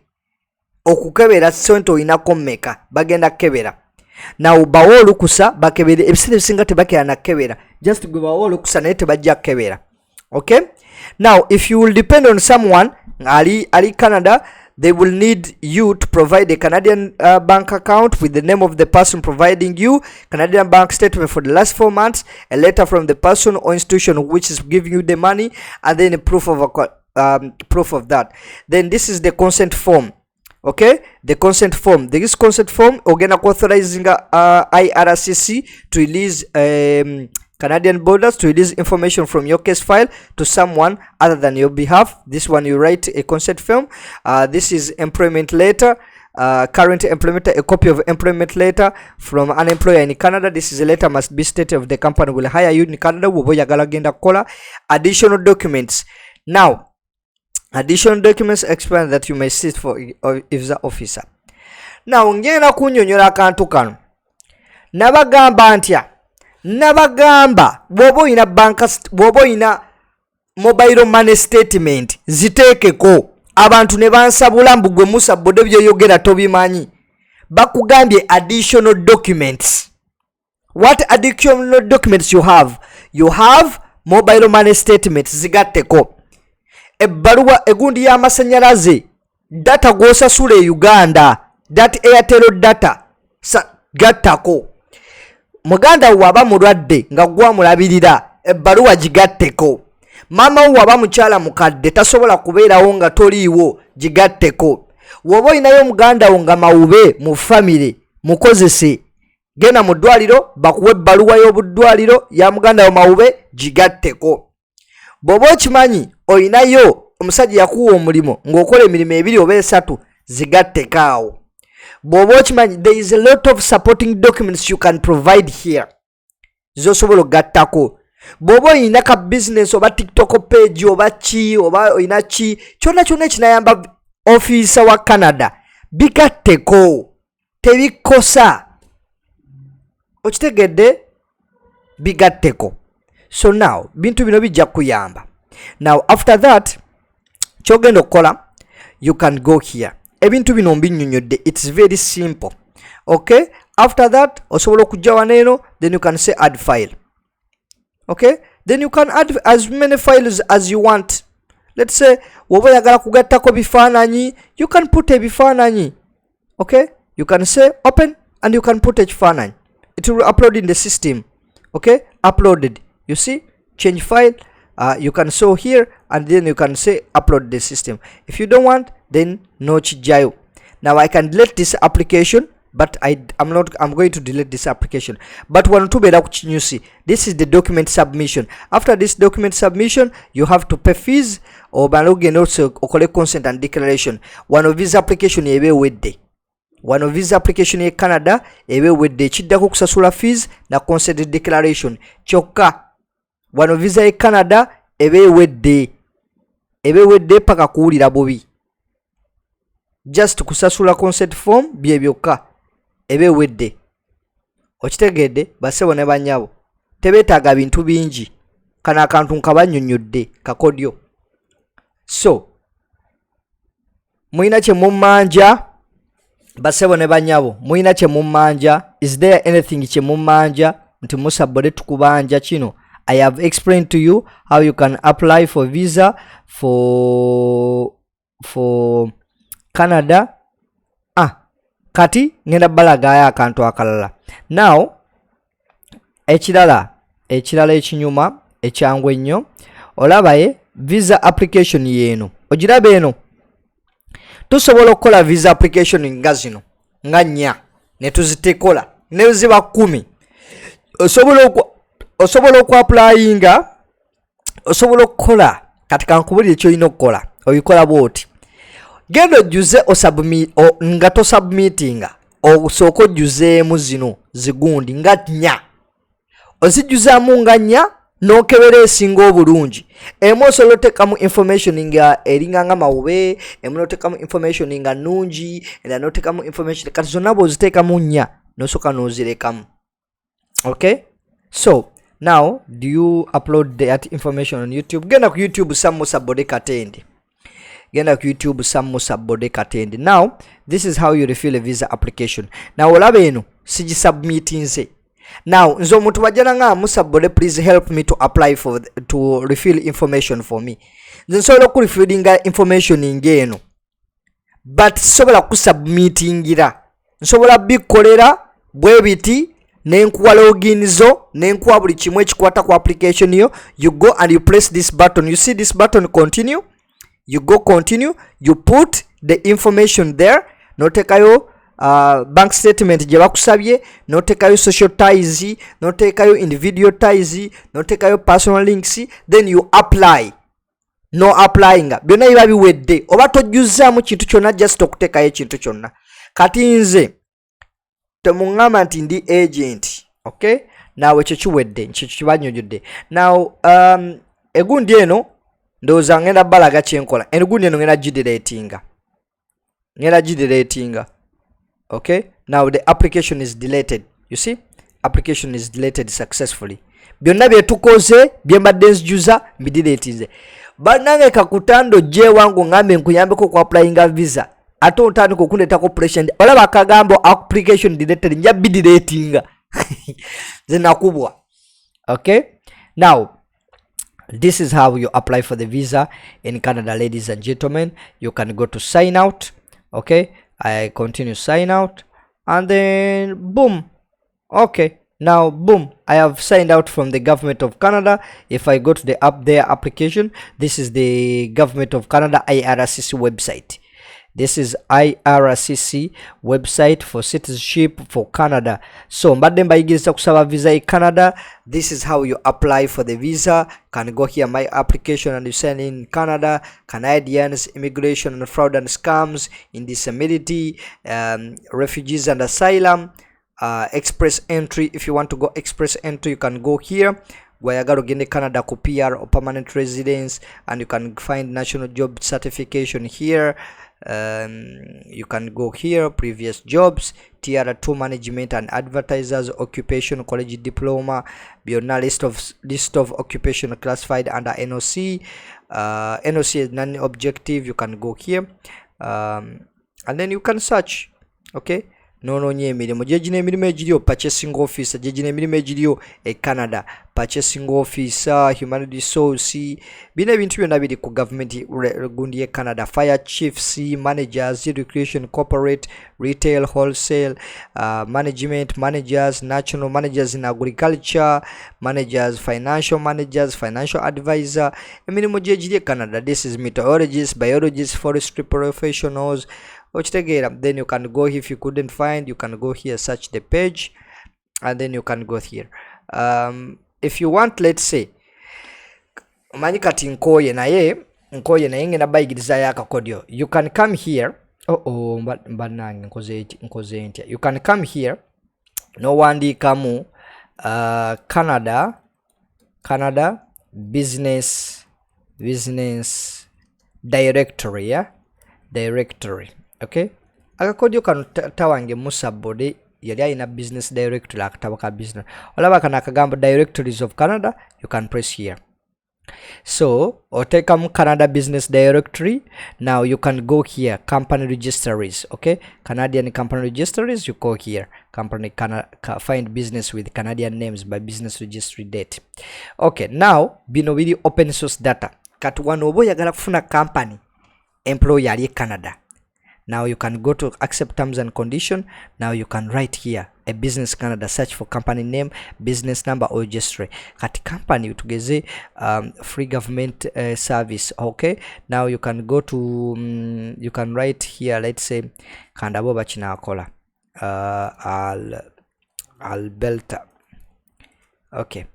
okukebera sente oyinako mmeka bagenda kukebera. Now bawo olukusa bakebere ebiseera ebisinga tebakera na kebera just gwe bawo olukusa naye tebajja kukebera. Okay, now if you will depend on someone ali Canada, they will need you to provide a Canadian bank account with the name of the person providing you, Canadian bank statement for the last 4 months, a letter from the person or institution which is giving you the money, and then a proof of that. Then this is the consent form. Okay, the consent form. This consent form ogenda authorizing IRCC to release Canadian borders to release information from your case file to someone other than your behalf. This one you write a consent form. This is employment letter, current employment, a copy of employment letter from an employer in Canada. This is a letter must be stated of the company will hire you in Canada. Additional documents. Now additional documents explain that you may sit for a visa officer. Now ngenda kunnyonnyola akantu kano nabagamba ntya nabagamba bwoba oyina mobile money statement ziteekeko abantu ne bansabula mbu gwe Musa bode byoyogera tobimanyi bakugambye additional documents. What additional documents you have? You have mobile money statements zigatteko ebbaluwa egundi y'amasanyalaze data gw'osasula e Uganda that Airtel data gattako muganda waba mulwadde nga gwamulabirira ebbaluwa gigatteko mama waba mukyala mukadde tasobola kubeerawo nga toliiwo gigatteko woba oyinayo muganda wo nga mawube mu famire mukozese genda mu ddwaliro bakuwa ebbaluwa y'obuddwaliro ya muganda wo mawube gigatteko. Bw'oba okimanyi oyinayo omusajja yakuwa omulimo ng'okola emirimu 2 oba 3 zigatteko awo. Bw'oba okimanyi there is a lot of supporting documents you can provide here zosobola okugattako. Bw'oba oyina ka business oba TikTok page oba ki oba oyina ki kyonna kyonna ekinayamba officer wa Canada bigatteko tebikosa okitegedde bigatteko. So now bintu bino bijja kuyamba. Now after that kyogenda okukola you can go here. Ebintu bino mbinnyonnyodde, it's very simple. Okay, after that osobola okujja waneeno then you can say add file. Okay, then you can add as many files as you want. Let's say woba oyagala kugattako bifaananyi, you can put ebifaananyi. Okay, you can say open and you can put ekifaananyi. It will upload in the system. Okay, uploaded. You see, change file. You can show here and then you can say upload the system. If you don't want, then no chijayo. Now I can delete this application, but I'm going to delete this application. But one to be you see, this is the document submission. After this document submission, you have to pay fees or balogin also or collect consent and declaration. One of these application ebe wedde. One of these application in Canada ebe wedde chiddako kusasula fees na consent declaration. Choka. One of these Canada ebe wedde paka kuwulira bubi. Just kusasula consent form bye byokka ebe wedde. Okitegedde basebo ne banyabo tebeetaaga bintu bingi, kana akantu nkabanyonyodde kakodyo. So muina kye mumanja basebo ne banyabo, muina kye mumanja. Is there anything kye mumanja nti Musa bode tukubanja kino? I have explained to you how you can apply for visa for Canada. Kati ngenda balagaya akantu akalala. Now ekirala ekinyuma ekyangu ennyo, olabaye visa application yeno ogirabe eno. Tusobola okukola visa application nga zino nga nnya ne tuzitekola ne ziba 10. Osobola okuapplyinga, osobola okukola kati kankubulire kyolina okukola. Obikola bwoti, genda ojjuze nga tosubmitinga, osooka ojjuzeemu zino zigundi nga nnya. Ozijjuzaamu nga nnya n'okebera esinga obulungi. Emu osobola otekamu information nga eringa nga mawube, emu n'otekamu information nga nnungi, era n'otekamu information kati zonna bw'oziteekamu nnya n'osooka n'ozirekamu. Okay, so now do you upload that information on YouTube? Genda ku YouTube Sam Musa Bode Katende. Now this is how you refill a visa application. Now olabe eno siji submitting nze. Now nzo omuntu bajjana nga Musa Bode, please help me to apply to refill information for me. Nze nsobola ku refillinga information ngeno, but sobola ku submittingira. Nsobola bikolera bwe biti nenkuwa login zo, nenkuwa buli kimwe ekikwata ku application yo. You go and you press this button. You see this button, continue. You go continue, you put the information there. Notekayo bank statement gye bakusabye, notekayo social ties, notekayo individual ties, notekayo personal links, then you apply. No applying byonna biba biwedde, oba tojjuzaamu kintu kyonna, just okutekayo ekintu kyonna. Kati nze temuŋŋamba nti ndi agent. Okay, naawe ekyo kiwedde, ekyo kibanyonyodde. Now egundi eno ndowooza ngenda balaga kyenkola. Egundi eno ngenda gideletinga. Okay, now the application is deleted. You see, application is deleted successfully. Byonna byetukoze byembadde nzijuza mbideletinze. Bannange kakutando je wangu ngambe nkuyambeko ku applyinga visa, ate otandika okundeetako pressure. Olaba akagambo application deleted, nja bideletinga zinakubwa. Okay, now this is how you apply for the visa in Canada, ladies and gentlemen. You can go to sign out. Okay, I continue sign out and then boom. Okay, now boom, I have signed out from the government of Canada. If I go to the application, this is the government of Canada IRCC website. This is IRCC website for citizenship for Canada. So mbadde mbayigiriza kusaba visa in Canada. This is how you apply for the visa. Can go here my application and you send in Canada, Canadians, immigration and fraud and scams, indisability, refugees and asylum, express entry. If you want to go express entry, you can go here. Where you got to Canada ko PR or permanent residence, and you can find national job certification here. You can go here, previous jobs, tier 2 management and advertisers, occupation college diploma, beyond list of occupation classified under NOC. NOC is non-objective. You can go here and then you can search. Okay, n'onoonya emirimu. Gye gino emirimu egiriyo purchasing officer, gye gino emirimu egiriyo e Canada, purchasing officer, human resource, bino ebintu byonna biri ku government gundi ye Canada. Fire chiefs, managers, recreation, corporate, retail, wholesale, management managers, national managers in agriculture, managers, financial advisor, emirimu gye giri e Canada. This is meteorologists, biologists, forestry professionals. Then you can go, if you couldn't find, you can go here, search the page, and then you can go here. If you want, let's say manyi kati nkoye naye ngena bayigiriza yakakodyo, you can come here. Mbanange nkoze ntya. You can come here n'owandiikamu Canada business directory, yeah? Directory, okay? Akakodyo kano tawange Musa bode yali alina business directory, akatabo ka business. Olaba kana akagamba directories of Canada, you can press here. So otekamu Canada business directory. Now you can go here, company registries, okay? Canadian company registries, you go here, company find business with Canadian names by business registry date. Okay, now bino bili open source data. Kati wano obo yagala kufuna company employer ali Canada. Now you can go to accept terms and condition. Now you can write here a business Canada, search for company name, business number or registry. Kati company utugeze free government service, okay? Now you can go to you can write here, let's say kandabo bachina akola Alberta, okay?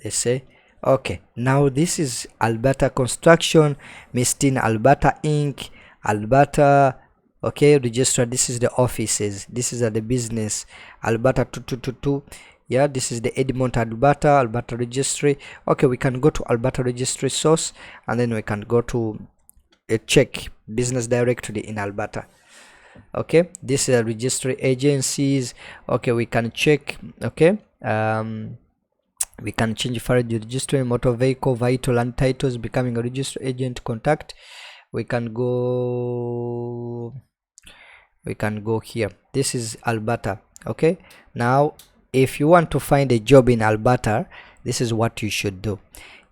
They say okay, now this is Alberta Construction, Mistin Alberta Inc., Alberta, okay, register. This is the offices, this is the business, Alberta 2222, yeah, this is the Edmonton Alberta registry. Okay, we can go to Alberta registry source, and then we can go to check business directory in Alberta. Okay, this is a registry agencies. Okay, we can check, okay, we can change for registry, motor vehicle, vital land titles, becoming a register agent, contact. We can go here. This is Alberta, okay? Now if you want to find a job in Alberta, this is what you should do.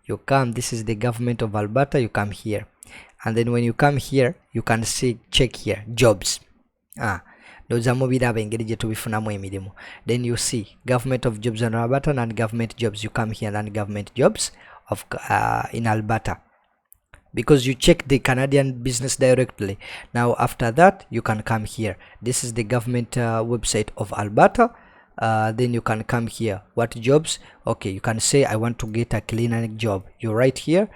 You come, this is the government of Alberta, you come here, and then when you come here you can see, check here, jobs. Then you see government of jobs in Alberta and government jobs. You come here and government jobs of in Alberta, because you check the Canadian business directly. Now after that you can come here. This is the government website of Alberta. Then you can come here, what jobs. Okay, you can say I want to get a cleaner job. You write here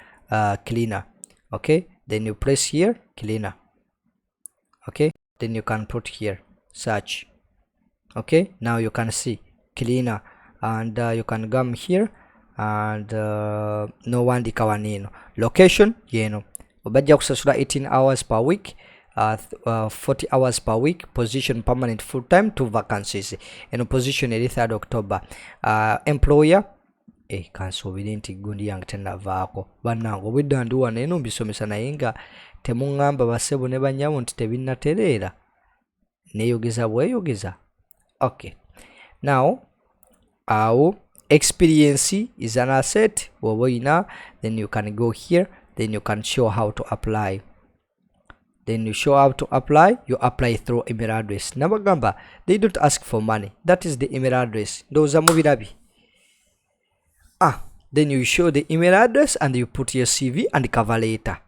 cleaner, okay? Then you press here cleaner, okay? Then you can put here search, okay? Now you can see cleaner, and you can come here and no one dikawanino location yeno obajja kusasula 18 hours per week, 40 hours per week, position permanent full time, 2 vacancies, eno position eri 3rd October. Employer kansuubire nti gundi yange tenavaako bannange obwedda ndi wano eno mbisomesa naye nga temuŋŋamba basebo ne banyabo nti tebinnatereera neyogeza bweyogeza. Okay, now awo experience is an asset woboina. Then you can go here, then you can show how to apply. Then you show how to apply. You apply through email address. Nabagamba, they don't ask for money. That is the email address. Ndoza mubirabi. Then you show the email address and you put your CV and cover letter.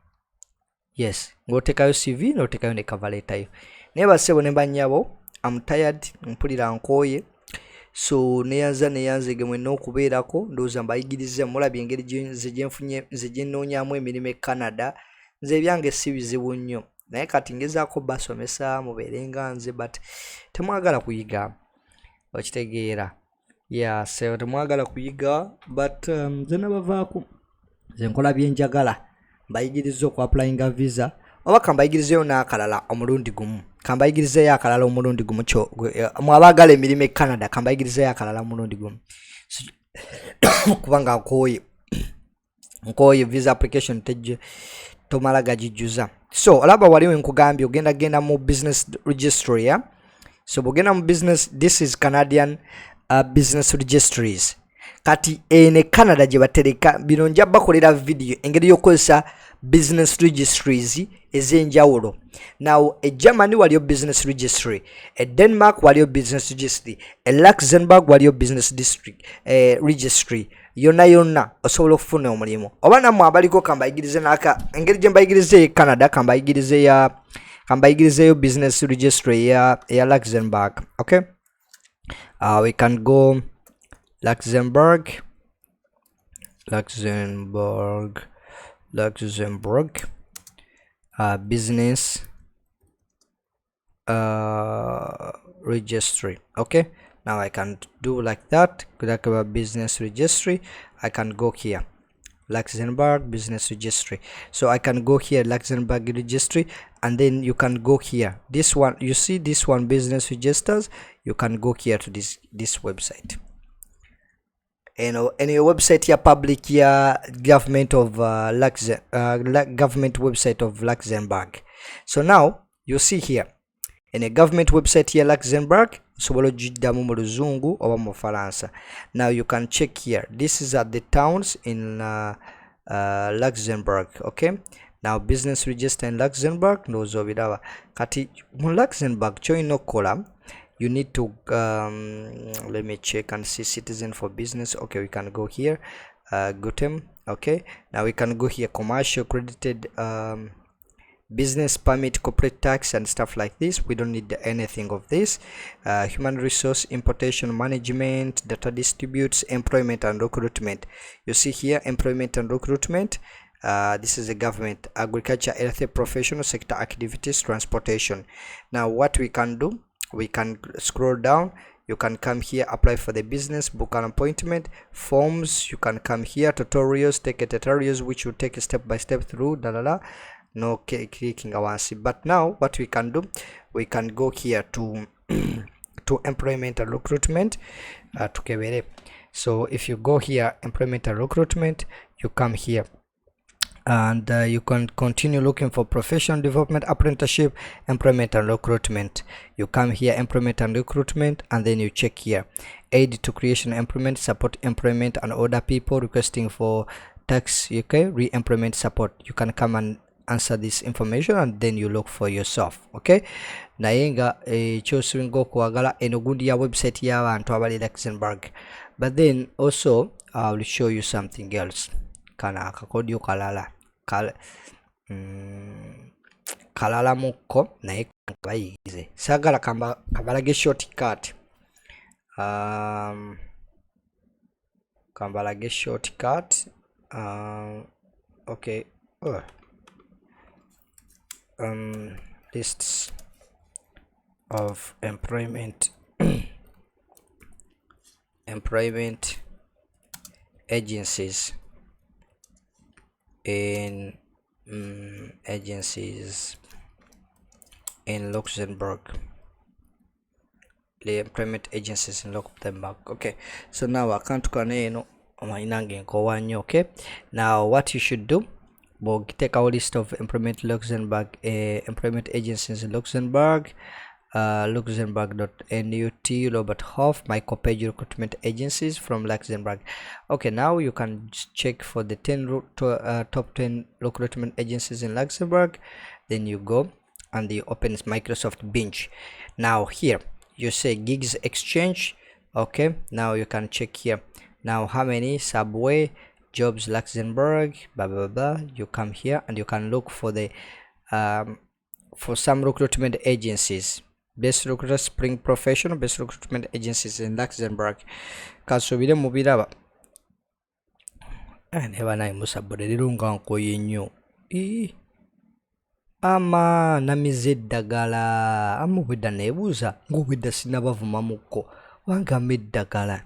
Yes, go take your CV, no take your cover letter. Never say when banyabo, I'm tired, mpulira nkoye. So neyanze gemwe n'okubeerako ndowooza mbayigiriza mulabye engeri nze gye nnoonyaamu emirimu e Canada. Nze ebyange si bizibu nnyo, naye kati ngezaako basomesa mubeere nga nze, but temwagala kuyiga, okitegeera. Yeah, so temwagala kuyiga, but nze nabavaako, nze nkola byenjagala, mbayigiriza okwapplyinga visa, oba kambayigirizeyo n'akalala omulundi gumu. Kambayigirizeyo akalala omulundi gumu. Mwabagala emirimu e Canada, kambayigirizeyo akalala omulundi gumu. Kubanga nkoye visa application tejje tomala gajijuza. So olaba waliwo nkugambye ogenda mu business registry, yeah? so bwogenda mu business, this is Canadian business registries. Kati ene Canada gye batereka bino nja bakolera video engeri y'okozesa business registries ez'enjawulo. Now e Germany waliyo business registry, e Denmark waliyo business registry, e Luxembourg waliyo business district registry. Yonna osobola okufuna omulimu. Oba nammwe abaliko kambayigirize n'aka engeri gye mbayigirize Canada kambayigirizeyo business registry ya Luxembourg. Okay, we can go Luxembourg, business registry. Okay, now I can do like that. Click about business registry. I can go here, Luxembourg business registry. So I can go here, Luxembourg registry, and then you can go here. This one, you see this one, business registers. You can go here to this website. Any website ya public ya government of government website of Luxembourg. So now you see here in a government website ya Luxembourg sobola jiddamu mu luzungu oba mu Faransa. Now you can check here, this is at the towns in Luxembourg. Okay, now business register in Luxembourg nozo biraba kati mu Luxembourg choino kola. You need to let me check and see citizen for business. Okay, we can go here, Gutem. Okay, now we can go here, commercial, credited, business permit, corporate tax and stuff like this. We don't need anything of this. Human resource, importation management, data distributes, employment and recruitment. You see here, employment and recruitment. This is the government, agriculture, health, professional sector activities, transportation. Now what we can do, we can scroll down. You can come here, apply for the business, book an appointment, forms. You can come here, tutorials, take a tutorials which will take a step by step through no clicking once. But now what we can do, we can go here to to employment and recruitment to Kebere. So if you go here, employment and recruitment, you come here and you can continue looking for professional development, apprenticeship, employment and recruitment. You come here, employment and recruitment, and then you check here, aid to creation employment, support employment and other people requesting for tax, okay, re-employment support. You can come and answer this information and then you look for yourself. Okay, nayenga chosinga okuwagala eno gundi ya website y'abantu abali Luxembourg. But then also I will show you something else. Kana akakodyo kalala mukko naye kabayize sagala kambalage shortcut kambalage shortcut okay. Lists of employment agencies in Luxembourg. The employment agencies in Luxembourg. Okay, so now I can't connect okay. Now what you should do, we'll take our list of employment Luxembourg employment agencies in Luxembourg. Luxembourg.nut Robert Hoff micro page recruitment agencies from Luxembourg. Okay, now you can check for the top 10 recruitment agencies in Luxembourg. Then you go and you open Microsoft Bench. Now here you say gigs exchange. Okay, now you can check here now how many subway jobs Luxembourg blah blah blah. You come here and you can look for the for some recruitment agencies. Best recruiter spring professional best recruitment agencies in Luxembourg. Kasubire mubiraba neba naye Musa boderironga nkoye nnyo ama namize eddagala amubwedda neebuuza ng'obwedda sinabavuma mukko wangamba eddagala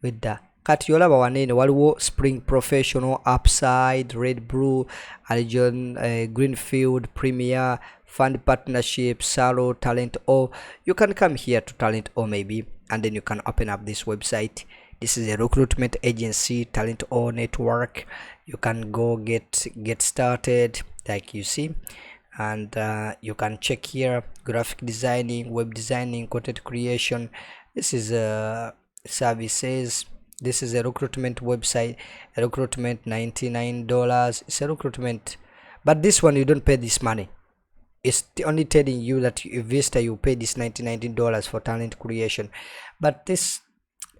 wedda kati yolaba wanene waliwo spring professional, upside, red brew, Alligion, greenfield, premier, fund partnership, Salo, talent o. You can come here to talent o maybe, and then you can open up this website. This is a recruitment agency, talent o network. You can go get started like you see. and you can check here graphic designing, web designing, content creation. This is services. This is a recruitment website, a recruitment $99. It's a recruitment, but this one you don't pay this money. It's only telling you that if Vista you pay this $19 for talent creation, but this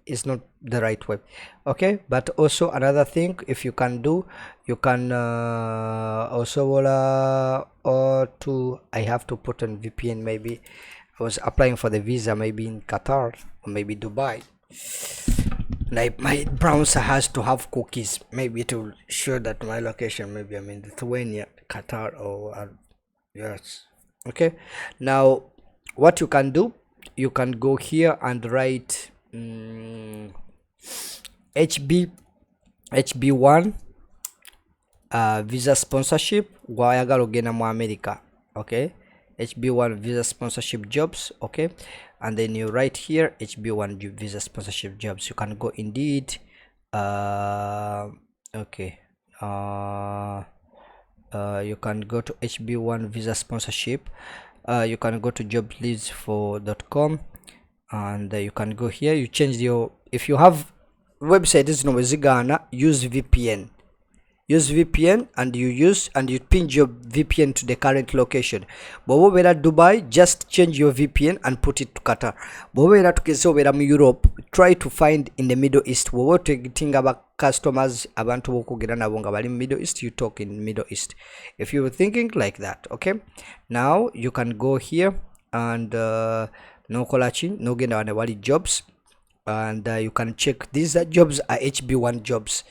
is not the right way. Okay, but also another thing, if you can do, you can also or to I have to put on VPN. Maybe I was applying for the visa maybe in Qatar or maybe Dubai, like my browser has to have cookies, maybe to show that my location, maybe I'm in Lithuania, Qatar, or yes. Okay, now what you can do, you can go here and write HB1 visa sponsorship gwayagala ogenda mu America. Okay, HB1 visa sponsorship jobs. Okay, and then you write here HB1 visa sponsorship jobs. You can go Indeed. Okay, you can go to HB1 visa sponsorship. You can go to jobleads.com, and you can go here. You change your, if you have website is no Uganda, use VPN. Use VPN and you pin your VPN to the current location. Bobo wera Dubai, just change your VPN and put it to Qatar. Bobo wera tukezo wera mu Europe, try to find in the Middle East. Bobo tegitinga aba customers abantu bokugera nabo nga bali mu Middle East, you talk in Middle East. If you were thinking like that, okay? Now you can go here and no kolachi, no genda wane wali jobs, and you can check these jobs are HB1 jobs.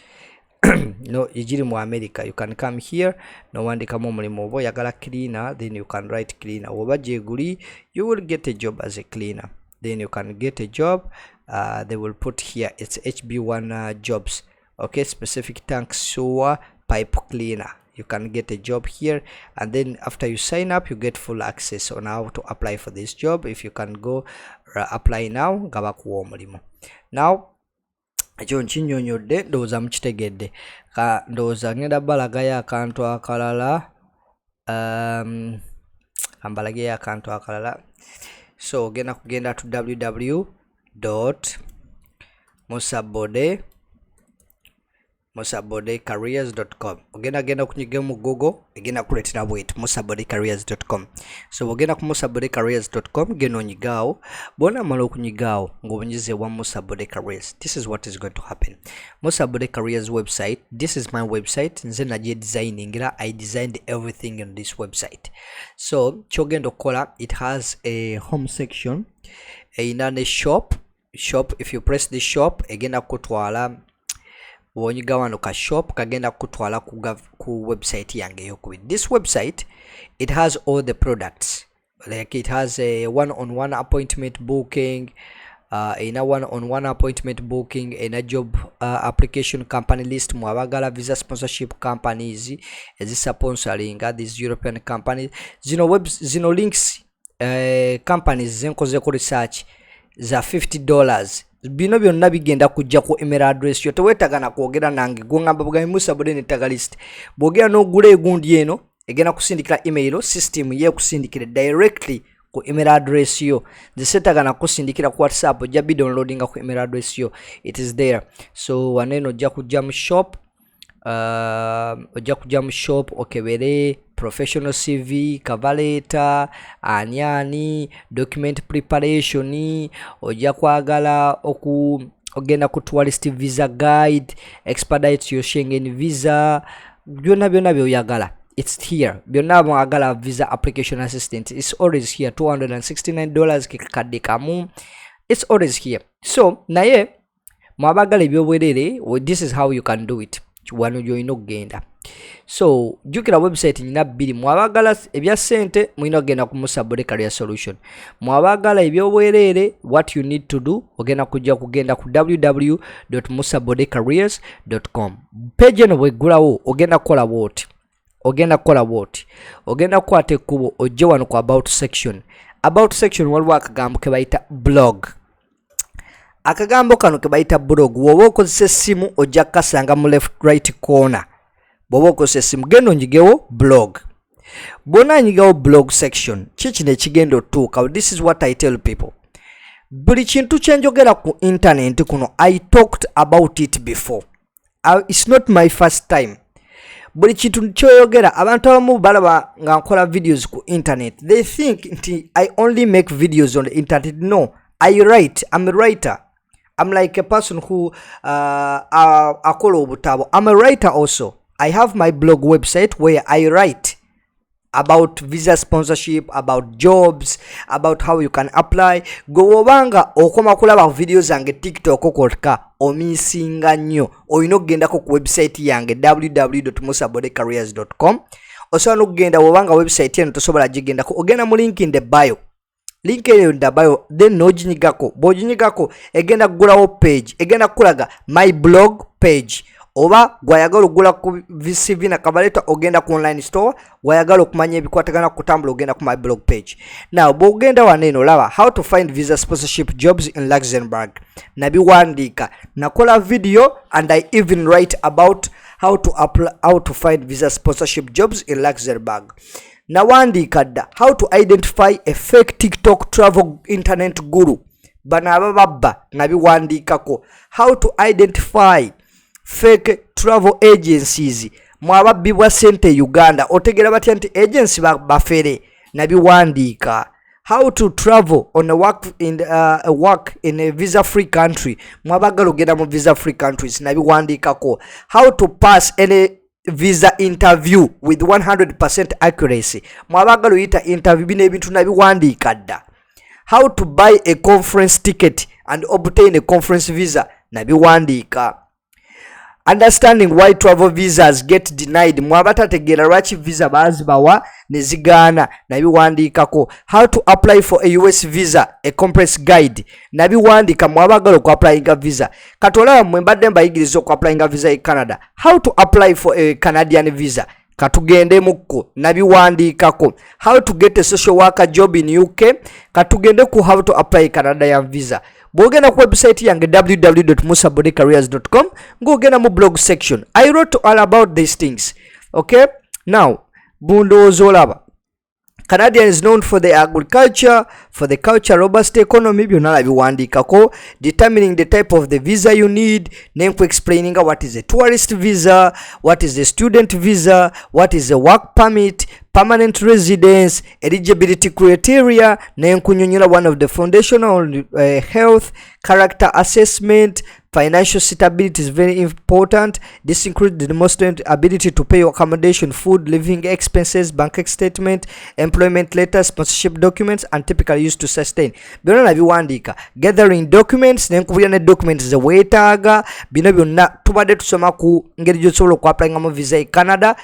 No, ijiri mu America. You can come here, no wandikamu mulimo obo yagala cleaner, then you can write cleaner. Oba jeguli, you will get a job as a cleaner. Then you can get a job. They will put here it's HB1 jobs. Okay, specific tank sewer pipe cleaner. You can get a job here, and then after you sign up, you get full access on how to apply for this job. If you can go apply now, gaba kuwa omulimo. Now ekyo nkinyonyodde ndowooza mukitegedde, ndowooza ngenda balagayo akantu akalala, ambalagayo akantu akalala. So ogenda kugenda to www.musabodecareers.com. ogenda kunyiga mu Google, egenda kuleetera bwet musabodecareers.com. So ogenda ku musabodecareers.com, genda onyigaawo. Bw'ona mala okunyigaawo ng'obunyize wa Musabode Careers, this is what is going to happen. Musabode Careers website, this is my website. Nze nagiye designing era I designed everything on this website. So kyogenda okukola, it has a home section, eyina ne shop. If you press the shop, egenda kutwala wonyiga wano ka shop kagenda kutwala ku website yange yokubiri. This website, it has all the products, like it has a one-on-one appointment booking, in a one-on-one appointment booking, in a job application company list mu abagala visa sponsorship companies ezisa sponsoring these European companies. Zino links companies zenkoze ku research za $50. Bino byonna bigenda kujja ku email address yo. Tewetagana kwogera nange gwongamba bugambi Musabode netaga list. Bwogera n'ogula egundi eno egenda kusindikira email system ye kusindikira directly ku email address yo. Zisetagana kusindikira ku WhatsApp, ojja bi downloadinga ku email address yo. It is there. So waneno ojja kujja mu shop, okebere professional CV, cover letter, anyani, document preparation, ojja kwagala ogenda ku tourist visa guide, expedite your Schengen visa, byonna byoyagala. It's here. Byonna mwagala visa application assistant. It's always here. $269 kikadde kamu. It's always here. So naye mwabagala ebyobwerere, this is how you can do it. Wano joino genda. So jukira website nyina bbiri. Mwabagala ebya sente mwino genda ku Musabode Career Solution. Mwabagala ebyobwerere, what you need to do, ogenda kugenda ku www.musabodecareers.com. Page eno bwegulawo ogenda kola what? Ogenda kwate kubo ojje wano ku about section. About section waliwo akagambo ke bayita blog. Akagambo kano ke bayita blog. Woba okozesa essimu ojja kasanga mu left right corner. Bobo okozesa essimu genda onyigewo blog. bw'ona nyigawo blog section kikino ekigenda otuukawo. This is what I tell people. Buli kintu kyenjogera ku internet kuno I talked about it before. It's not my first time. Buli kintu kyoyogera abantu abamu balaba nga nkola videos ku internet. They think nti I only make videos on the internet. No, I write. I'm a writer. I'm like a person who akola obutabo. I'm a writer also. I have my blog website where I write about visa sponsorship, about jobs, about how you can apply. Go obanga okoma kulaba videos yange TikTok okolka omisinga nnyo oyina okugendako ku website yange www.musabodecareers.com. osobola okugenda obanga website eno tosobola gigendako ogenda mu link in the bio. Link in the bio then noginyigako. Bw'oginyigako egenda kugulawo page egenda kukulaga my blog page. Oba gwayagala okugula ku VCV na Kabaleta ogenda ku online store, gwayagala okumanya ebikwatagana kutambula ogenda ku my blog page. Now bw'ogenda waneno laba how to find visa sponsorship jobs in Luxembourg. Nabiwandiika nakola video and I even write about how to find visa sponsorship jobs in Luxembourg. Nawandiika dda how to identify a fake TikTok travel internet guru. Bano ababba nabiwandiikako how to identify fake travel agencies. Mwababbi bwa sente Uganda otegera batya nti agency bafere nabiwandiika. How to travel on a work in a visa free country. Mwabagala ogenda mu visa free countries nabiwandiikako. How to pass any visa interview with 100% accuracy. Mwabagala oyita interview bino ebintu nabiwandiika dda. How to buy a conference ticket and obtain a conference visa nabiwandiika. Understanding why travel visas get denied. Mwabatategera lwaki visa bazibawa nezigaana nabiwandiikako. How to apply for a US visa, a complex guide nabiwandiika. Mwabagala oku applyinga visa katolaba mwe mbadde mbayigiriza oku applyinga visa e Canada. How to apply for a Canadian visa katugende mukko nabiwandiikako. How to get a social worker job in UK katugende ku how to apply Canadian visa. Bwogenda ku website yange www.musabodecareers.com ngogenda mu blog section. I wrote all about these things. Okay, now bundo olaba Canada is known for the agriculture, for the culture, robust economy. Byonna labiwandiikako. Determining the type of the visa you need. Nenku explaining what is a tourist visa, what is a student visa, what is a work permit, permanent residence, eligibility criteria. Nenkunyonyola one of the foundational health, character assessment. Financial stability is very important. This includes the demonstrated ability to pay your accommodation, food, living expenses, bank statement, employment letter, sponsorship documents, and typically used to sustain. Byonna nabiwandiika. Gathering documents, nenkubira ne documents ze weetaaga. Bino byonna tubadde tusoma ku ngeri gy'osobola okuapplyingamu visa e Canada.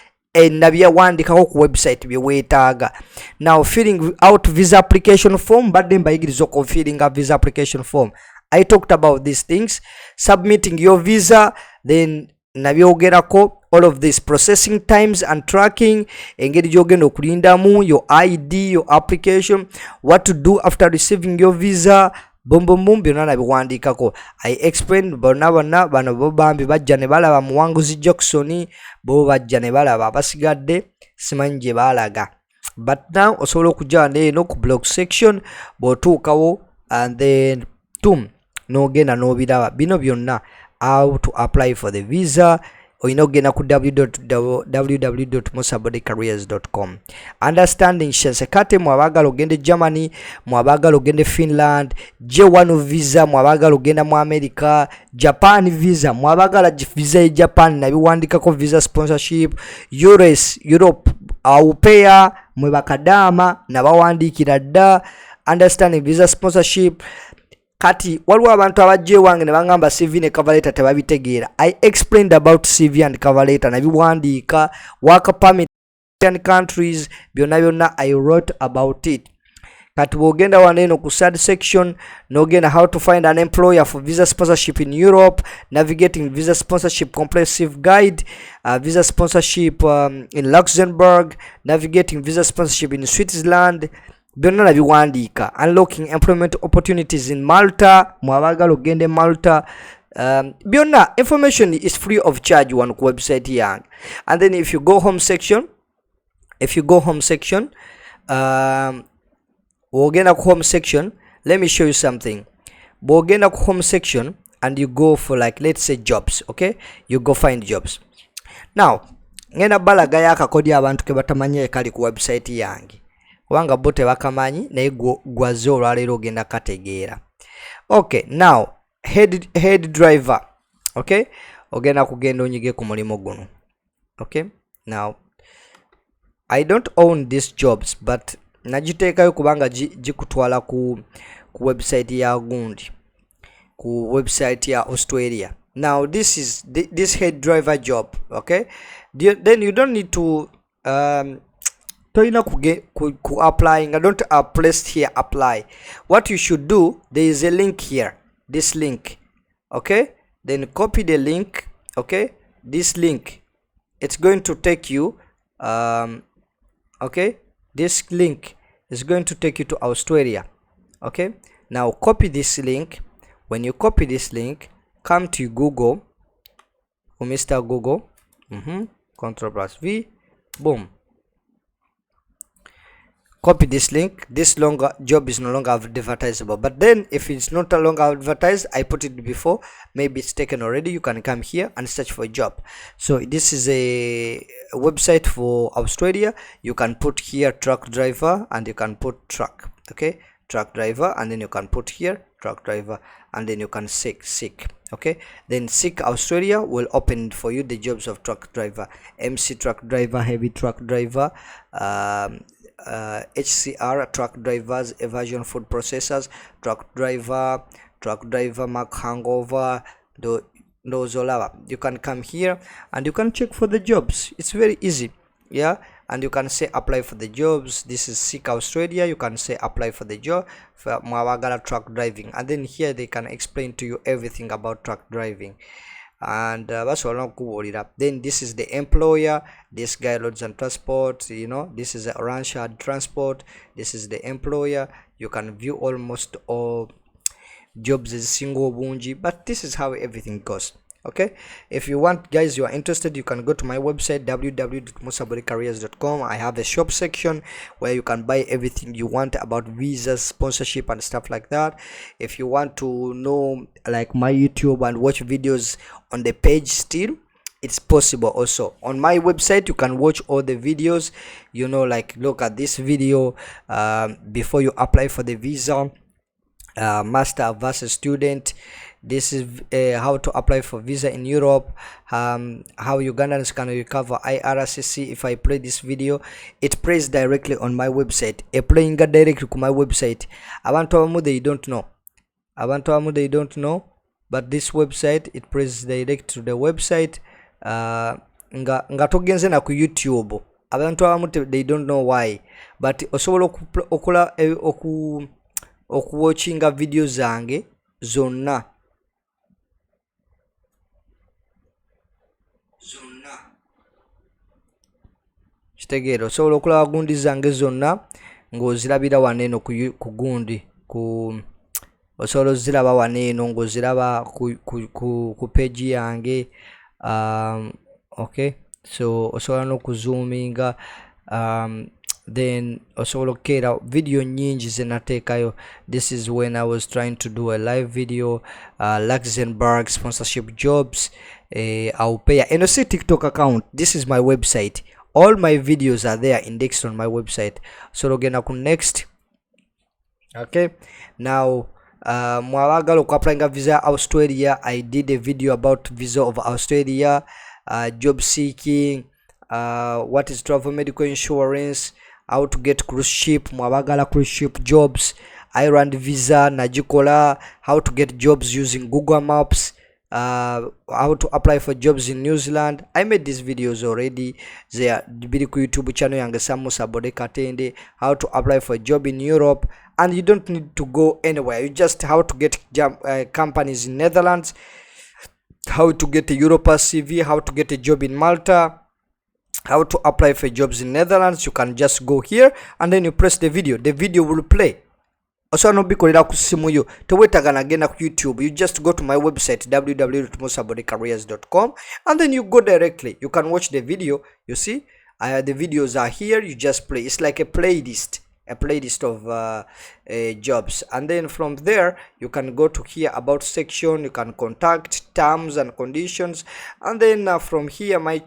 Nabyawandiikako ku website bye weetaaga. Now filling out visa application form. Badde mbayigiriza oku filling a visa application form. I talked about these things. Submitting your visa, then nabyogerako all of this processing times and tracking, engeri gyogenda okulindamu your ID, your application, what to do after receiving your visa. Bombom byonna nabiwandiikako. I explained bonna bano bo bambi bajja ne balaba muwanguzi Jackson, bo bajja ne balaba abasigadde simanyi gye baalaga. But now osobola okujja eno ku blog section bw'otuukawo and then nogenda nobiraba bino byonna how to apply for the visa. Oyina okugenda ku www.musabodecareers.com. Understanding shensekate mwabagala ogende Germany, mwabagala ogende Finland, J1 visa mwabagala ogenda mu America, Japan visa mwabagala visa e Japan nabiwandikako visa sponsorship, US, Europe awupeya mwe bakadama nabawandiikira dda. Understanding visa sponsorship. Kati waliwo abantu abajje wange ne bangamba CV ne cover letter tebabitegeera. I explained about CV and cover letter nabiwandiika. Work permit in countries byonna I wrote about it. Kati bwogenda waneno ku third section nogenda how to find an employer for visa sponsorship in Europe, navigating visa sponsorship comprehensive guide, visa sponsorship in Luxembourg, navigating visa sponsorship in Switzerland. Byonna nabiwandiika. Unlocking employment opportunities in Malta, mwabagala ogende Malta. Byonna information is free of charge one ku website yange. And then if you go home section if you go home section, bwogenda ku home section, let me show you something. Bwogenda ku home section and you go for, like, let's say jobs, okay, you go find jobs. Now ngenda balaga yakakodi abantu ke batamanye kali ku website yange kubanga bo tebakamanyi naye gwaze olwaleero ogenda kategeera. Okay, now head driver, okay, ogenda kugenda onyige ku mulimu guno. Okay, now I don't own these jobs but najiteekayo kubanga gikutwala ku website ya gundi, ku website ya Australia. Now this is this head driver job, okay, then you don't need to toina ku applying. I don't press here apply. What you should do, there is a link here, this link, okay, then copy the link, okay, this link, it's going to take you okay, this link is going to take you to Australia. Okay, now copy this link. When you copy this link, come to Google, Mr. Google, Control plus V, boom, copy this link. This longer job is no longer advertisable, but then if it's not no longer advertised, I put it before, maybe it's taken already, you can come here and search for a job. So this is a website for Australia. You can put here truck driver and you can put truck, okay, truck driver, and then you can put here truck driver, and then you can seek, okay, then seek Australia will open for you the jobs of truck driver, MC truck driver, heavy truck driver, HCR truck drivers, evasion food processors, truck driver mark hangover, those all. You can come here and you can check for the jobs. It's very easy, yeah, and you can say apply for the jobs. This is Seek Australia. You can say apply for the job for Mwawagala truck driving, and then here they can explain to you everything about truck driving. And then this is the employer, this guy loads and transport, you know, this is a ranch hard transport, this is the employer. You can view almost all jobs as single bunji, but this is how everything goes. Okay, if you want, guys, you are interested, you can go to my website www.musabodycareers.com. I have a shop section where you can buy everything you want about visas, sponsorship, and stuff like that. If you want to know, like, my YouTube and watch videos on the page still, it's possible also. On my website you can watch all the videos, you know, like look at this video before you apply for the visa, master versus student. This is how to apply for visa in Europe, how Ugandans can recover IRCC. If I play this video, it plays directly on my website. Playing directly to my website. Abantu abamu they don't know, but this website, it plays direct to the website. Nga togenze na ku YouTube. Abantu abamu they don't know why, but osobola okula okuwatchinga video zange zonna kitegeero. Osobola okulaba gundi zange zonna ng'ozirabira waneeno ku gundi, osobola oziraba waneeno ng'oziraba ku page yange. Okay, so osobola n'okuzoominga, then osobola okukeera video nyingi zenateekayo. This is when I was trying to do a live video, Luxembourg sponsorship jobs. I'll pay, and you see TikTok account. This is my website. All my videos are there indexed on my website. So ogenda ku next. Okay, now mwabagala okuapplyinga visa Australia. I did a video about visa of Australia, job seeking, what is travel medical insurance, how to get cruise ship, mwabagala cruise ship jobs, Ireland visa najikola, how to get jobs using Google Maps, how to apply for jobs in New Zealand. I made these videos already. They are biri ku YouTube channel yange Musa Katende. How to apply for a job in Europe, and you don't need to go anywhere. You just how to get companies in Netherlands, how to get a Europa CV, how to get a job in Malta, how to apply for jobs in Netherlands. You can just go here and then you press the video will play. Also no bikolera ku simu yo, tewetagana genda ku YouTube. You just go to my website www.musabodycareers.com and then you go directly. You can watch the video, you see, The videos are here. You just play. It's like a playlist of jobs, and then from there you can go to here about section. You can contact, terms and conditions, and then from here my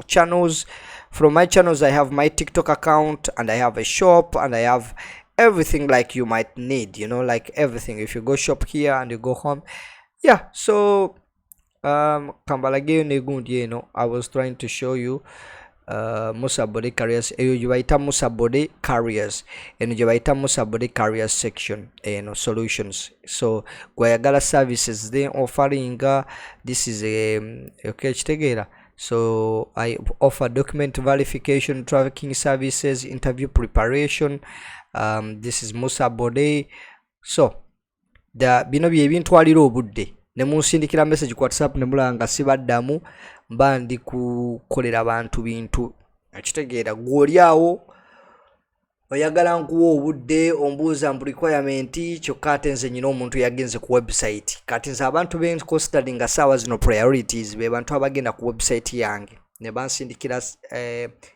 channels. From my channels I have my TikTok account, and I have a shop, and I have everything like you might need, like everything. If you go shop here and you go home, yeah. So Kampala I was trying to show you Musa body carriers. You baita Musa body carriers, and you baita Musa body carriers section, solutions. So gwayagala services they offering, this is a okay chitegera. So I offer document verification, tracking services, interview preparation. This is Musa body. So bino bye ebintwalira obudde ne munsindikira message ku WhatsApp ne mulanga sibaddamu mba ndi kukolera abantu bintu akitegeera gw'olyawo oyagala nkuwa obudde ombuuza mu requirement kyokka ate nze nyina omuntu yagenze ku website kati nze abantu considering saawa zino priorities be bantu abagenda ku website yange ne bansindikira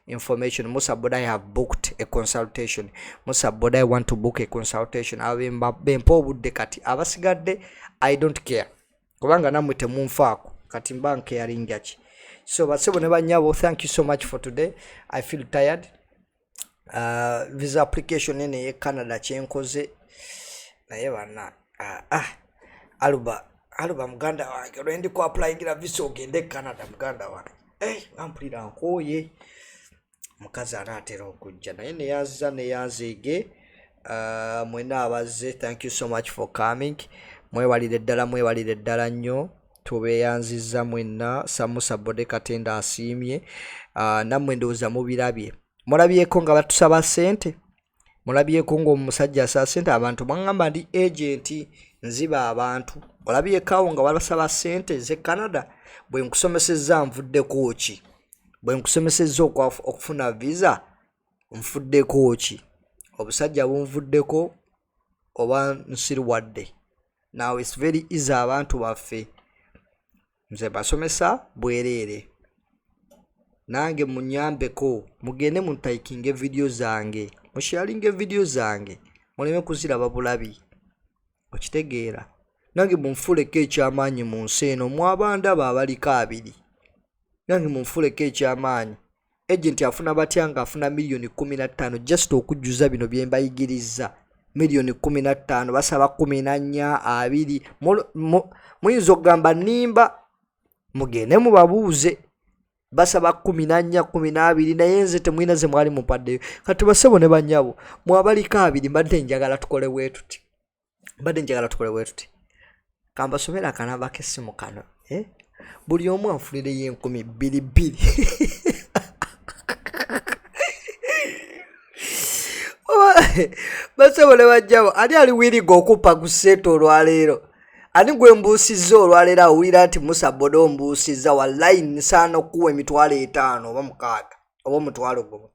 information. Musa Boda, I have booked a consultation. Musa Boda, I want to book a consultation. Bempa obudde kati abasigadde I don't care kubanga namwe temunfaako kati mba nkeyaringa ki. So basebo ne banyabo, thank you so much for today. I feel tired. Visa application ene ye Canada kyenkoze naye bana aluba muganda wange lwendi ku applyingira visa ogende Canada muganda wange ampulira nkoye mukazi anaatera okujja naye neyanzeege. Mwena abaze, thank you so much for coming. Mwewalire ddala nnyo, tubeeyanzizza mwenna. Musa Bode Katenda asiimye. Nammwe ndowooza mubirabye, mulabyeko nga batusaba ssente, mulabyeko ng'omusajja asaba ssente. Abantu bangamba ndi agenti nziba abantu, olabyekaawo nga basaba ssente. Nze Canada bwe nkusomesezza nvuddeko ki? Bwe nkusomesezza okufuna visa nfuddeko ki? Obusajja bunvuddeko oba nsirwadde? Now it's very easy abantu baffe. Nze basomesa bwereere. Nange munyambeko, mugende muntaikinge video zange, musharinge video zange, muleme kuziraba bulabi. Okitegeera? Nange munfuleko ekyamaanyi mu nsi eno, mwabanda babaliko abiri. Nange munfuleko ekyamaanyi. Agent afuna batya nga afuna million 15 just okujjuza bino bye mbayigiriza. Million 15 basaba 14 2 muyinza okugamba nimba, mugende mubabuuze. Basaba 14 12 naye nze temwina ze mwali mupaddeyo. Kati basebo ne banyabo mwabaliko abiri mbadde njagala tukole bwetuti. Kamba somera kanaba kesimu kano. Buli omu anfunire ye 10,000. Basebo ne banyabo ani ali wirigo okupa ku seto olwaleero. Ani gwe mbuusizza olwaleero awulira nti Musa Bode ombuusizza wallahi nsaana okuwa 5,000 oba 6 oba 1,000.